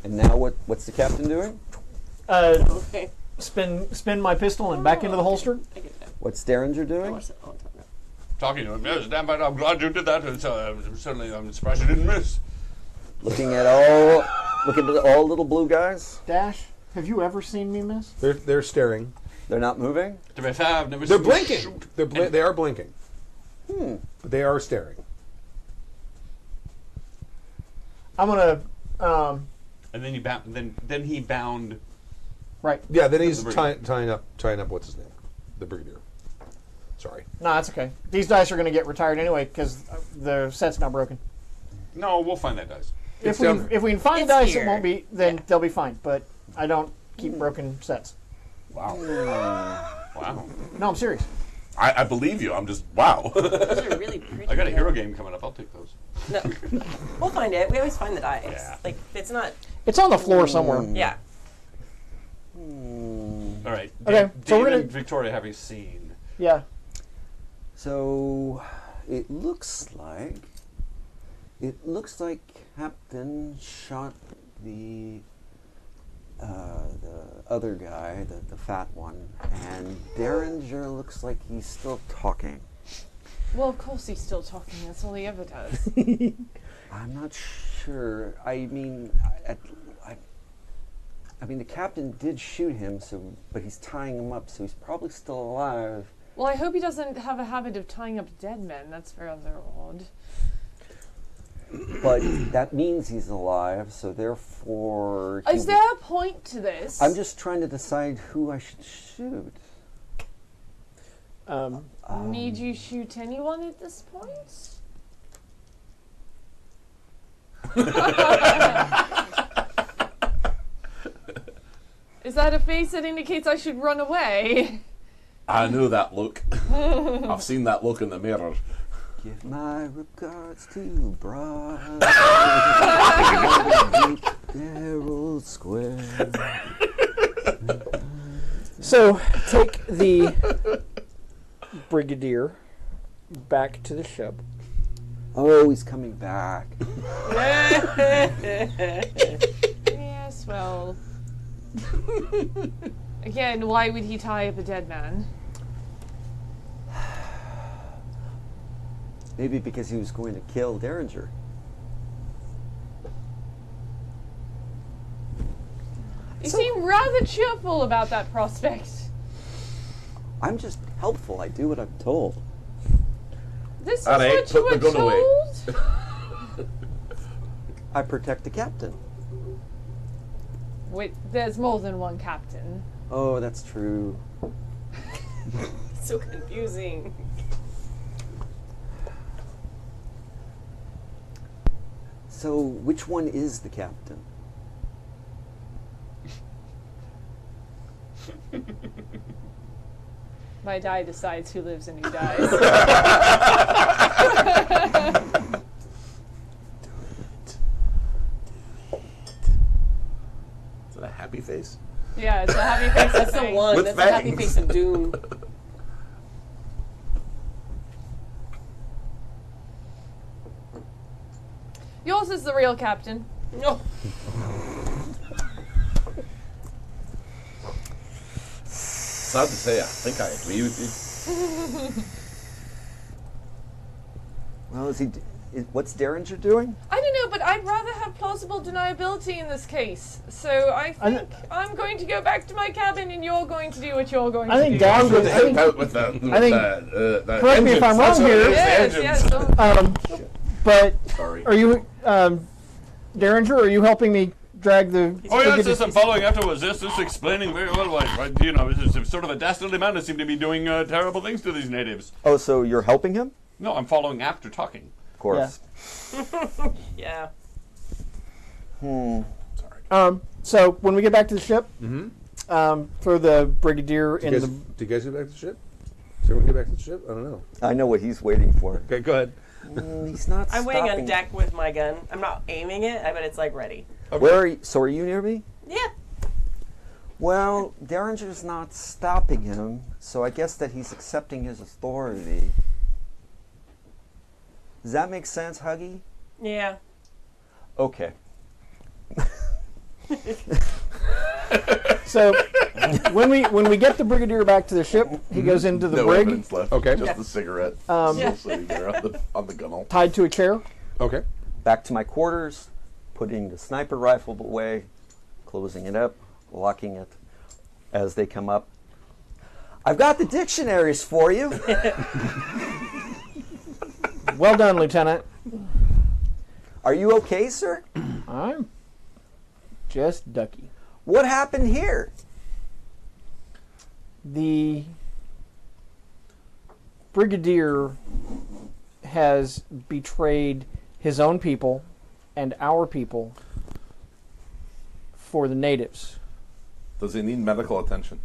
and now what's the captain doing? Okay. Spin my pistol and back into the holster. I get that. What's Derringer doing? What's that? Oh, it's not that. Talking to him. Yes, damn right. I'm glad you did that. It's, certainly, I'm surprised you didn't miss. Looking at all little blue guys. Dash. Have you ever seen me miss? They're staring. They're not moving. To be fair, I've never They're seen you blinking. shoot. They are blinking. But they are staring. I'm gonna. And then he bound. Then he bound. Right. Yeah. Then he's The tying up. What's his name? The brigadier. Sorry. No, that's okay. These dice are gonna get retired anyway because the set's not broken. No, we'll find that dice. It's If we down- if we can find It's dice, here. it won't be. Then they'll be fine. But I don't keep broken sets. Wow. Wow. No, I'm serious. I believe you. I'm just, wow. Those are really pretty. I got a hero game coming up. I'll take those. No. We'll find it. We always find the dice. Yeah. Like it's not. It's on the floor somewhere. Yeah. All right. Okay, Dave, so we're Dave gonna- and Victoria have a scene. Yeah. So it looks like Captain shot the other guy, the fat one, and Derringer looks like he's still talking. Well, of course he's still talking. That's all he ever does. I'm not sure. I mean, I mean, the captain did shoot him, but he's tying him up, so he's probably still alive. Well, I hope he doesn't have a habit of tying up dead men. That's rather odd. But that means he's alive, so therefore. Is there a point to this? I'm just trying to decide who I should shoot. Need you shoot anyone at this point? Is that a face that indicates I should run away? I knew that look. I've seen that look in the mirror. Give my regards to Bride. Daryl Square. So take the brigadier back to the ship. Oh, he's coming back. Yes, well. Again, why would he tie up a dead man? Maybe because he was going to kill Derringer. You seem rather cheerful about that prospect. I'm just helpful. I do what I'm told. This is Alright, what you put were the gun away. told? I protect the captain. Wait, there's more than one captain. Oh, that's true. So confusing. So, which one is the captain? My die decides who lives and who dies. Is that a happy face? Yeah, it's a happy face. That's the one. With That's the happy fangs. face of doom. Yours is the real captain. No. Sad to say, I think I agree with you. Well, what's Derringer doing? I don't know, but I'd rather have plausible deniability in this case. So I think I'm going to go back to my cabin, and you're going to do what you're going to do. I think Dash would. Help out with that. I think- correct me if I'm wrong here. Yes. But Sorry. are you, Derringer? Are you helping me drag the? Oh yes, I'm following afterwards. Yes, just explaining very well why. Right, you know, this is sort of a dastardly man who seemed to be doing terrible things to these natives. Oh, so you're helping him? No, I'm following after talking. Of course. Yeah. So when we get back to the ship, throw the Brigadier in the. Do you guys get back to the ship? Does everyone get back to the ship? I don't know. I know what he's waiting for. Okay, go ahead. He's not I'm stopping. waiting on deck with my gun. I'm not aiming it, but it's like ready. Where are you? So are you near me? Yeah. Well, Derringer's not stopping him, so I guess that he's accepting his authority. Does that make sense, Huggy? Yeah. Okay. So when we get the Brigadier back to the ship, he goes into the No brig, evidence left. Okay. Just the cigarette. Yeah. Still sitting there on the gunnel. tied to a chair. Okay. Back to my quarters, putting the sniper rifle away, closing it up, locking it as they come up. I've got the dictionaries for you. Well done, Lieutenant. Are you okay, sir? I'm just ducky. What happened here? The Brigadier has betrayed his own people and our people for the natives. Does he need medical attention?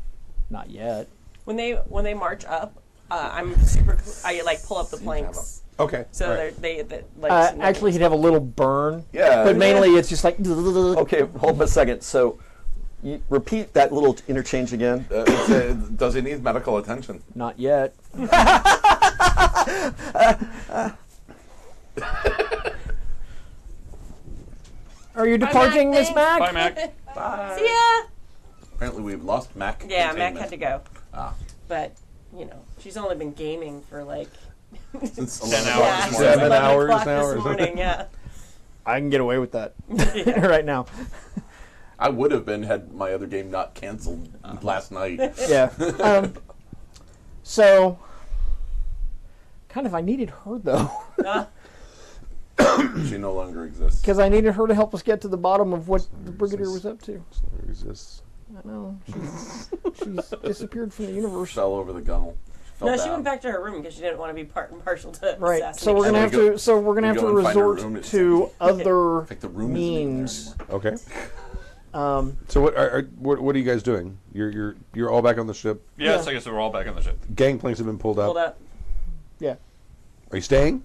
Not yet. When they march up, I'm super. I like pull up the planks. Okay. So all right. they like. Actually, he'd have a little burn. Yeah. But mainly it's just like. Okay, hold on a second. So, you repeat that little interchange again. Does he need medical attention? Not yet. Are you departing, Miss thanks. Mac? Bye, Mac. See ya. Apparently, we've lost Mac. Yeah, Mac containment. had to go. Ah. But you know, she's only been gaming for like. Since 10 11 hours. Yeah, this since morning. 7 11 hours o'clock now or this something. morning. Yeah. I can get away with that right now. I would have been had my other game not canceled last night. Yeah. So, kind of, I needed her though, She no longer exists. because I needed her to help us get to the bottom of what the Brigadier was up to. Exists. I know she's disappeared from the universe. Fell over the gunnel. Fell No, down. she went back to her room because she didn't want to be part and partial to Right. assassination. So we're gonna we have go- to. So we're gonna we have to go and find her resort room. It's to other In fact, the room isn't even means. there anymore. Okay. So what are you guys doing? You're all back on the ship. Yes, Yeah. I guess we're all back on the ship. Gangplanks have been pulled Hold up. up. Yeah. Are you staying?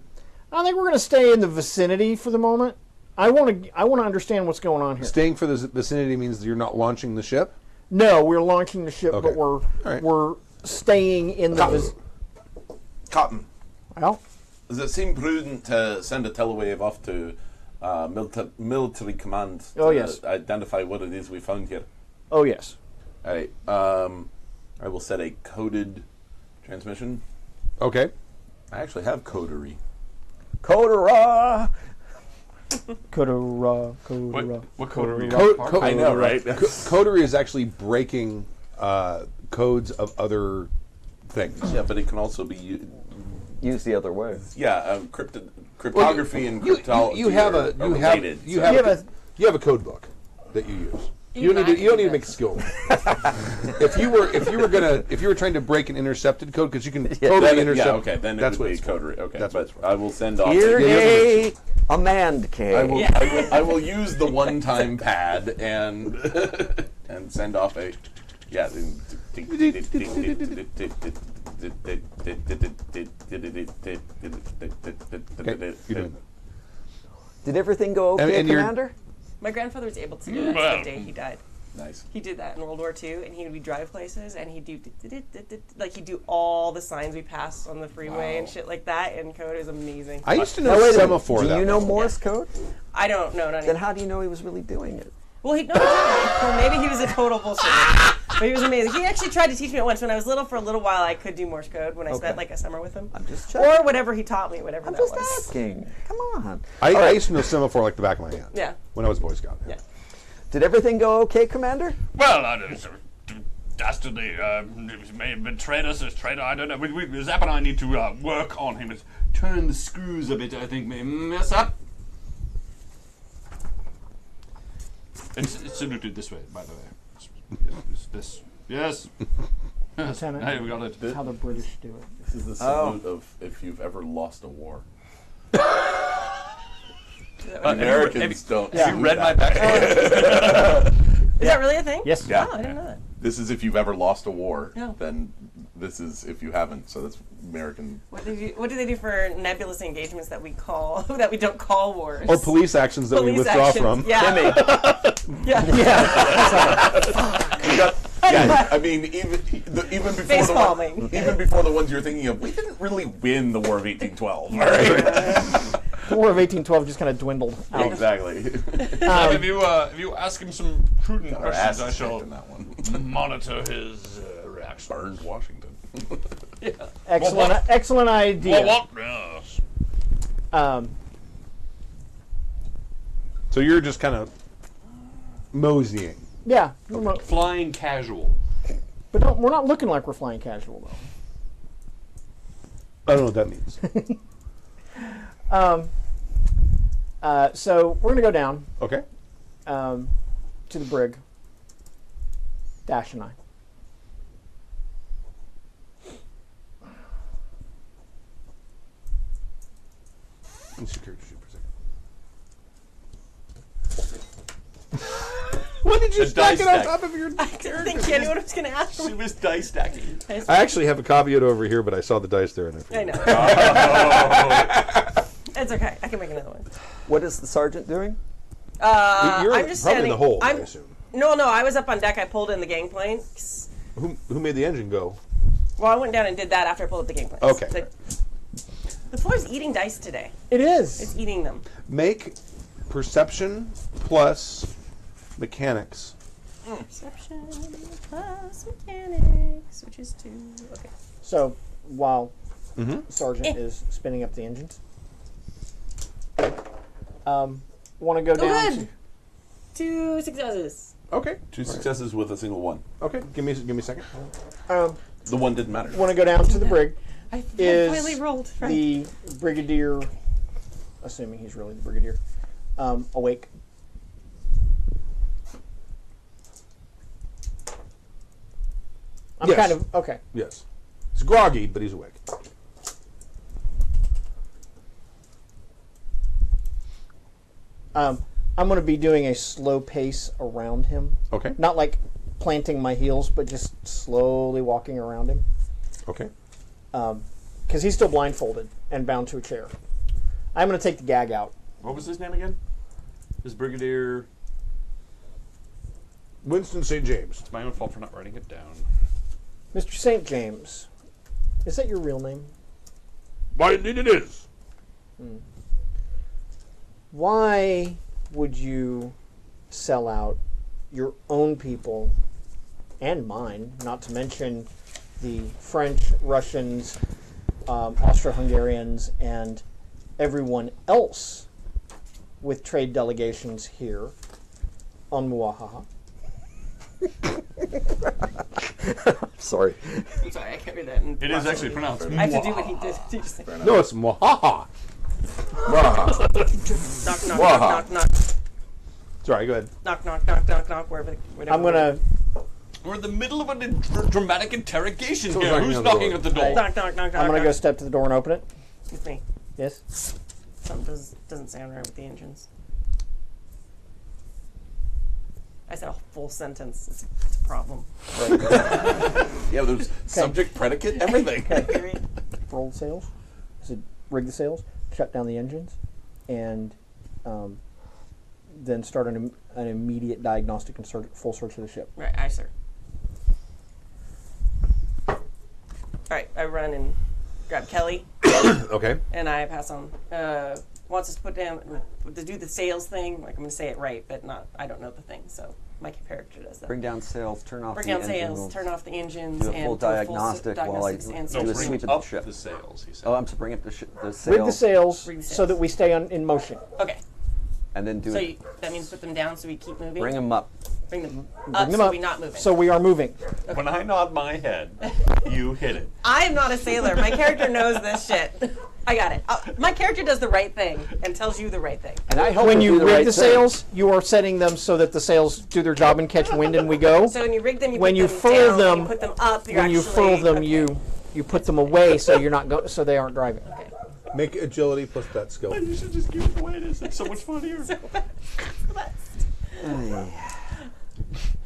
I think we're gonna stay in the vicinity for the moment. I want to understand what's going on here. Staying for the vicinity means you're not launching the ship. No, we're launching the ship, Okay. but we're right. we're staying in the. Cotton, Well, does it seem prudent to send a telewave off to military command to Oh, yes. identify what it is we found here? oh yes. All right. I will set a coded transmission. Okay. I actually have codery. Kodara! Kodara. What code are we Co- I know, right? Coterie is actually breaking codes of other things. Yeah, but it can also be Use the other way. cryptography and cryptology. You have are related, you so- have a code book that you use. You don't need to make skill. if you were trying to break an intercepted code, because you can totally Then intercept. okay, then that's it what would it's be for. codery. Okay, That's what but it's for. I will send off. Hear Yeah, ye, a man cave. I will use the one-time pad and and send off a Okay, you're doing that. Did everything go okay, And you're- Commander? My grandfather was able to do that Well. the day he died. Nice. He did that in World War II, and he would drive places, and he'd do like he'd do all the signs we passed on the freeway and shit like that. And code is amazing. I used to Now, know wait a minute. semaphore. Do that you know well. Morse code? I don't know. Not Then even. how do you know he was really doing it? Well, he no, he didn't. Well, maybe he was a total bullshit. But he was amazing. He actually tried to teach me it once when I was little. For a little while, I could do Morse code when I spent like a summer with him. I'm just checking. Or whatever he taught me, whatever that Just was. asking. Come on. I used to know semaphore like the back of my hand. Yeah. When I was a Boy Scout. Yeah. Did everything go okay, Commander? Well, dastardly, may have betrayed us as traitor. I don't know. Zap and I need to work on him. Turn the screws a bit, I think, may mess up. It's saluted this way, by the way. This. Yes. Lieutenant, Hey, we got it. that's how the British do it. This is the salute of if you've ever lost a war. Americans don't. Have you read my back? Is that really a thing? Yes. Yeah. Oh, I didn't know that. This is if you've ever lost a war. No. Then this is if you haven't. So that's American. What do they do for nebulous engagements that we call that we don't call wars? Or police actions that we Police withdraw actions, from. Yeah. Yeah, I mean, even before Face the palming. even before the ones you're thinking of, we didn't really win the War of 1812. All right. The War of 1812 just kind of dwindled out. Exactly. If you ask him some prudent Our questions, ass I is shall kicked in that one. monitor his reaction. Burned Washington. Excellent idea. What? Yes. So you're just kind of moseying. Yeah, Flying casual. but we're not looking like we're flying casual though. I don't know what that means. So we're gonna go down Okay. to the brig. Dash and I. Let's see character sheet for a second. What did you A stack dice it on stack. top of your? I didn't think anyone was going to ask She me. was dice stacking. I actually have a copy of it over here, but I saw the dice there and I I forgot. know. It's okay. I can make another one. What is the sergeant doing? You're I'm just probably standing. in the hold, I I'm- assume. No, I was up on deck. I pulled in the gangplank. Who made the engine go? Well, I went down and did that after I pulled up the gangplank. Okay. The floor's eating dice today. It is. It's eating them. Make perception plus mechanics. Perception plus mechanics, which is 2. Okay. So while Mm-hmm. Sergeant is spinning up the engines, want to go down good. 2 successes. Okay. 2 successes with a single one. Okay. Give me a second. to The one didn't matter. want to go down to the brig. I Is finally rolled. Right. The brigadier, assuming he's really the brigadier, awake? I'm Yes. kind of okay. Yes. He's groggy, but he's awake. I'm going to be doing a slow pace around him. Okay. Not like planting my heels, but just slowly walking around him. Okay. Because he's still blindfolded and bound to a chair. I'm going to take the gag out. What was his name again? His Brigadier. Winston St. James. It's my own fault for not writing it down. Mr. St. James, is that your real name? Why, indeed it is. Why would you sell out your own people and mine, not to mention the French, Russians, Austro-Hungarians, and everyone else with trade delegations here on Muahaha? Sorry. I'm sorry, I can't read that. It is actually pronounced. I have to do what he did. He just said, No, it's Mwahaha. knock, knock, knock, knock, knock, Sorry, go ahead. knock, knock, knock, knock, knock, wherever. I'm going to... We're in the middle of a dramatic interrogation Someone's here. knocking Who's on the knocking door. at the door? Knock, knock, knock, knock. I'm going to go knock. step to the door and open it. It's me. Yes? Something doesn't sound right with the engines. I said a full sentence. It's a problem. Yeah, there's subject, predicate, everything. Roll the sails. I said, rig the sails, shut down the engines, and then start an immediate diagnostic and full search of the ship. Right, aye, sir. All right, I run and grab Kelly, Okay. and I pass on. Wants us to put down to do the sales thing. Like I'm going to say it right, but not. I don't know the thing. So My character does that. Bring down sails, turn off Bring the down engine sails, rooms, turn off the engines, do a and full do a diagnostic while I diagnostics and do a safety. sweep of the Up ship. the sails, he said. Oh, I'm sorry, bring up the sail. Rig the sails Rig the so sails. that we stay in motion. Okay, And then do so it. that means put them down so we keep moving. Bring them up. Bring them Bring up them so up. we're not moving. So we are moving. When I nod my head, you hit it. I am not a sailor. My character knows this shit. I got it. My character does the right thing and tells you the right thing. And I help When her you do the rig right the thing. sails, you are setting them so that the sails do their job and catch wind and we go. So when you rig them, you When put you them furl down, them- you put them up. You're When you actually, furl them, okay. you put them away so you're not so they aren't driving. Make agility plus that skill. You should just keep it the way it is. It's so much funnier.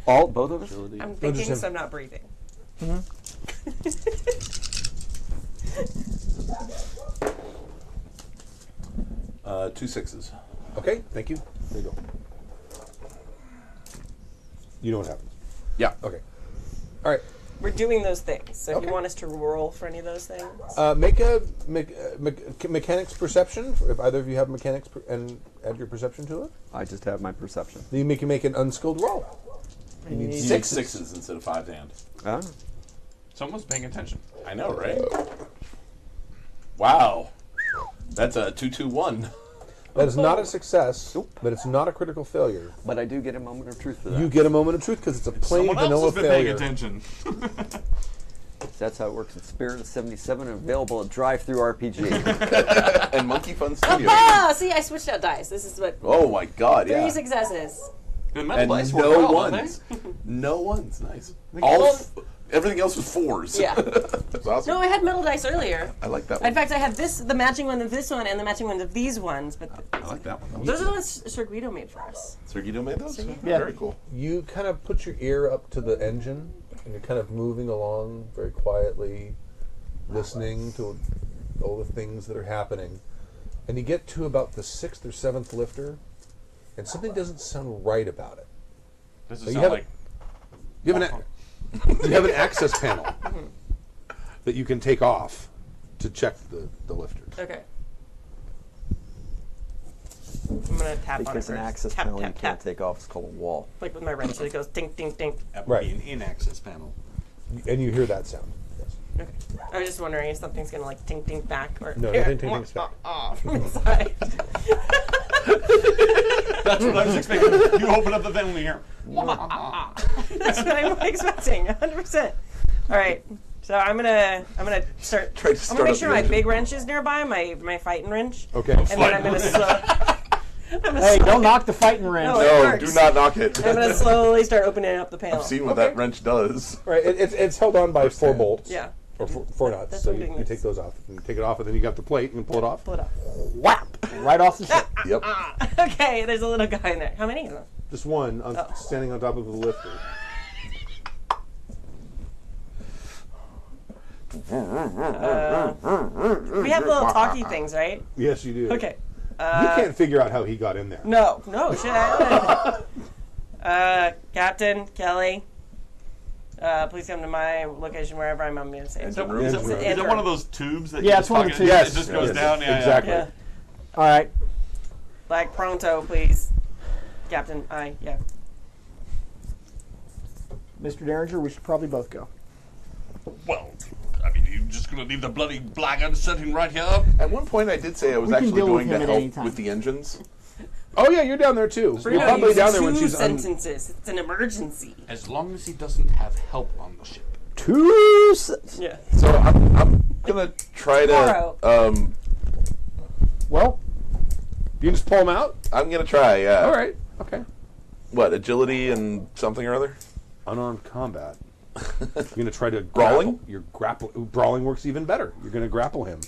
All, both of us? I'm thinking, him. so I'm not breathing. Two sixes. Okay, thank you. There you go. You know what happens. Yeah. Okay. All right. We're doing those things. So if Okay. you want us to roll for any of those things, Make a mechanics perception. If either of you have mechanics and add your perception to it, I just have my perception. then you make an unskilled roll. You need You need sixes. sixes instead of 5 hand. Ah. Someone's paying attention. I know, right? Wow. That's a 2-2-1. That is not a success, but it's not a critical failure. But I do get a moment of truth for that. You get a moment of truth because it's a plain Someone else vanilla has been paying failure. attention. That's how it works in Spirit of 77 and available at Drive-Thru RPG. And Monkey Fun Studio. ah, see, I switched out dice. This is what Oh my god, yeah. 3 successes. The metal And dice work no well, don't ones. No ones. Nice. Well- Everything else was 4s. Yeah. That's awesome. No, I had metal dice earlier. I like that In one. fact, I had the matching one of this one and the matching one of these ones, but I like that one. those are the ones Sir Guido made for us. Sergito made those? Yeah. Very cool. You kind of put your ear up to the engine, and you're kind of moving along very quietly, listening to all the things that are happening. And you get to about the 6th or 7th lifter, and something doesn't sound right about it. Does So it you sound have like You have an access panel that you can take off to check the lifters. Okay. I'm gonna tap on it Because an first. access Tap, panel you tap, can't tap. take off. It's called a wall. Like with my wrench, so it goes ding, ding, ding. that would Right. be an in-access panel? And you hear that sound. Yes. Okay. I was just wondering if something's gonna like tink, tink back or No, nothing tink-tinks back. From inside. That's what I was expecting. You open up the vent and you hear. That's what I'm expecting, 100%. All right, so I'm gonna start. Try to I'm start gonna make up sure the my engine. big wrench is nearby, my fighting wrench. Okay. And then I'm gonna Hey, don't knock the fighting wrench. No, it No, works. do not knock it. I'm gonna slowly start opening up the panel. I've seen what that wrench does. Right. It's held on by 4 bolts. Yeah. Or 4 nuts. That's So what I'm you doing take this. those off. And you take it off, and then you got the plate. You can pull it off. Pull it up. Whap! Right off the ship. Yep. Okay, there's a little guy in there. How many of them? Just one Oh. standing on top of the lifter. We have little talkie things, right? Yes, you do. Okay. You can't figure out how he got in there. No, shit. I don't know. Captain Kelly, please come to my location wherever I'm going to say. Is So- that, is, Engine that, room. is that one of those tubes that Yeah, you it's just one of the pocket- tubes. It just goes Yes, down. Yeah, exactly. Yeah. All right. Like pronto, please. Captain, yeah. Mr. Derringer, we should probably both go. Yeah. Well, I mean, you're just gonna leave the bloody blackguard sitting right here? At one point, I did say I was We can actually deal with going to him at help any time. with the engines. Oh yeah, you're down there too. We're You're gonna probably use down there 2 when she's sentences. It's an emergency. As long as he doesn't have help on the ship. 2 cents. Yeah. So I'm gonna try to. Tomorrow. Well, you can just pull them out. I'm gonna try. Yeah. All right. Okay. What, agility and something or other? Unarmed combat. You're gonna try to Brawling? Brawling works even better. You're gonna grapple him.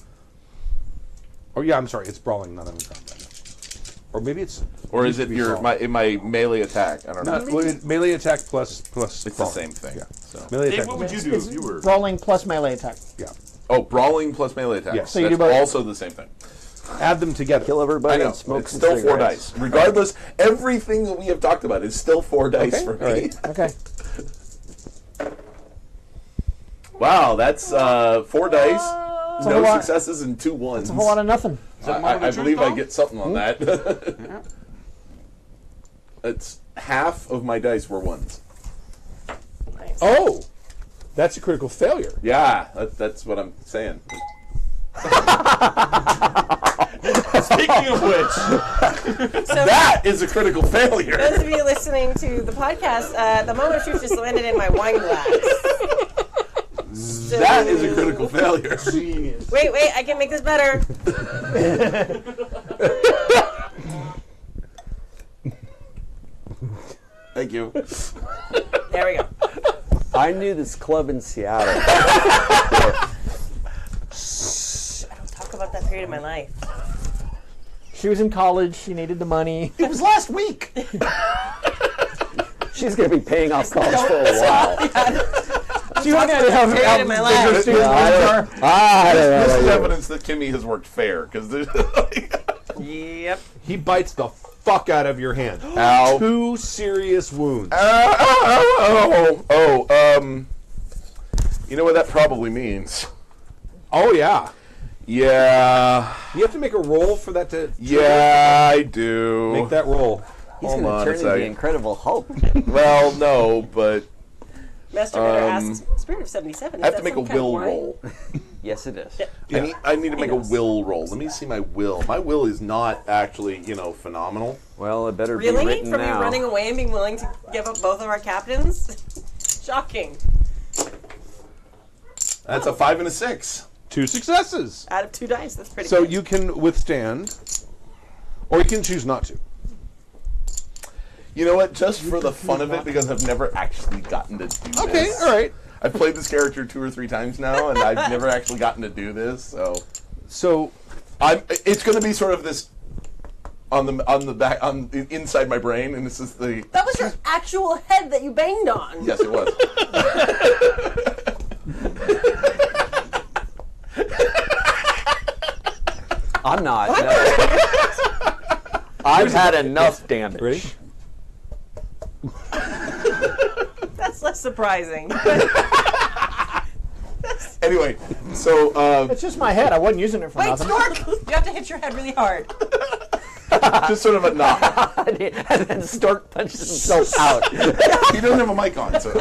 Oh yeah, I'm sorry. It's brawling, not unarmed combat. Or maybe it's. Or is used it to be your brawling. my melee attack? I don't know. Not, well, melee attack plus. It's the brawling. same thing. Yeah. So. Melee Dave, attack. what would you plus- do It's if you were? brawling plus melee attack. Yeah. Oh, brawling plus melee attack. Yes. So you That's do both. also the same thing. Add them together. Kill I everybody know. and smoke It's some still 4 cigarettes. dice. Regardless, everything that we have talked about is still 4 dice Okay, for me. all right. Okay. Wow, that's 4 dice, a no lot. successes, and 2 ones. It's a whole lot of nothing. Is that moment I of truth, believe I though? get something on that. It's half of my dice were ones. Nice. Oh, that's a critical failure. Yeah, that's what I'm saying. Speaking of which, So That is a critical failure. those of you listening to the podcast, the moment of truth just landed in my wine glass. So- That is a critical failure. Wait, I can make this better. Thank you. There we go. I knew this club in Seattle. I don't talk about that period of my life. She was in college. She needed the money. It was last week. She's going to be paying off college for a while. She went out how period of my life. student loans are. I don't know. This is evidence that Kimmy has worked fair because there's. Yep. He bites the fuck out of your hand. Ow. 2 serious wounds. You know what that probably means? Oh yeah. Yeah. You have to make a roll for that to Yeah, I do. make that roll. He's Hold going on to a turn into the second. Incredible Hulk. Well, no, but Master Ritter asks, Spirit of 77. I have to make a will roll. Yes, it is. I need to make a knows. will roll. Let me see my will. My will is not actually, phenomenal. Well, it better be Really? written From now. you running away and being willing to give up both of our captains? Shocking. That's a 5 and a 6. 2 successes. Out of 2 dice, that's pretty So good. you can withstand, or you can choose not to. You know what? Just for the fun of it, because I've never actually gotten to do Okay, this. all right. I've played this character 2 or 3 times now, and I've never actually gotten to do this. So So it's going to be sort of this on the back inside my brain, and this is the. That was your actual head that you banged on. Yes, it was. I'm not. No. I've had enough damage. ready? That's less surprising. Anyway, so It's just my head. I wasn't using it for Wait, nothing. Stork! You have to hit your head really hard. just sort of a knock. And then Stork punches himself out. He doesn't have a mic on, so.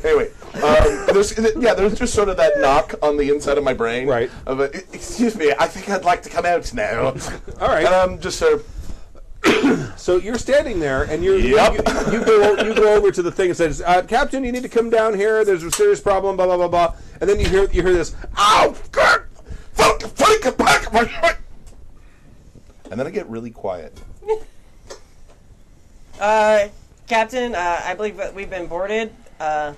Anyway, there's just sort of that knock on the inside of my brain. Right. Of excuse me, I think I'd like to come out now. All right. And I'm just sort of. So you're standing there, and you Yep. go over to the thing and says, "Captain, you need to come down here. There's a serious problem." Blah blah blah blah. And then you hear this. Ow! God! And then I get really quiet. Captain, I believe that we've been boarded. I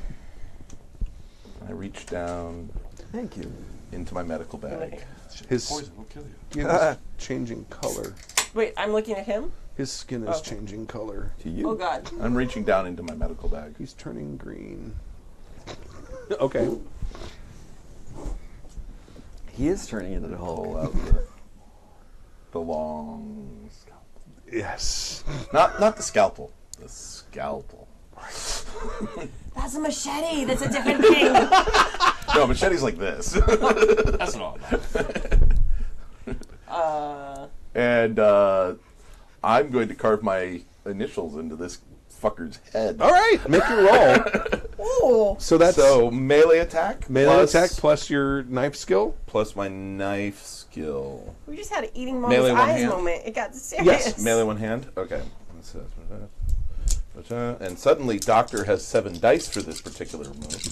reach down Thank you. into my medical bag. His poison will kill you. skin is changing color. Wait, I'm looking at him? His skin is changing color. To you. Oh, God. I'm reaching down into my medical bag. He's turning green. Okay. He is turning into the Pull Hulk. out the long scalpel. Yes. Not the scalpel. The scalpel. That's a machete. That's a different thing. No, machete's like this. That's not And I'm going to carve my initials into this fucker's head. All right. Make your roll. Ooh. So that's So melee attack, melee plus- attack plus your knife skill. plus my knife skill. We just had an eating mom's Melee one eyes hand. moment. It got serious. Yes, Melee one hand. Okay. And suddenly, Doctor has 7 dice for this particular move.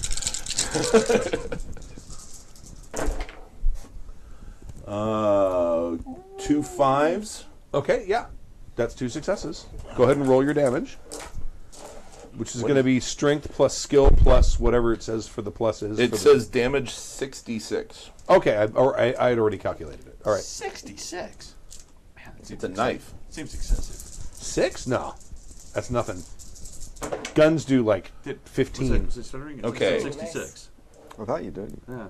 2 5s. Okay. Yeah. That's 2 successes. Go ahead and roll your damage, which is What going to is- be strength plus skill plus whatever it says for the pluses. It for says damage 66. Okay. I had already calculated it. All right. 66. Man, that It's a knife. Seems excessive. 6? No. That's nothing. Guns do like 15. Was it stuttering? It was Okay. 66. I thought you did. Yeah.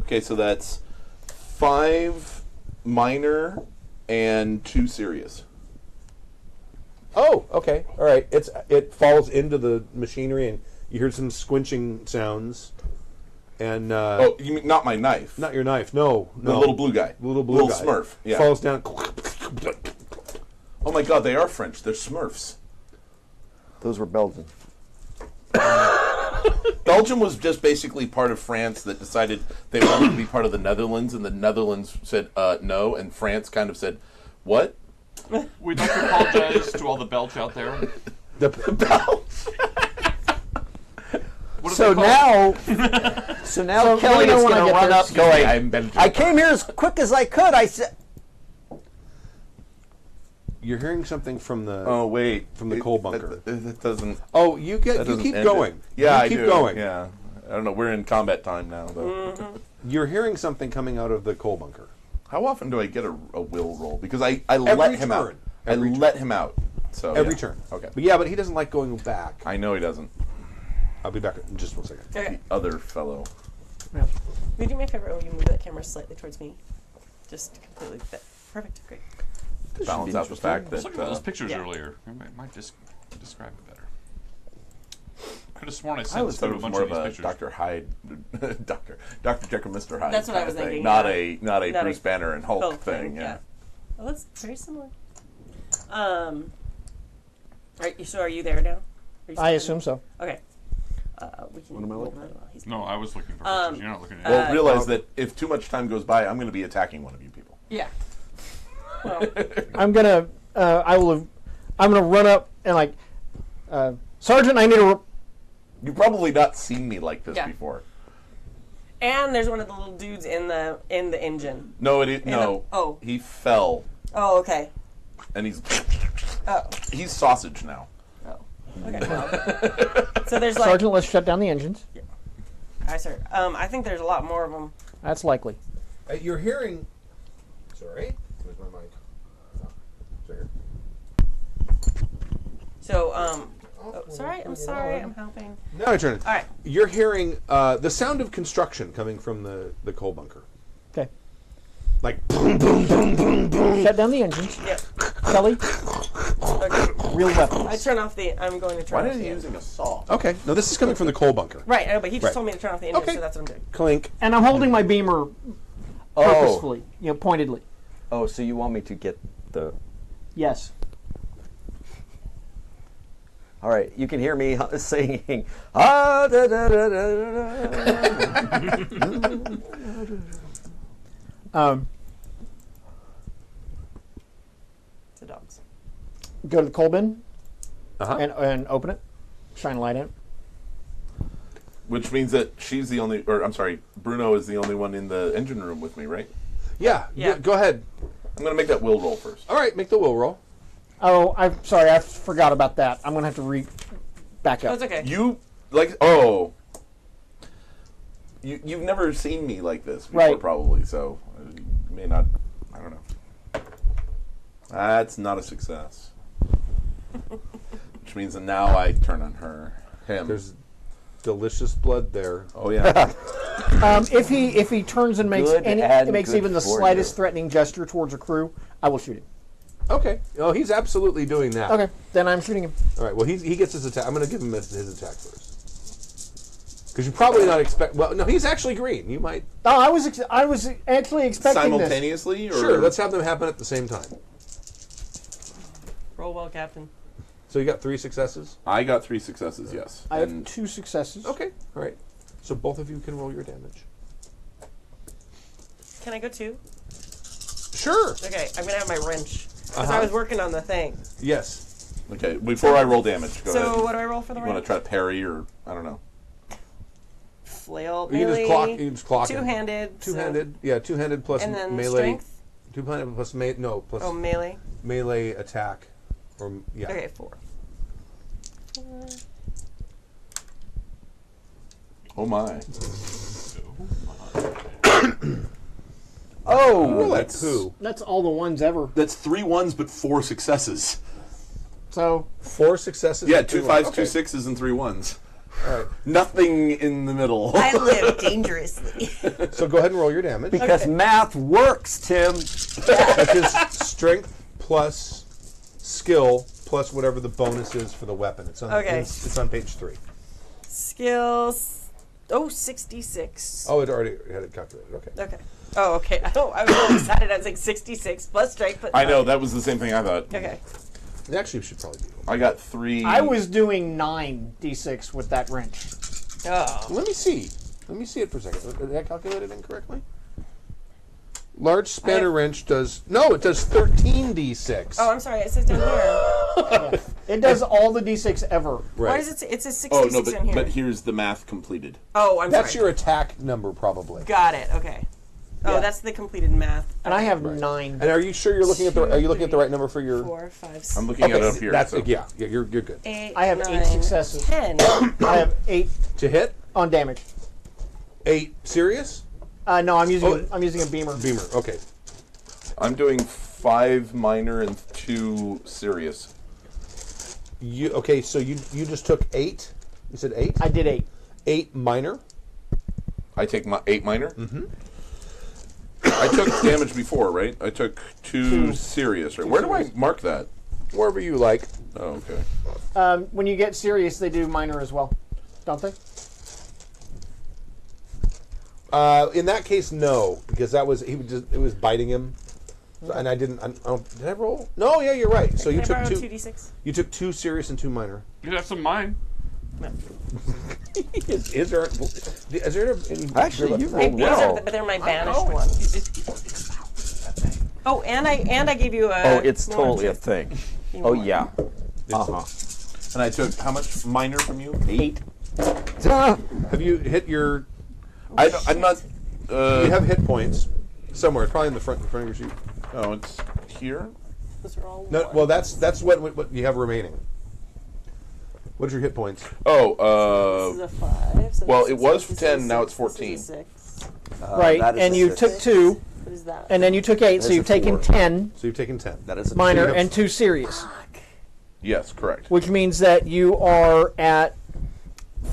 Okay, so that's 5 minor and 2 serious. Oh, okay. All right. It falls into the machinery, and you hear some squinching sounds. And Oh, you mean not my knife? not your knife. No, the no. little blue guy. Little blue guy Smurf. Yeah. falls down. Oh, Oh my God, they are French. They're Smurfs. Those were Belgian. Belgium was just basically part of France that decided they wanted to be part of the Netherlands, and the Netherlands said no, and France kind of said, "What?" We'd like to apologize to all the Belch out there. The What is So it called? now, Kelly let me know is when I going to get run there. up going, I'm Belgian. I came here as quick as I could. I said, You're hearing something from the. Oh wait, From the coal bunker. That doesn't. Oh, you doesn't keep end going. it. Yeah, you keep I do. going. Yeah, I don't know. We're in combat time now, though. You're hearing something coming out of the coal bunker. How often do I get a will roll? Because I Every let him out. turn. I Every let him out. So Every yeah. turn. Okay. But he doesn't like going back. I know he doesn't. I'll be back in just 1 second. Okay. The other fellow. Will you do me a favor? Will you move that camera slightly towards me? Just completely fit. Perfect. Great. To balance out the fact I was that looking at those pictures Yeah. earlier. I might describe it better. Could have sworn I I sent always thought through it a was bunch more of of these a pictures. Dr. Hyde, Dr. Jekyll, Mr. Hyde. That's what I kind was of thing. thinking, Not yeah. a Not a Bruce Banner and Hulk Hulk thing. Yeah. Well, that's very similar. So are you there now? Are you I still- assume so. Okay. We can. What am I looking roll that while he's- No, I was looking for pictures. You're not looking at Well, realize that if too much time goes by, I'm going to be attacking one of you people. Yeah. Well, I'm gonna run up and like, Sergeant, I need a. You've probably not seen me like this Yeah. before. and there's one of the little dudes in the engine. No, it is In no. the- oh. He fell, Oh, okay. and he's Oh. sausage now. Okay. Well. So there's like. Sergeant, let's shut down the engines. Aye, sir. I think there's a lot more of them. That's likely. You're hearing. Sorry. Where's my mic? Oh, here. So sorry. I'm sorry. I'm helping. Now I turn it. All right. You're hearing the sound of construction coming from the coal bunker. Okay. Like boom, boom, boom, boom, boom. Shut down the engines. Yep. Kelly, Okay. real weapons. I turn off the. I'm going to turn. Why off is the he engine. using a saw? Okay. No, this is coming from the coal bunker. Right. I know, but he just Right. told me to turn off the engine, Okay. so that's what I'm doing. Clink. And I'm holding my beamer purposefully, pointedly. oh, so you want me to get the... Yes. All right, you can hear me singing. Ah, da, da, da, da, da, da. It's the dogs. Go to the coal bin Uh-huh. and open it. Shine a light in it. Which means that she's the only, or I'm sorry, Bruno is the only one in the engine room with me, right? Yeah. Yeah. Go ahead. I'm going to make that will roll first. All right. Make the will roll. Oh, I'm sorry. I forgot about that. I'm going to have to back Oh, up. it's okay. You've never seen me like this before, Right. probably, so you may not, I don't know. That's not a success. Which means that now I turn on him. There's delicious blood there. Oh yeah. If he turns and makes Good and good even the for slightest you. threatening gesture towards a crew, I will shoot him. Okay. Oh, he's absolutely doing that. Okay, then I'm shooting him. All right. Well, he gets his attack. I'm going to give him his attack first. Because you probably not expect. Well, no, he's actually green. You might. Oh, I was actually expecting this. Simultaneously? Or? Sure. Let's have them happen at the same time. Roll well, Captain. So you got 3 successes. I got 3 successes, yes. I have And 2 successes. Okay. All right. So both of you can roll your damage. Can I go too? Sure. Okay, I'm gonna have my wrench because Uh-huh. I was working on the thing. Yes. Okay, before I roll damage, go So ahead. what do I roll for the You want wrench? to try to parry or, I don't know. Flail, You can just melee, clock. You can just clock. it. two-handed. so- Two-handed. Yeah. Two-handed plus and then melee. strength. Two-handed plus plus Oh, melee. melee attack. Or yeah. Okay, 4. Oh my. Oh, Like who? That's all the ones ever. That's 3 1s, but 4 successes. So 4 successes. Yeah, and 2 3 5s, ones. 2 Okay. 6s, and 3 1s. All right. Nothing in the middle. I live dangerously. So go ahead and roll your damage. because math works, Tim. Which is strength plus skill plus whatever the bonus is for the weapon. It's on. Okay. It's on page 3. Skills. Oh, 66. Oh, it already had it calculated. Okay. Okay. Oh, okay. Oh, I was really excited. I was like 66 plus strike. But I know, that was the same thing I thought. Okay. Actually, we should probably do it. I got 3. I was doing 9 d6 with that wrench. Oh. Let me see. Let me see it for a second. Did I calculate it incorrectly? Large spanner wrench does... No, it does 13d6. Oh, I'm sorry. It says down here. It does all the d6 ever. Right. Why does it say, it says 66 Oh, no, in here? but here's the math completed. Oh, I'm That's sorry. your attack number, probably. Got it. Okay. Oh, Yeah. that's the completed math. And I have 9. And are you sure you're looking at the... Are you looking at the right number for your... 4, 5, 6, I'm looking at it up here. That's so. yeah. You're good. 8, I have 9, 8 successes. 10. I have 8 To hit on damage. 8 serious No, I'm using a beamer. beamer. Okay. I'm doing 5 minor and 2 serious. You okay? So you just took 8. You said 8. I did 8. 8 minor. I take my 8 minor. Mm-hmm. I took damage before, right? I took 2 serious, right? Where do I mark that? Wherever you like. Oh, okay. When you get serious, they do minor as well, don't they? In that case, no, because it was biting him, so, and I didn't. Did I roll? No, yeah, you're right. So you Can I took borrow 2. 2d6? You took 2 serious and 2 minor. You have some of mine. Is there any? Actually, you These rolled are, well. but they're my banished ones. Oh, and I gave you a. Oh, it's more totally a too. thing. You Oh, want- yeah. Uh-huh. And I took how much minor from you? 8. Have you hit your? I'm not. You have hit points somewhere. It's probably in the front of your sheet. Oh, it's here. Those are all No, ones. well, that's what you have remaining. What's your hit points? Oh, This is a 5. So well, this it is was this is 10, a now it's 6, this is 14. a 6. Right, that is and a you 6. took 2, What is that? and then you took 8, so There's you've a taken 4. 10 So you've taken 10. That is a minor have- and 2 serious, yes, correct. which means that you are at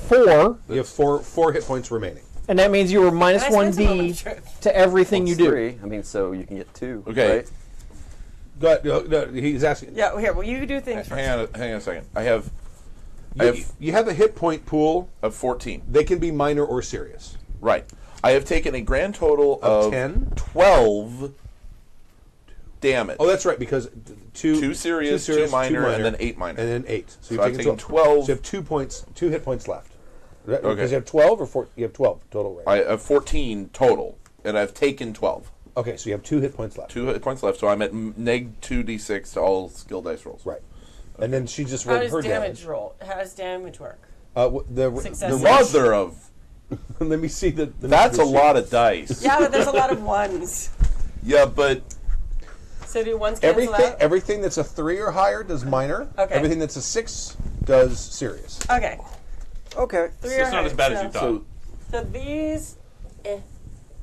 4, You have four hit points remaining. and that means you were minus Can I spend some 1d moment truth? to everything you do. 3. I mean, so you can get 2. Okay. Right? Go ahead. No, he's asking. Yeah, here. Well, you do things first. Hang on a second. I have You have a hit point pool. 14. They can be minor or serious. Right. I have taken a grand total Of of 10? 12 damage. Oh, that's right, because Two serious, 2 minor, and then 8 minor. And then 8. So So I've taken 12. So you have 2 points, 2 hit points left. Right? Okay. Because you have 12 or 4? You have 12 total, right? I have 14 total, and I've taken 12. Okay, so you have 2 hit points left. 2 hit points left, so I'm at neg 2d6 to all skill dice rolls. Right. And then she just How rolled does her damage roll? How does damage work? The Success. Mother of... let me see the That's a lot of dice. Yeah, but there's a lot of ones. Yeah, but... So do ones cancel out? Everything that's a 3 or higher does minor. Okay. Everything that's a 6 does serious. Okay. Okay. 3 So or it's not as higher, bad as so- you thought. So these.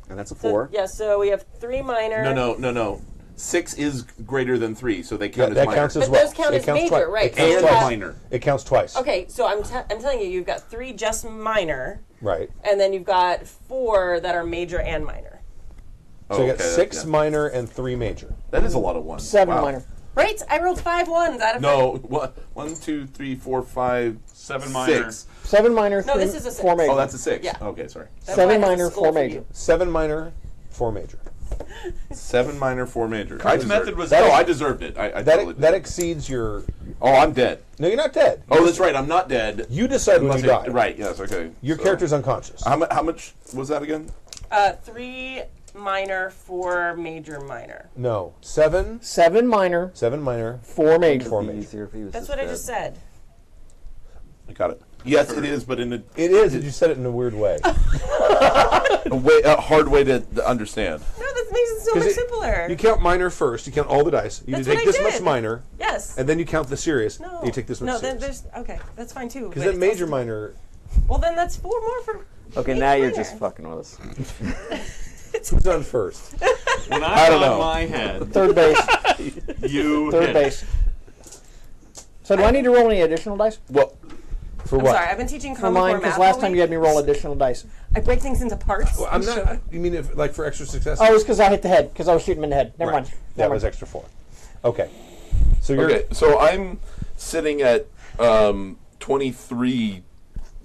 And that's a So, 4. yeah, so we have 3 minor. No. 6 is greater than 3, so they count as that minor. counts as But well. those count It as counts major, twice. right, It counts so twice. you have- minor. It counts twice. Okay, so I'm telling you, you've got 3 just minor, Right. and then you've got 4 that are major and minor. So you okay, got 6 yeah. minor and 3 major. That is a lot of ones. 7 Wow. minor. Right? I rolled 5 ones out of No, 1, 2, 3, 4, 5, 7 minor. 6. 7 minor, No, 3, this is a 4 6. major. Oh, that's a 6. Yeah. Okay, sorry. That's 7 why I have a minor, skull 4 for major. you. 7 minor, 4 major. 7 minor, 4 major. Kurt's method was No, good. I deserved it. I That totally that did. exceeds your. Oh, I'm dead. No, you're not dead. Oh, that's right. I'm not dead. You decide when Unless you I- die. Right, yes, okay. Your So- character's unconscious. How much was that again? 3 minor, 4 major, minor. No, 7 minor, minor, 4 major. 4 It'd be major. easier if he was That's just what I dead. just said. I got it. Yes, it is, but in a It is. You said it in a weird way. a hard way to understand. No, that makes it so 'Cause much it- simpler. You count minor first. You count all the dice. You That's take what I this much did. minor, Yes. and then you count the serious. No. You take this much No, then serious. there's. Okay, that's fine too. Because but then it's major, also- minor. Well, then that's 4 more for. Okay, major, now you're minor. just fucking with us. Who's done first? When I I'm don't on know. my head, Third base. you Third hit. base. So do I need to roll any additional dice? Well, For I'm what? sorry, I've been teaching For Common mine, Core because math last all time week. you had me roll additional dice. I break things into parts. Well, I'm not. You mean if, like for extra success? Oh, it's because I hit the head, because I was shooting him in the head. Never mind. That Never was mind. extra 4. Okay. So you're. okay, so I'm sitting at 23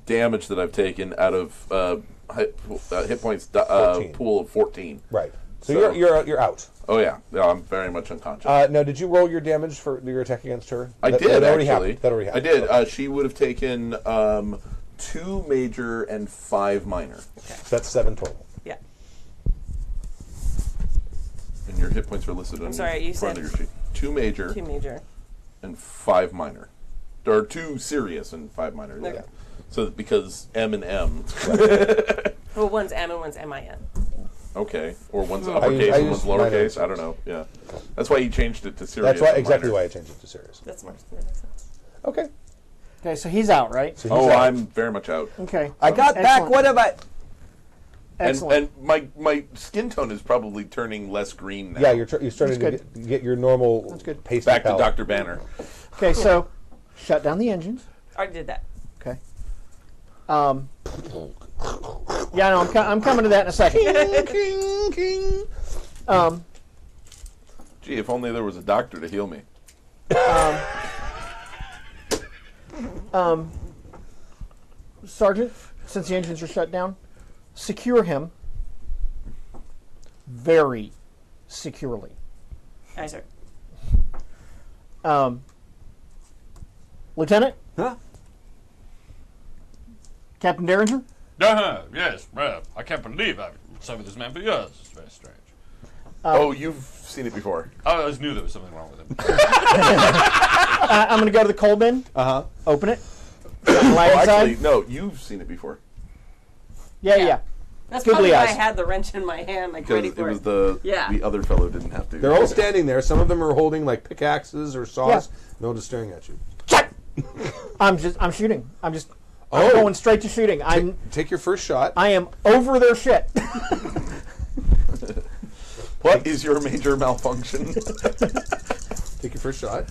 damage that I've taken out of hit points 14. pool of 14. Right. So you're out. Oh yeah, I'm very much unconscious. Now, did you roll your damage for your attack against her? I did that already actually. happened. That already happened. I did. She would have taken 2 major and 5 minor. So that's 7 total. Yeah. And your hit points are listed on sorry, the you front said of your sheet. 2 major 2 major. and 5 minor. Or 2 serious and 5 minor. Okay. Yeah. So because M and M. Well, one's M and one's M-I-N. Okay. Or one's I uppercase and use one's minor lowercase. I don't know. Yeah. That's why he changed it to serious. That's why and exactly minor. why I changed it to serious. That's smart. That makes sense. Okay. Okay, so he's out, right? So he's Oh, out. I'm very much out. Okay. I got back. Excellent. What have I? Excellent. And my skin tone is probably turning less green now. Yeah, you're starting to That's get your normal That's good. pasty Back to palette. Dr. Banner. Okay, so shut down the engines. Already did that. Okay. Yeah, no, I'm coming to that in a second. Gee, if only there was a doctor to heal me. Sergeant, since the engines are shut down, secure him very securely. Aye, sir. Lieutenant, Huh? Captain Derringer, Yes, I can't believe I've served with this man for years. It's very strange. Oh, you've seen it before. I always knew there was something wrong with him. I'm going to go to the coal bin, open it, light Oh, inside. actually, no, you've seen it before. Yeah. That's Googly probably why I eyes. had the wrench in my hand, like Because ready it for was it. the other fellow didn't have to. They're all standing there. Some of them are holding like pickaxes or saws. No, just staring at you. I'm shooting. I'm going straight to shooting. Take your first shot. I am over their shit. What is your major malfunction? Take your first shot.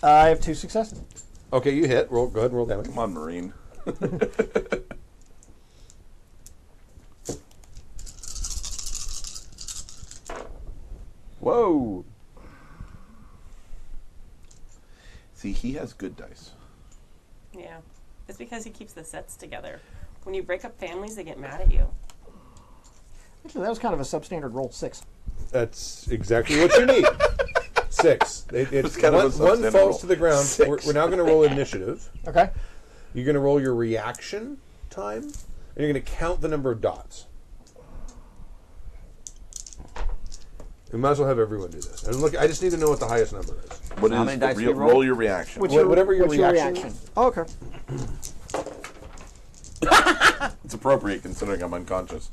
I have 2 successes. Okay, you hit. Roll. Go ahead and roll damage. Come on, Marine. Whoa. See, he has good dice. Yeah. It's because he keeps the sets together. When you break up families, they get mad at you. Actually, that was kind of a substandard roll. 6. That's exactly what you need. 6. It's kind of a one substandard falls roll. to the ground. 6. We're now going to roll initiative. Okay. You're going to roll your reaction time, and you're going to count the number of dots. We might as well have everyone do this. And look, I just need to know what the highest number is. What How is many the dice do you roll? roll your reaction? Whatever your what's reaction. Oh, okay. It's appropriate considering I'm unconscious.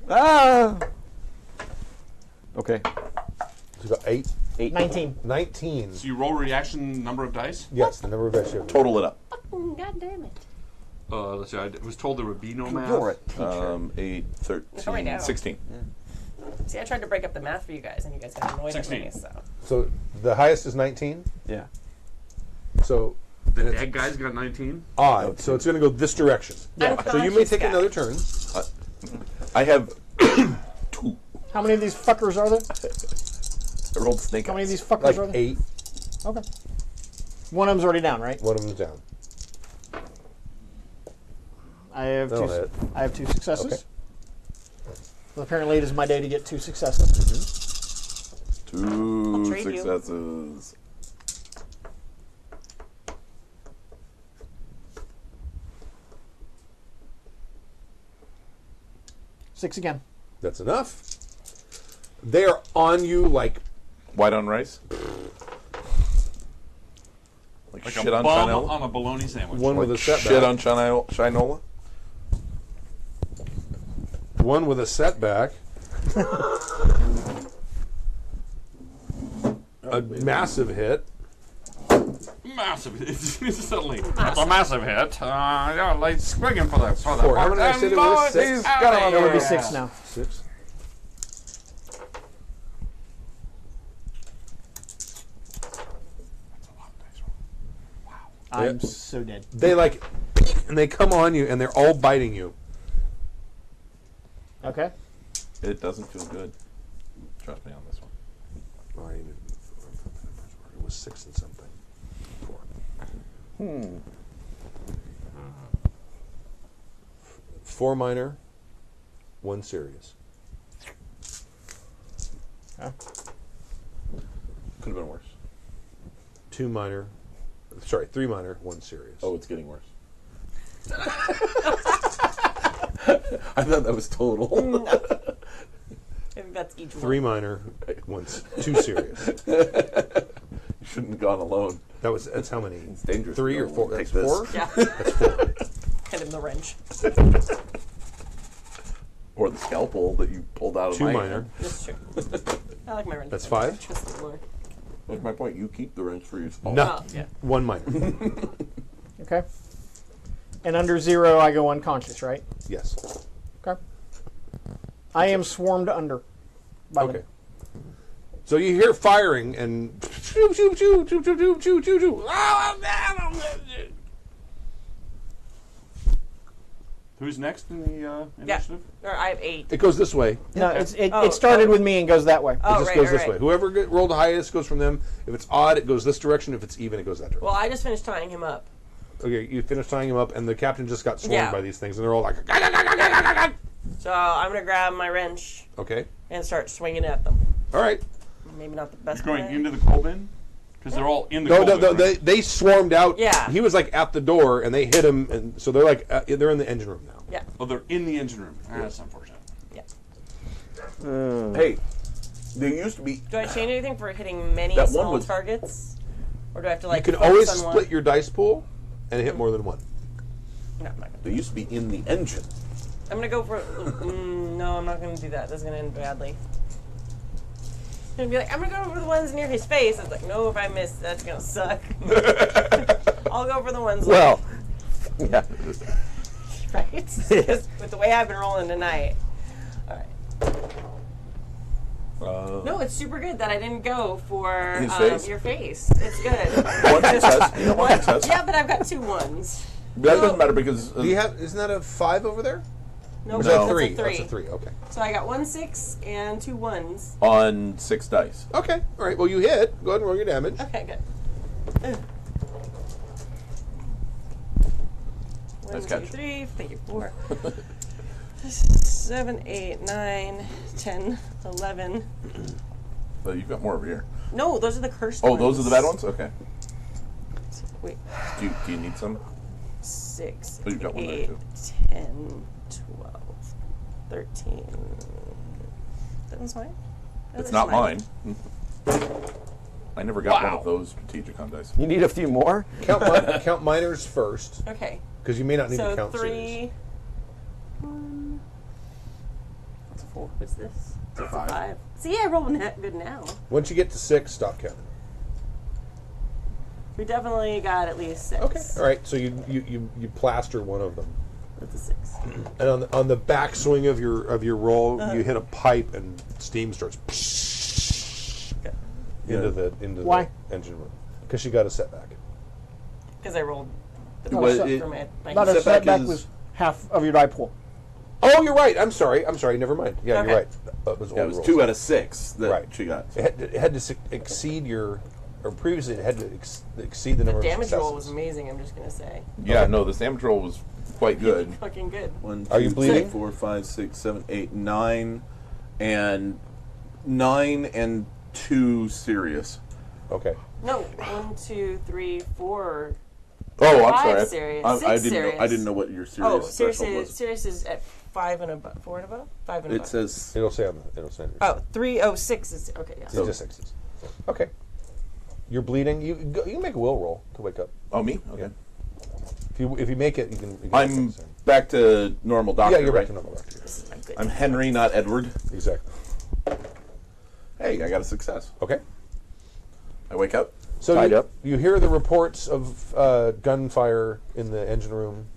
Ah. Okay. You got 8, 19. 19. So you roll reaction number of dice? Yes, the number of dice you have. Total it up. God damn it. Let's see, I was told there would be no math. You're a teacher. 8, Come right 13, down. 16. See, I tried to break up the math for you guys, and you guys got annoyed at 16. me, so. So the highest is 19. Yeah. So The dead guy's got 19? odd. So it's going to go this direction. Yeah. So you may take Guy. another turn. I have 2. How many of these fuckers are there? I rolled snake How many of eyes. these fuckers Like are there? 8. Okay. One of them's already down, right? One of them's down. I have That'll 2. hit. I have 2 successes. Okay. Well, apparently, it is my day to get 2 successes. 2 trade you. successes. Six again. That's enough. They are on you like White on rice? Like, Like shit a on bum Shinola? on a bologna sandwich. one with a Like setback. shit on Shinola? One with a setback. A massive hit. Massive. Suddenly, that's a massive hit. Yeah, like swinging for the 4. How many did I say there was? 6? That would be 6 now. 6. I'm so dead. They like, and they come on you, and they're all biting you. Okay. It doesn't feel good. Trust me on this one. Oh, I needed, it was 6 and something. 4. 4 minor, 1 serious. Could have been worse. 2 minor. Sorry, 3 minor, 1 serious. Oh, it's getting worse. I thought that was total. I think that's each 3 one. minor, 2 serious. You shouldn't have gone alone. That's how many? It's dangerous. 3 or No, 4? we'll That's take this. 4? Yeah. That's 4. Hit him the wrench. Or the scalpel that you pulled out of 2 my minor. hand. That's true. I like my wrench. That's 5? Trust the Lord. That's my point. You keep the wrench for yourself. No. Oh, yeah. 1 minor. Okay. And under 0, I go unconscious, right? Yes. Okay. I am swarmed under. By Okay. So you hear firing and shoo, shoo, shoo, shoo, shoo, shoo, shoo, shoo, shoo. Who's next in the Yeah. initiative? Or I have 8. It goes this way. No, Oh, it started with me and goes that way. It Oh, just right, goes right, this right. way. Whoever rolled the highest goes from them. If it's odd, it goes this direction. If it's even, it goes that direction. Well, I just finished tying him up. Okay, you finish tying him up, and the captain just got swarmed Yeah. by these things, and they're all like, So I'm going to grab my wrench okay, and start swinging at them. all right. Maybe not the best You're going way. into the coal bin? Because they're all in the No, coal no, bin. no, right? they swarmed out. Yeah. He was like at the door, and they hit him, and so they're like they're in the engine room now. Yeah. Oh, they're in the engine room. Ah, that's unfortunate. Yeah. Hey, there used to be. Do I change anything for hitting many That one small was- targets? Or do I have to like You can focus always on split one? your dice pool and hit more than one. No, I'm not gonna. There used to be in the engine. I'm gonna go for. No, I'm not gonna do that. That's gonna end badly. I'm gonna be like, I'm gonna go for the ones near his face. It's like, no, if I miss, that's gonna suck. I'll go for the ones. Well, yeah. Right? Just with the way I've been rolling tonight. Alright. No, it's super good that I didn't go for His face? your face. It's good. One success. You know, one success. Yeah, but I've got 2 ones. That doesn't matter because Do you have? Isn't that a 5 over there? No, Or is that's that a 3? 3. That's a 3. Okay. So I got 1 6 and 2 1s. on 6 dice. Okay. All right. Well, you hit. Go ahead and roll your damage. Okay, good. One, Nice two, catch. 3. Thank you. 4. 7, 8, 9, 10, 11. But you've got more over here. No, those are the cursed Oh, ones. those are the bad ones? Okay. Wait. Do you need some? 6, Oh, you've got one there, 8, too. 10, 12, 13. That one's mine? Oh, It's that's not mine. I never got one Wow. of those Strategicon dice. You need a few more? Count minors first, Okay. because you may not need to So count 3. series. 1. That's a 4. What's this? It's a It's a 5. 5. See, I rolled good now. Once you get to 6, stop counting. We definitely got at least 6. Okay. All right. So you plaster one of them, That's a 6. and on the backswing of your roll, you hit a pipe, and steam starts into the Why? engine room because she got a setback. Because I rolled the Well, first it- for my Not a Setback setback is- was half of your die pool. Oh, you're right. I'm sorry. Never mind. Yeah, Okay. you're right. It was, Yeah, it old was rolls. 2 out of 6 that Right. she got. It had to exceed your, or previously it had to exceed the number The of damage roll was successes. amazing, I'm just going to say. Yeah, no, the damage roll was quite good. Fucking good. 1, Are you 2, bleeding? 3, 4, 5, 6, 7, 8, 9, and 9 and 2 serious. Okay. No, 1, 2, 3, 4. Oh, I'm 5 sorry. serious. I 6 I serious. didn't know what your serious Oh, serious threshold is, was. serious is at 5 and above. 4 and above? 5 and It above. says It'll say on the. It'll say. On your Oh, 3, oh, 6 is. Okay, yeah. It's just sixes. Okay. You're bleeding. You can make a will roll to wake up. Oh, me? Okay. If you make it, you can. I'm back to normal doctor, Yeah, you're right? back to normal doctor. This is my good. I'm Henry, not Edward. Exactly. Hey, I got a success. Okay. I wake up. So Tied you, up. you hear the reports of gunfire in the engine room.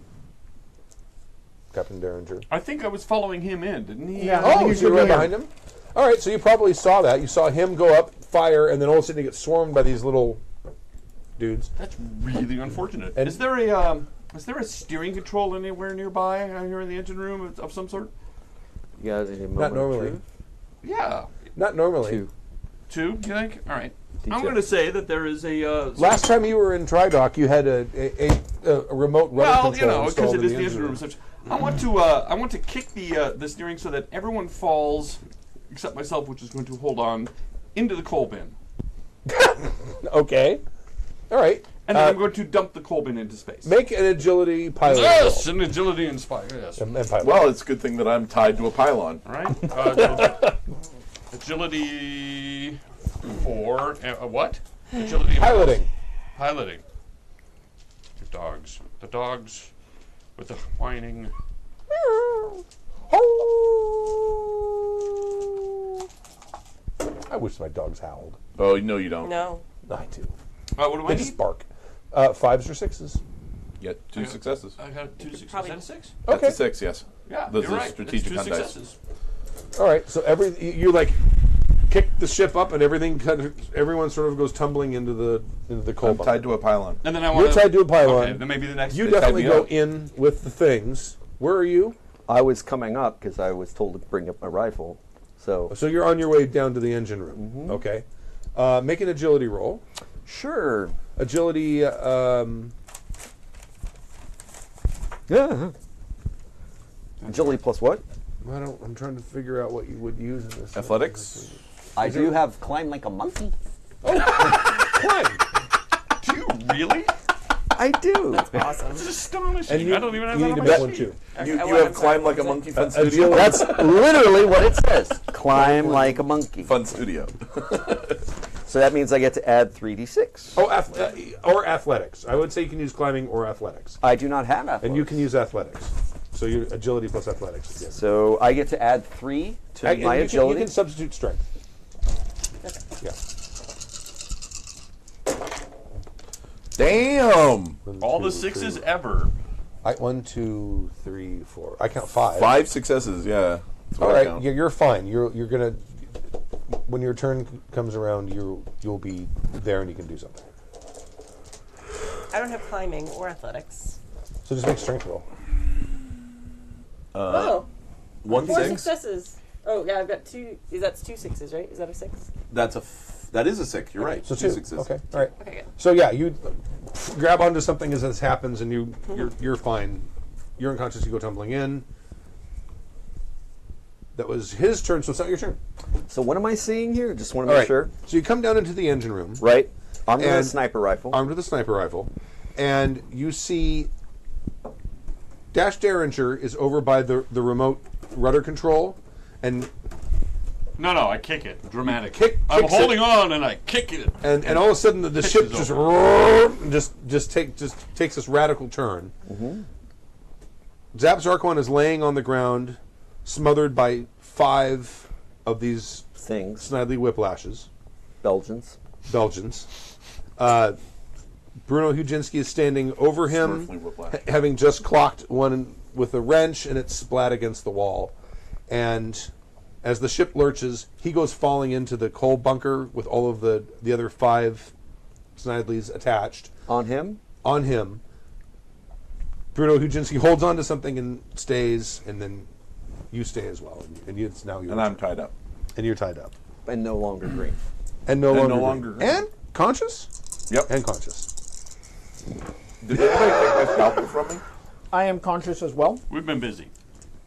Captain Derringer. I think I was following him in, didn't he? Yeah. Oh, he's so you're right gonna be behind him? All right, so you probably saw that. You saw him go up, fire, and then all of a sudden he gets swarmed by these little dudes. That's really unfortunate. And- Is there a steering control anywhere nearby here in the engine room of some sort? You guys need a moment Not of normally. truth? Yeah. Not normally. 2. 2, you think? All right. I'm Detail. going to say that there is a Last time you were in Tridoc, you had a remote rudder well, control you know, because installed it in is the the engine engine room. room. Such. I want to kick the steering so that everyone falls, except myself, which is going to hold on into the coal bin. Okay. All right. And then I'm going to dump the coal bin into space. Make an agility pilot. Yes, an agility and spy. Yes. And pilot. Well, it's a good thing that I'm tied to a pylon. All right. Agility 4. What? Agility. Piloting. Piloting. The dogs. The dogs with the whining. I wish my dogs howled. Oh, no, you don't. No. I do. What do I They need? just bark. 5s or 6s. You get 2 successes. I got 2 6. Probably- Is that a 6? That's Okay. a 6, yes. Yeah, Those you're are right. strategic It's 2 on dice. successes. All right. So you like kick the ship up and everyone sort of goes tumbling into the coal I'm bunker. tied to a pylon. And then I want You're tied to a pylon. Okay, then maybe the next. You they definitely tied me go up. in with the things. Where are you? I was coming up because I was told to bring up my rifle. So So you're on your way down to the engine room. Okay. Make an agility roll. sure. Agility. Yeah. Agility plus what? I'm trying to figure out what you would use in this. Athletics? I do have climb like a monkey. Climb. Do you really? I do. Awesome. It's astonishing. And you, I don't even have you that need on to my make one sheet. too. You I'm have sorry, climb like a what was monkey it? fun studio? Agility. That's literally what it says. Climb like a monkey. Fun studio. So that means I get to add 3d6. Oh, or athletics. I would say you can use climbing or athletics, I do not have athletics. and you can use athletics. So your agility plus athletics. Yes. So I get to add 3 to And my you agility. can substitute strength. Yeah. Damn! All the 2, 6s 3. ever. 1, 2, 3, 4. I count 5. 5 successes, yeah. That's what All I right, count. you're fine. You're gonna. When your turn comes around, you'll be there and you can do something. I don't have climbing or athletics. So just make strength roll. Oh, 1 4 6. successes. Oh yeah, I've got 2. That's 2 6s, right? Is that a 6? That is a 6. You're right. So 2 2. 6s. Okay. All right. Okay, good. So yeah, you grab onto something as this happens, and you're fine. You're unconscious. You go tumbling in. That was his turn, so it's not your turn. So what am I seeing here? Just want All to right. make sure. So you come down into the engine room, Right. Armed with a And- sniper rifle. armed with a sniper rifle, and you see Dash Derringer is over by the remote rudder control, and No, I kick it. Dramatic. Kicks I'm it. holding on and I kick it. and all of a sudden the Pitches ship just over. takes this radical turn. Zap Zarquan is laying on the ground, smothered by 5 of these Things. Snidely whiplashes, Belgians. Belgians. Bruno Huginski is standing over him, Snarfly whiplash. having just clocked one with a wrench, and it's splat against the wall. And as the ship lurches, he goes falling into the coal bunker with all of the other 5 Snidleys attached On him. on him. Bruno Huginski holds on to something and stays, and then you stay as well. And it's now your And I'm turn. tied up. And you're tied up. And no longer green. And no And longer no longer green. And conscious? Yep. And conscious. Did anybody take my scalpel from me? I am conscious as well. We've been busy.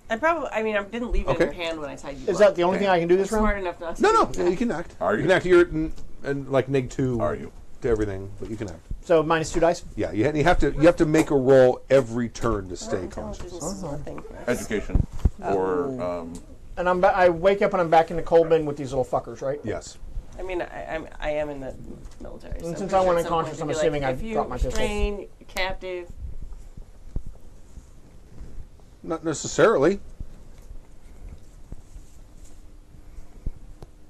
I didn't leave it Okay. in your hand when I tied you Is up. that the only thing I can do this I'm smart round? enough not to. No, do you can act. Are You you? can act. You're and like neg 2 Are you? to everything, but you can act. So minus 2 dice. Yeah, you have to make a roll every turn to stay conscious. Intelligence is one thing for us. Education. Or, And I wake up and I'm back in the coal bin with these little fuckers, right? Yes. I mean, I am in the military. And so since I'm I went at some point unconscious, they'd I'm be assuming like, I'd if you drop my pistol. restrain, you're captive. Not necessarily.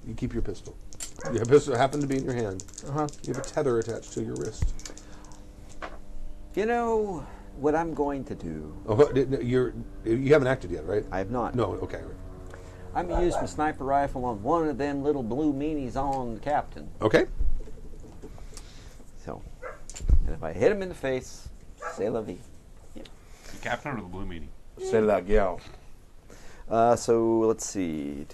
You keep your pistol. Your pistol happened to be in your hand. You have a tether attached to your wrist. You know what I'm going to do? Oh, you haven't acted yet, right? I have not. No. Okay. I'm going to use my sniper rifle on one of them little blue meanies on the captain. Okay. So, and if I hit him in the face, c'est la vie. The captain or the blue meeting? say that gal. So let's see.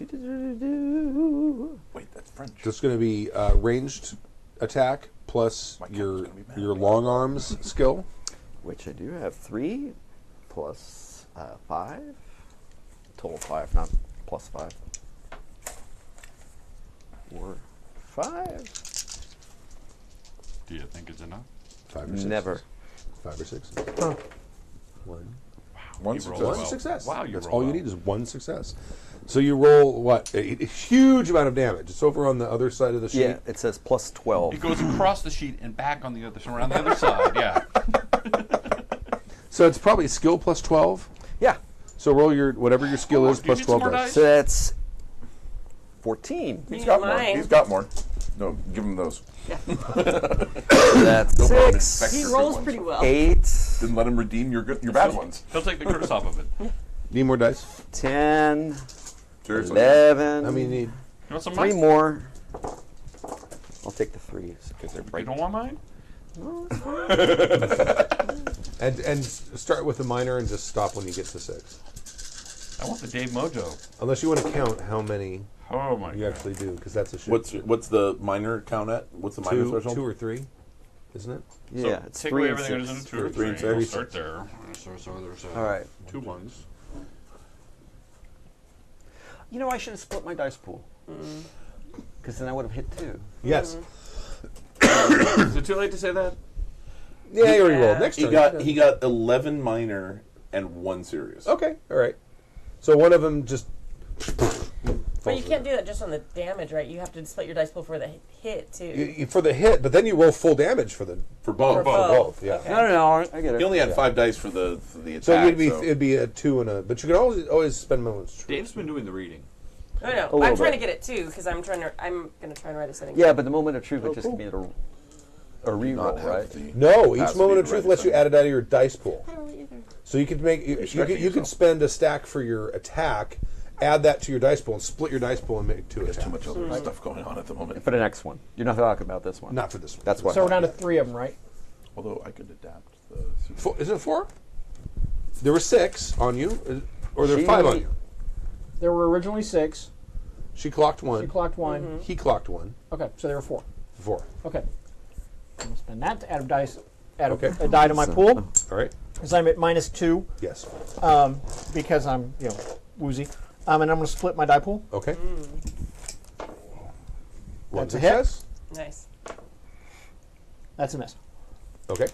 Wait, that's French. Just going to be ranged attack plus My captain's your gonna be mad. your long arms skill. Which I do have 3 plus 5. Total 5, not plus 5. 4, 5. Do you think it's enough? 5 or 6? Never. 5 or 6? One. One You success. rolled One well. success. Wow, you That's roll all you well. need is one success. So you roll what? A huge amount of damage. It's over on the other side of the sheet. Yeah, it says plus 12. It goes across the sheet and back on the other, around the other side. Yeah. So it's probably skill plus 12. Yeah. So roll your whatever your skill Oh, is do you plus need some 12 more dice. So that's 14. He's got more. Mine. He's got more. No, give him those. That's Infect 6. He your rolls good pretty ones. well. 8. Didn't let him redeem your bad ones. He'll take the curse off of it. Need more dice? 10. Seriously. 11. How many you need? You want some 3 mine? more. I'll take the 3s because they're You bright. don't want mine? And start with the minor and just stop when you get to 6. I want the Dave Mojo. Unless you want to count how many Oh my you god. actually do, because that's a shit. What's the minor count at? What's the minor two, threshold? 2 or 3, isn't it? So Yeah, it's take 3 away and everything that 6. is in a 2 or 3 3. and We'll 6. start there. So there's All right. 2 ones. You know, I should have split my dice pool. Because then I would have hit 2. Yes. Is it too late to say that? Yeah, you already rolled. Next He turn. got 11 minor and 1 serious. Okay, all right. So one of them just. But you can't do that just on the damage, right? You have to split your dice pool for the hit too. For the hit, but then you roll full damage for both. For both, yeah. Okay. No, I get it. He only had 5 dice for the attack. So it'd be a 2 and a. But you could always spend moments. Dave's been doing the reading. I know. little I'm trying bit. to get it too because I'm gonna try and write a setting. Yeah, but the moment of truth would just give me a reroll, right? No, each Has to moment be of truth right, lets you so- add it out of your dice pool. I don't really either. So you could make you stretching could yourself. spend a stack for your attack, add that to your dice pool, and split your dice pool and make 2 attacks. Too much other stuff going on at the moment. For the next one. You're not talking about this one. Not for this one. That's why. So we're down to 3 of them, right? Although I could adapt the. Isn't it 4? There were 6 on you, or there were She- 5 on you. There were originally 6. She clocked 1. You clocked 1. He clocked 1. Okay, so there were 4. 4. Okay. I'm gonna spend that to add a dice, add Okay. a die to my pool, All right. because I'm at -2, Yes. because I'm woozy. And I'm gonna split my die pool. Okay. One That's a hit. success. Nice. That's a miss. Okay.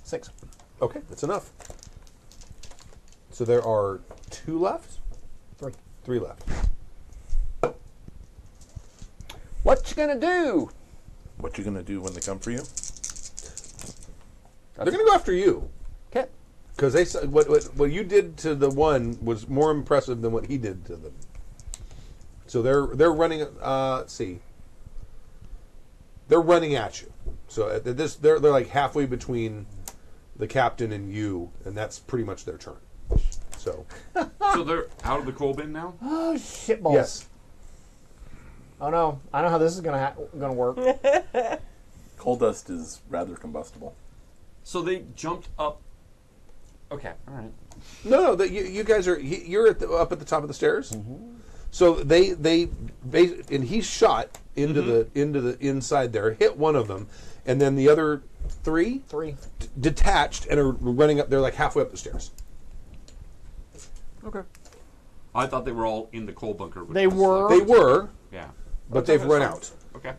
Six. Okay, that's enough. So there are 2 left? 3. 3 left. What you gonna do? What you gonna do when they come for you? They're going to go after you. Okay. Because they said what you did to the one was more impressive than what he did to them. So they're running. Let's see. They're running at you. So at this, they're like halfway between the captain and you, and that's pretty much their turn. So So they're out of the coal bin now? Oh shit balls. yes, Oh no, I know how this is gonna work. Coal dust is rather combustible. So they jumped up. Okay, all right. no, you guys are you're up at the top of the stairs. So they and he shot into the inside there, hit one of them, and then the other 3 detached and are running up. They're like halfway up the stairs. Okay. I thought they were all in the coal bunker. which They was were. They were, Yeah. but they've run out. Okay.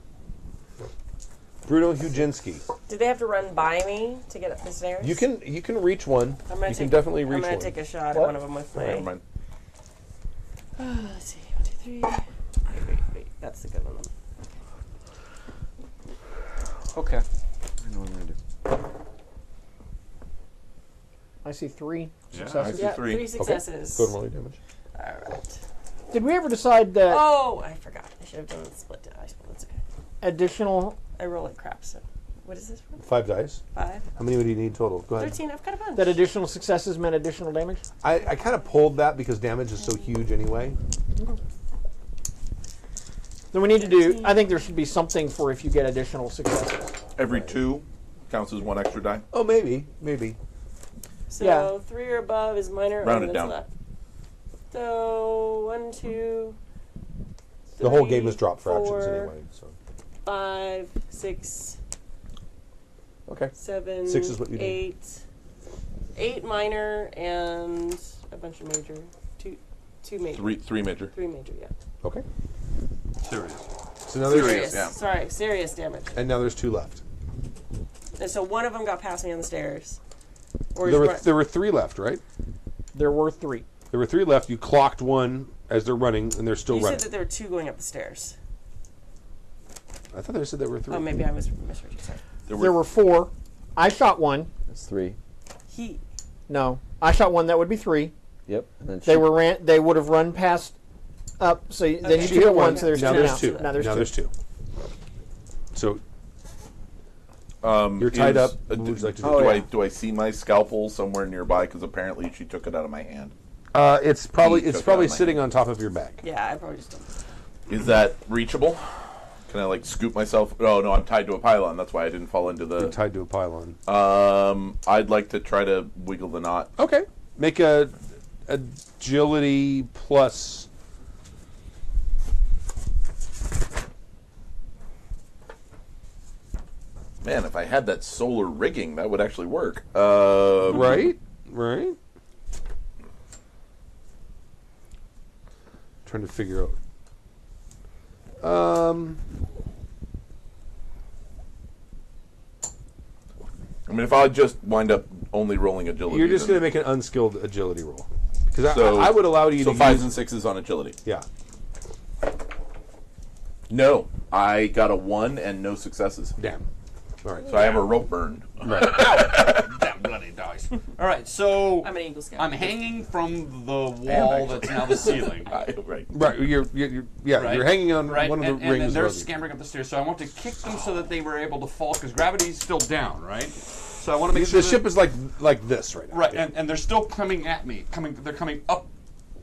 Bruno Huginski. Did they have to run by me to get up the stairs? You can reach one. I'm gonna You can definitely reach I'm gonna one. take a shot at What? one of them with Never my. mind. Let's see. 1, 2, 3. Wait. That's the good one. Okay. I know what I'm gonna do. I see 3 Yeah, successes. I see Yeah, 3. 3 successes. Go ahead and roll your damage. All right. Did we ever decide that Oh, I forgot. I should have done the split dice, but that's okay. additional I roll like crap. So, what is this for? 5 dice. 5. How many would you need total? Go ahead. 13. I've got a bunch. that additional successes meant additional damage? I kind of pulled that because damage is so huge anyway. Then we need to do. I think there should be something for if you get additional successes. Every 2 counts as 1 extra die. Oh, maybe. So Yeah. 3 or above is minor. Round and it that's down. left. So 1, 2. The whole 3, game is drop fractions 4, anyway. So 5, 6, okay. 7, 6 is what you need. 8 minor, and a bunch of major. Two major. Three major. 3 major, yeah. Okay. Serious. So now there's Serious. yeah. Sorry, serious damage. and now there's 2 left. And so one of them got past me on the stairs. Or There were 3 left, right? There were 3. There were 3 left. You clocked one as they're running, and they're still you running. said that there were 2 going up the stairs. I thought they said there were 3. Oh, maybe I misheard you. Sorry. There were 4. I shot one. That's 3. No, I shot one. That would be 3. Yep. And then They would have run past up. So then you She kill hit one. one. So there's now 2 there's now. 2. Now there's now 2. there's 2. So you're tied up. What would you like to do? Do I see my scalpel somewhere nearby? Because apparently she took it out of my hand. It's probably He took it out of my sitting on top of your back. Yeah, I probably just don't. Is that reachable? Can I like scoop myself? Oh no, I'm tied to a pylon. That's why I didn't fall into You're the. tied to a pylon. I'd like to try to wiggle the knot. Okay. Make a agility plus. Man, if I had that solar rigging, that would actually work. Right. Trying to figure out. I mean, if I just wind up only rolling agility, You're just then- going to make an unskilled agility roll. Because So- I would allow you So to 5s use, and 6s on agility. Yeah. No, I got a 1 and no successes. Damn. All right. So I have a rope burn. Damn bloody dice. All right, so I'm an Eagle Scout. I'm hanging from the wall that's now the ceiling. Right. Right. You're Right. you're hanging on Right, one of the and rings. then they're above you. scampering up the stairs. So I want to kick them so that they were able to fall because gravity's still down, right? So I want to make sure The ship is like this right now. right, and they're still coming at me. They're coming up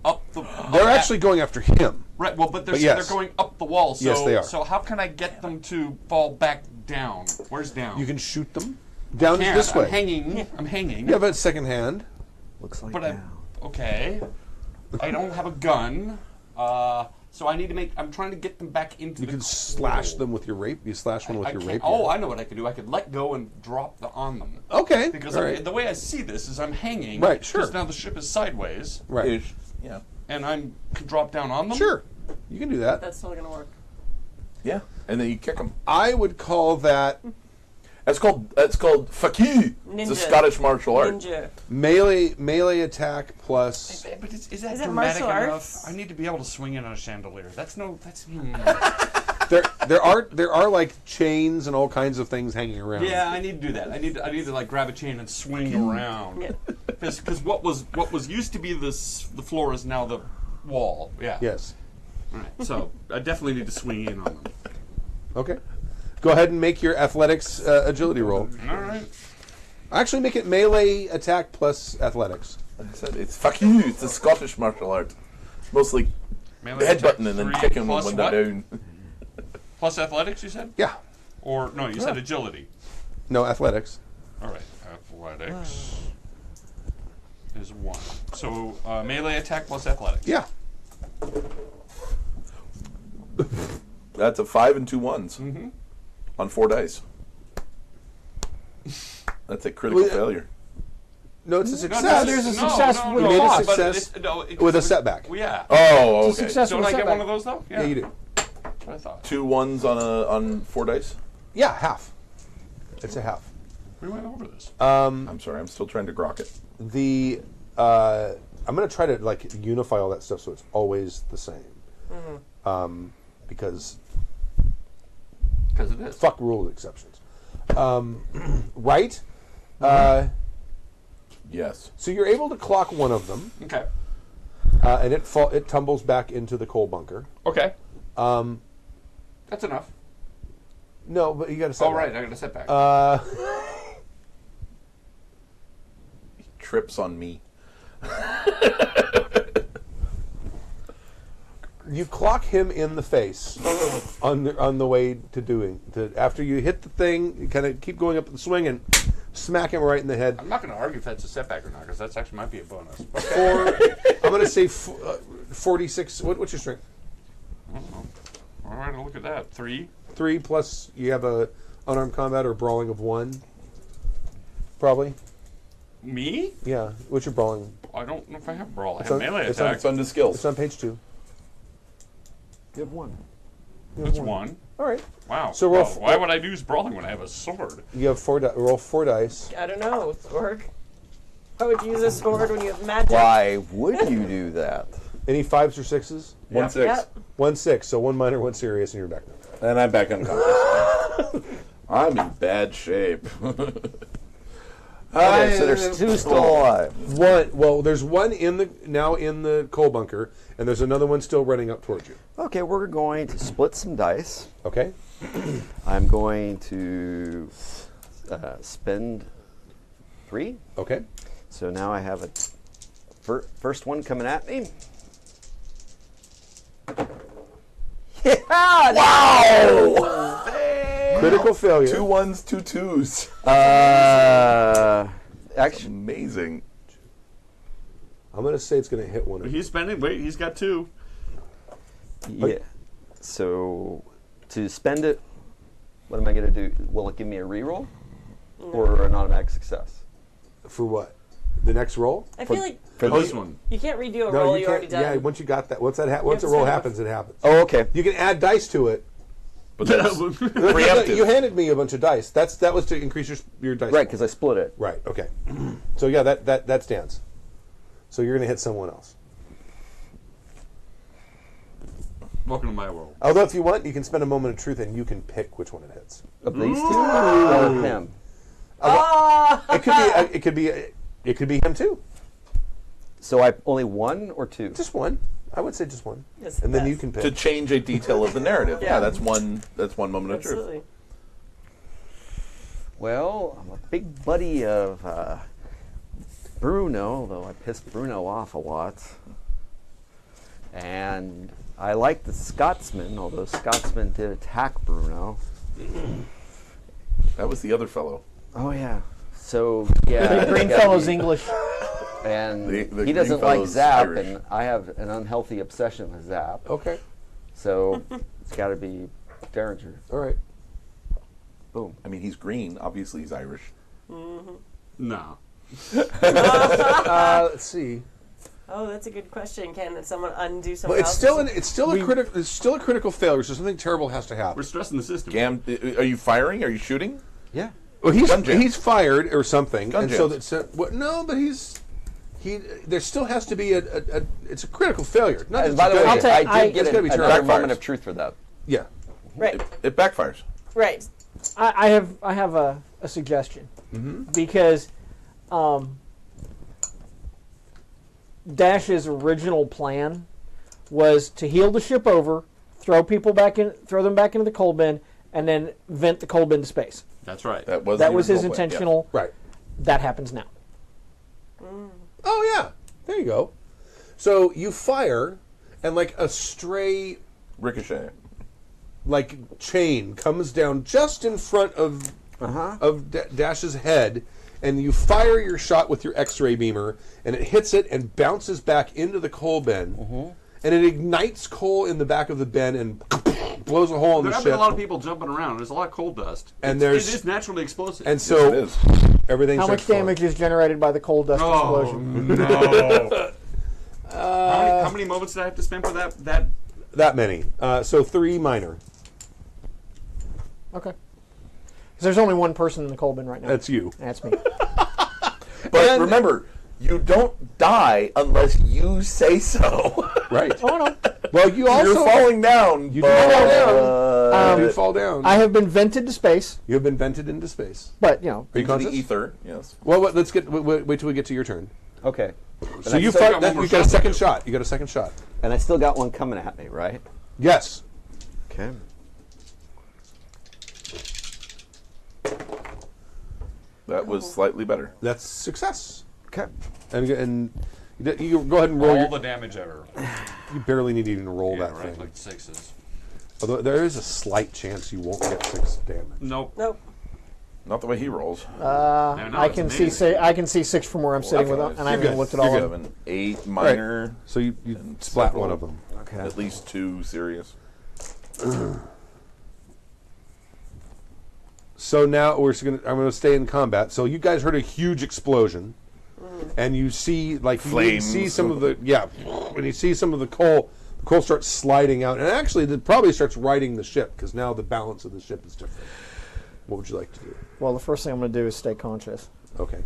the. They're up at- actually going after him. right. Well, but yes. they're going up the wall. So, Yes, they are. So how can I get them to fall back down? Where's down? You can shoot them down Can't. this way. I'm hanging. You have a second hand. Looks like But now. okay. I don't have a gun. So I need to make. I'm trying to get them back into You the. can slash them with your rape. You slash one with your rapier. Oh, I know what I could do. I could let go and drop on them. Okay. Because all right. the way I see this is I'm hanging. Right, sure. Because now the ship is sideways, Right. Ish. Yeah. and I can drop down on them. Sure. You can do that. That's still gonna work. Yeah. And then you kick them. I would call that That's called fakir. It's a Ninja. Scottish martial art. Ninja. melee attack plus. But is that Is it dramatic martial enough? arts? I need to be able to swing in on a chandelier. That's. There are like chains and all kinds of things hanging around. Yeah, I need to do that. I need to like grab a chain and swing around. Yeah. Because what was used to be the floor is now the wall. Yeah. Yes. All right. So I definitely need to swing in on them. Okay. Go ahead and make your athletics agility roll. All right. Actually, make it melee attack plus athletics. Like I said, it's fakir. It's a Scottish martial art. Mostly Melee attack headbutting and then 3 kicking them plus when what? they're down. Plus athletics, you said? Yeah. Or no, you said agility. No, athletics. All right, athletics is 1. So melee attack plus athletics. Yeah. That's a 5 and 2 1s on 4 dice. That's a critical Well, failure. No, it's a No, success. there's a success with You made a cost. success But with a setback. Well, yeah. Oh, okay. It's a success Don't with I a get setback. one of those though? Yeah, you do. That's what I thought. 2 1s on 4 dice. Yeah, half. It's a half. We went over this. I'm sorry, I'm still trying to grok it. I'm gonna try to like unify all that stuff so it's always the same. Because Because it is. fuck rule exceptions. Right. Yes. So you're able to clock one of them, Okay. and it tumbles back into the coal bunker. Okay. That's enough. No, but you got to set. Oh right, I got a setback. He trips on me. You clock him in the face on the way to after you hit the thing. You kind of keep going up the swing and smack him right in the head. I'm not going to argue if that's a setback or not, because that's actually might be a bonus. I'm going to say 46. What's your strength? All right, look at that. 3. 3 plus you have a unarmed combat or brawling of 1. Probably. Me? Yeah. What's your brawling? I don't know if I have brawl. I It's have on- melee it's on- attack. It's under skills. It's on page 2. You have 1. It's 1. All right. Wow. So Well, why would I use brawling when I have a sword? You have 4 roll 4 dice. I don't know, Zorg. Why would you use a sword when you have magic? Why would you do that? Any 5s or 6s? 1 6. Yep. 1 6. So 1 minor, 1 serious, and you're back. And I'm back unconscious. I'm in bad shape. Okay, so there's 2 still alive. One. Well, there's one in the coal bunker, and there's another one still running up towards you. Okay, we're going to split some dice. Okay. I'm going to spend 3. Okay. So now I have a first one coming at me. Yeah! Wow! Critical failure. 2 1s, 2 2s. Actually, Amazing. I'm gonna say it's gonna hit one. He's spending. Wait, he's got 2. yeah. So to spend it, what am I going to do? Will it give me a reroll or an automatic success? For what? The next roll? I feel like For This the- one. you can't redo a roll you already done. Yeah, once you got that, once have a to roll spend happens, it happens. Oh, okay. You can add dice to it. But that's preemptive. You handed me a bunch of dice. That was to increase your dice. Right, roll. because I split it. Right. Okay. So yeah, that stands. So you're gonna hit someone else. Welcome to my world. Although if you want, you can spend a moment of truth and you can pick which one it hits. Of these two or him? It could be him too. So I only 1 or 2? Just one. I would say just one. It's the And then you best. can pick. To change a detail of the narrative. Yeah. Yeah, that's one moment of truth. Absolutely. Well, I'm a big buddy of Bruno, although I pissed Bruno off a lot. And I like the Scotsman, although Scotsman did attack Bruno. That was the other fellow. Oh, yeah. So, yeah. The green gotta fellow's be- English. And The he green doesn't like fellow's Zap, Irish. and I have an unhealthy obsession with Zap. Okay. So it's got to be Derringer. All right. Boom. I mean, he's green. Obviously, he's Irish. No. Let's see. Oh, that's a good question. Can someone undo Well, someone it's else's? still a critical failure. So something terrible has to happen. We're stressing the system. Are you firing? Are you shooting? Yeah. Well, Gun jam. he's fired or something, Gun and so jams. that's no, but there still has to be it's a critical failure. Not And just by a the way, failure. I did it's get gotta be another terrible. moment of truth for that. Yeah. Right. It backfires. Right. I have a suggestion because Dash's original plan was to heal the ship over, throw them back into the coal bin, and then vent the coal bin to space. That's right. That was That the was his original plan, yeah. intentional. Right. That happens now. Oh yeah. There you go. So you fire, and like a stray Ricochet. chain comes down just in front of Dash's head, and you fire your shot with your X-ray beamer, and it hits it and bounces back into the coal bin, and it ignites coal in the back of the bin and blows a hole in There the have been ship. a lot of people jumping around. There's a lot of coal dust. And it there's- is naturally explosive. And Yes, so it is. everything. How starts much damage falling. is generated by the coal dust explosion? no. How many moments did I have to spend for that? That many. So 3 minor. Okay. Because there's only one person in the coal bin right now. That's you. That's me. But remember, you don't die unless you say so. Right. Oh no. Well, you also You're falling down. You do fall down. You do Um, fall down. I have been vented to space, You have been vented into space. but you know. Are you Into the conscious? ether. Yes. Well, let's get wait till we get to your turn. Okay. So I you still fight. got one more You got a shot second to do. shot. You got a second shot. And I still got one coming at me, right? Yes. Okay. That was slightly better. That's success. Okay. And you go ahead and roll. All the damage ever. You barely need to even roll Yeah, that right. thing. Like 6s. Although there is a slight chance you won't get 6 damage. Nope. Nope. Not the way he rolls. I can see I can see 6 from where I'm sitting, and I haven't looked at all of them. An 8 minor. Right. So you splat one of them. Okay. At least 2 serious. So now I'm going to stay in combat. So you guys heard a huge explosion, and you see Flames. You see some of the when you see some of the coal starts sliding out, and actually it probably starts righting the ship because now the balance of the ship is different. What would you like to do? Well, the first thing I'm going to do is stay conscious. Okay.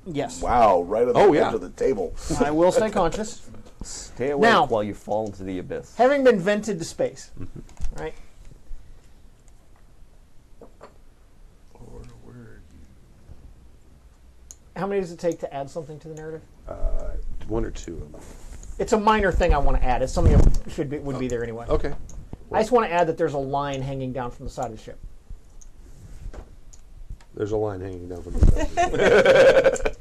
Yes. Wow, right at the edge of the table. I will stay conscious. Stay awake Now- while you fall into the abyss. Having been vented to space, right? How many does it take to add something to the narrative? 1 or 2 of them. It's a minor thing I want to add. It's something that would be there anyway. Okay. I just want to add that there's a line hanging down from the side of the ship. There's a line hanging down from the side.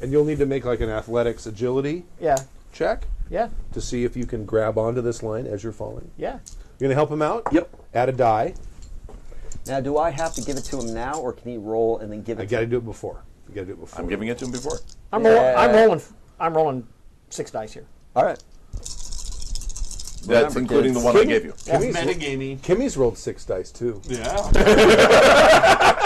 And you'll need to make like an athletics agility Yeah. check Yeah. to see if you can grab onto this line as you're falling. Yeah. You're going to help him out? Yep. Add a die. Now, do I have to give it to him now, or can he roll and then give it I to got to me? do it before. You got to do it before. I'm giving it to him before. I'm rolling 6 dice here. All right. That's Remember, including the kids. one I gave you. Metagamey. Kimmy's rolled 6 dice too. Yeah.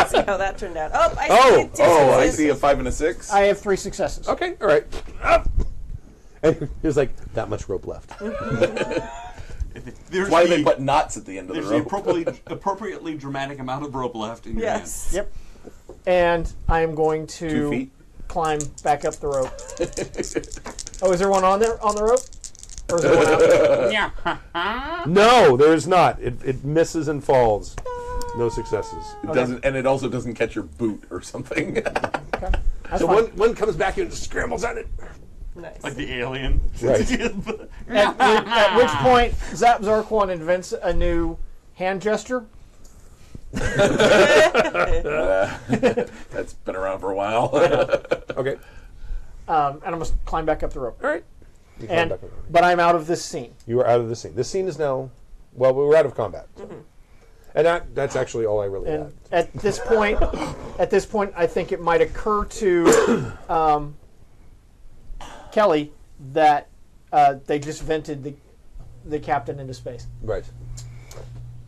See how that turned out. Oh, I see. I see a 5 and a 6. I have 3 successes. Okay, all right. Up. And there's like that much rope left. There's Why the, they put knots at the end of the there's the rope? appropriately dramatic amount of rope left in your Yes. Yep. And I am going 2 to feet. climb back up the rope. Oh, is there one on there on the rope? Or is there one out? hand. No, there is not. It misses and falls. No successes. It doesn't, and it also doesn't catch your boot or something. Okay. That's So fine. one comes back and scrambles at it. Nice. Like the alien. Right. At which point, Zap Zarquan invents a new hand gesture. That's been around for a while. Okay. And I'm going to climb back up the rope. All right. You climb back over. But I'm out of this scene. You are out of the scene. This scene is now, well, we're out of combat. So. And that's actually all I really And had. at this point, I think it might occur to Kelly that they just vented the captain into space. Right.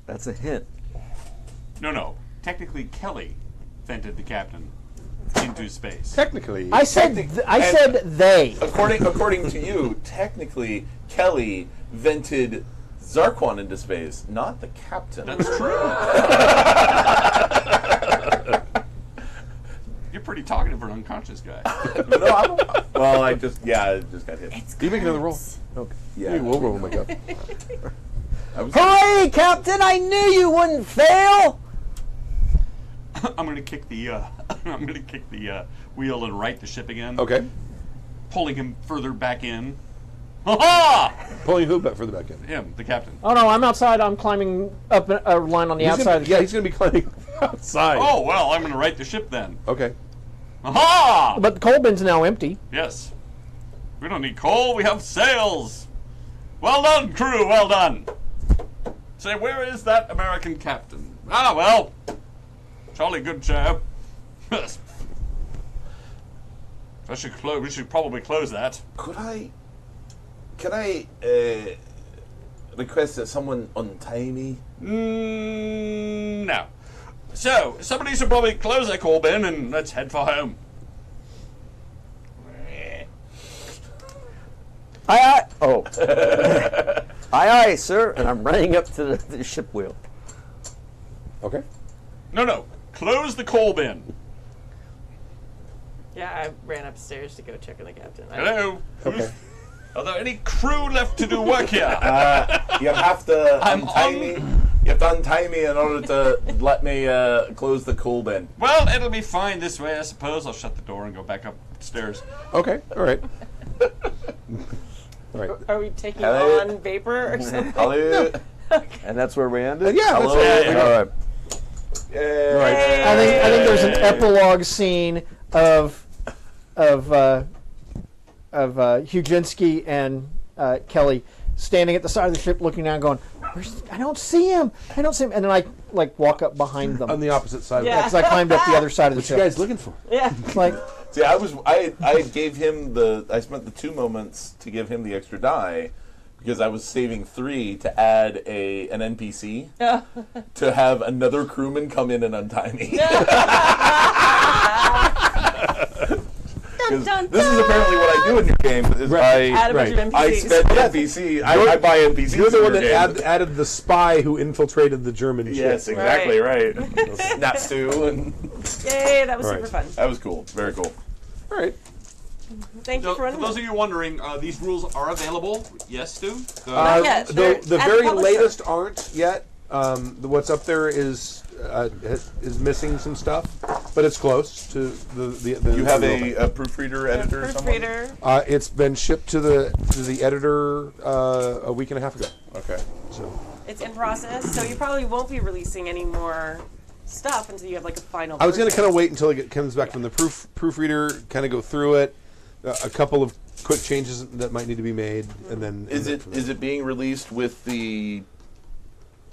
That's a hint. No. Technically, Kelly vented the captain into space. Technically. I said they. According to you, technically, Kelly vented Zarquan into space, not the captain. That's true. You're pretty talkative for an unconscious guy. Well, I just got hit. You make another roll. Okay. Yeah. Hey, we'll roll them up. Hooray, Captain! I knew you wouldn't fail! I'm gonna kick the wheel and right the ship again. Okay. Pulling him further back in. Ha-ha! Pulling who back further back in? Him, the captain. Oh no, I'm outside. I'm climbing up a line on the outside of the ship. He's going to be climbing outside. Oh well, I'm gonna right the ship then. Okay. Aha! But the coal bin's now empty. Yes. We don't need coal, we have sails. Well done, crew, well done. Say, where is that American captain? Ah, well. Jolly good chap. Yes. We should probably close that. Can I request that someone untie me? No. So, somebody should probably close that coal bin and let's head for home. Aye, aye. Oh. Aye, aye, sir. And I'm running up to the ship wheel. Okay. No. Close the coal bin. Yeah, I ran upstairs to go check on the captain. Hello? Okay. Are there any crew left to do work here? You have to I'm untie on- me. You have to untie me in order to let me close the coal bin. Well, it'll be fine this way, I suppose. I'll shut the door and go back upstairs. Okay. All right. All right. Are we taking Hello? on vapor or something? Hello. And that's where we ended? Yeah. Hello. That's Yeah. All right. All right. I think there's an epilogue scene of Huginski and Kelly standing at the side of the ship, looking down, going, I don't see him. I don't see him. And then I like walk up behind them. On the opposite side. Yeah. Because I climbed up the other side of the What you ship. guys looking for? Yeah. Like, See, I gave him I spent the 2 moments to give him the extra die because I was saving 3 to add an NPC to have another crewman come in and untie me. This is apparently what I do in your game. Is Add a bunch of NPCs. I spend NPC. I buy NPCs. You're the in one your that game. added the spy who infiltrated the German ship. Yes, exactly right. Natsu, and Yay, that was All super right. fun. that was cool. Very cool. All right. Thank you So, for for running those that. of you wondering, these rules are available. Yes, Stu? Not yet. They're The at very publisher. latest aren't yet. What's up there is missing some stuff, but it's close to the You have the a proofreader editor or someone? Proofreader. It's been shipped to the editor a week and a half ago. Okay. So It's in process, so you probably won't be releasing any more stuff until you have like a final. I was going to version. kind of wait until it comes back from the proofreader, kind of go through it, a couple of quick changes that might need to be made, and then Is it being released with the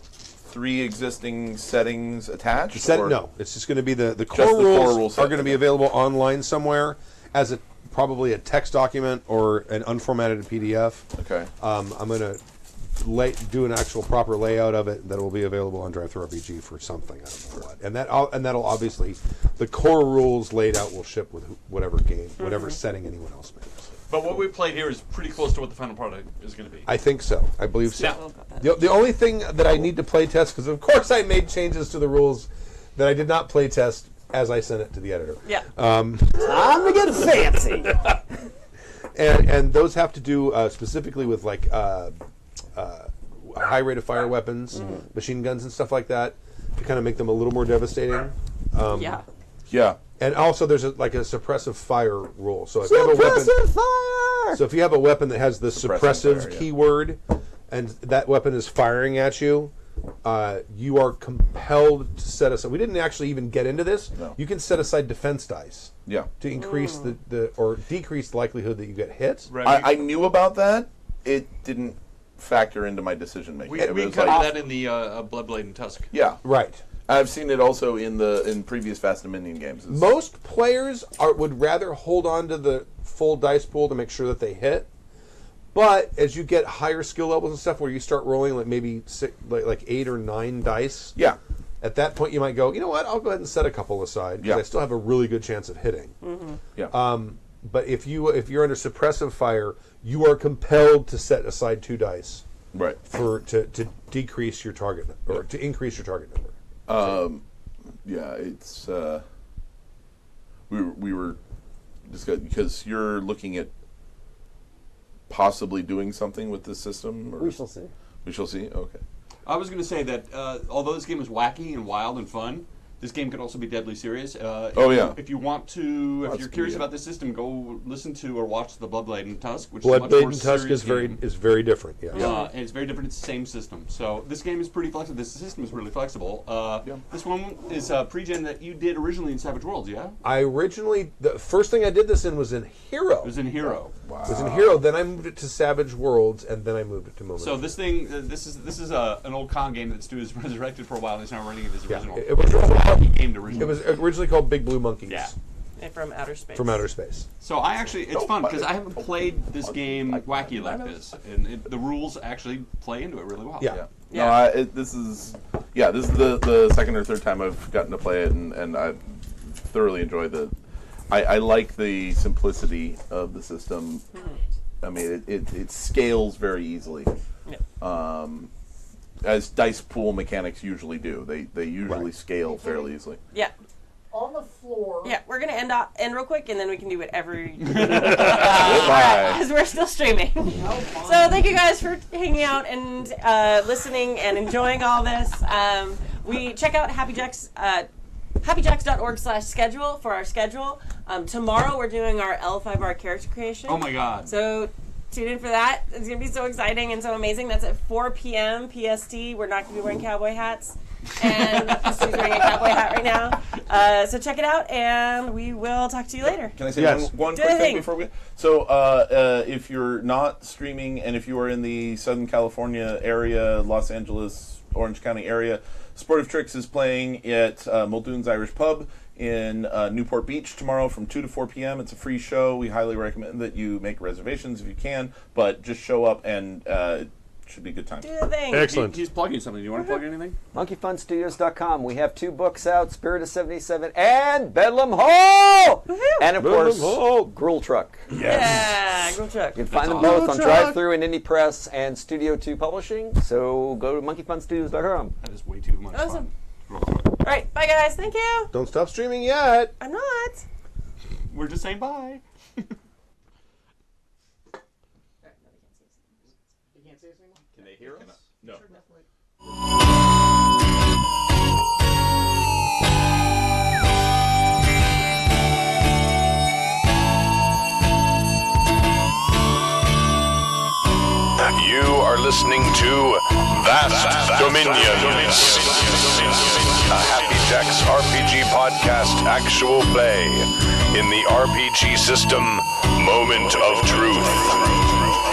3 existing settings attached? or- No, it's just going to be the Just core the core rules rules are set, going to be okay. available online somewhere as probably a text document or an unformatted PDF. Okay. I'm going to do an actual proper layout of it that will be available on DriveThruRPG for something. I don't know what. And that'll obviously the core rules laid out will ship with whatever game, whatever setting anyone else makes. But what we played here is pretty close to what the final product is going to be. I think so. I believe so. Now- The only thing that I need to play test, because of course I made changes to the rules that I did not play test as I sent it to the editor. Yeah. Time to get fancy. And those have to do specifically with like high rate of fire weapons, machine guns, and stuff like that to kind of make them a little more devastating. Yeah. Yeah. And also, there's a suppressive fire rule. So if you have a weapon, Suppressive fire! so if you have a weapon that has the Suppressive suppressive fire, yeah. keyword, and that weapon is firing at you, you are compelled to set aside. We didn't actually even get into this. No. You can set aside defense dice Yeah. to increase the or decrease the likelihood that you get hit. Right, I knew about that. It didn't factor into my decision making. we It we was covered like- that in the Bloodblade and Tusk. Yeah. Right. I've seen it also in previous Fast Dominion games. It's- Most players would rather hold on to the full dice pool to make sure that they hit. But as you get higher skill levels and stuff, where you start rolling like maybe like 8 or 9 dice, Yeah. at that point you might go, you know what? I'll go ahead and set a couple aside because Yeah. I still have a really good chance of hitting. Yeah. But if you're under suppressive fire, you are compelled to set aside 2 dice right. to decrease your target or to increase your target number. Yeah. It's we were discussing because you're looking at possibly doing something with this system. Or We shall see. We shall see. Okay. I was going to say that although this game is wacky and wild and fun, this game could also be deadly serious. Oh, yeah. If you want to, if That's you're curious good. about this system, go listen to or watch the Bloodblade and Tusk, which is a much Bloodblade more and Tusk serious is game. very different. Yeah. And it's very different. It's the same system. So this game is pretty flexible. This system is really flexible. This one is pre-gen that you did originally in Savage Worlds, yeah? I originally the first thing I did this in was in Hero. It was in Hero. It was in Hero. Then I moved it to Savage Worlds, and then I moved it to Moment. So this thing, this is an old con game that Stu has resurrected for a while, and he's now running it as original. it was He gamed originally. it was originally called Big Blue Monkeys. Yeah. And from outer space. From outer space. So I actually, it's fun because I haven't played this game wacky like this, and the rules actually play into it really well. Yeah. Yeah. Yeah. No, this is the second or third time I've gotten to play it, and I thoroughly enjoy I like the simplicity of the system. I mean, it scales very easily. As dice pool mechanics usually do. They usually scale fairly easily. Yeah. On the floor. Yeah, we're gonna end real quick, and then we can do whatever. Goodbye. Because we're still streaming. So thank you guys for hanging out and listening and enjoying all this. We check out HappyJacks. HappyJacks.org/schedule for our schedule. Tomorrow we're doing our L5R character creation. Oh my God. So tune in for that. It's going to be so exciting and so amazing. That's at 4 p.m. PST. We're not going to be wearing cowboy hats. and he's wearing a cowboy hat right now. So check it out, and we will talk to you later. Can I say Yes. one Do quick the thing thing. before we? So, if you're not streaming, and if you are in the Southern California area, Los Angeles, Orange County area, Sportive Tricks is playing at Muldoon's Irish Pub in Newport Beach tomorrow from 2 to 4 p.m. It's a free show. We highly recommend that you make reservations if you can, but just show up and it should be a good time. Do the thing. Excellent. He's plugging something. Do you want to plug anything? MonkeyFunStudios.com. We have 2 books out, Spirit of 77 and Bedlam Hall! And of course, Gruel Truck. Yeah, go check. You can find them both on Drive-Thru and Indie Press and Studio 2 Publishing. So go to monkeyfunstudios.com. That is way too much Awesome. fun. All right, bye guys. Thank you. Don't stop streaming yet. I'm not. We're just saying bye. Can they hear us? No. You are listening to Vast Dominions, a Happy Jacks RPG podcast actual play in the RPG system Moment of Truth.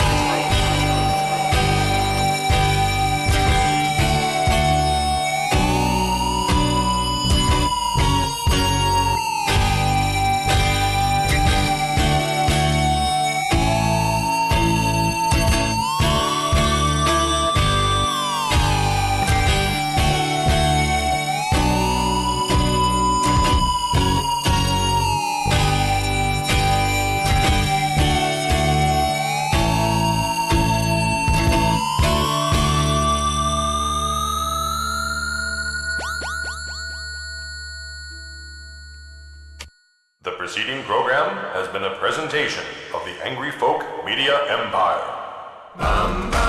The preceding program has been a presentation of the Angry Folk Media Empire.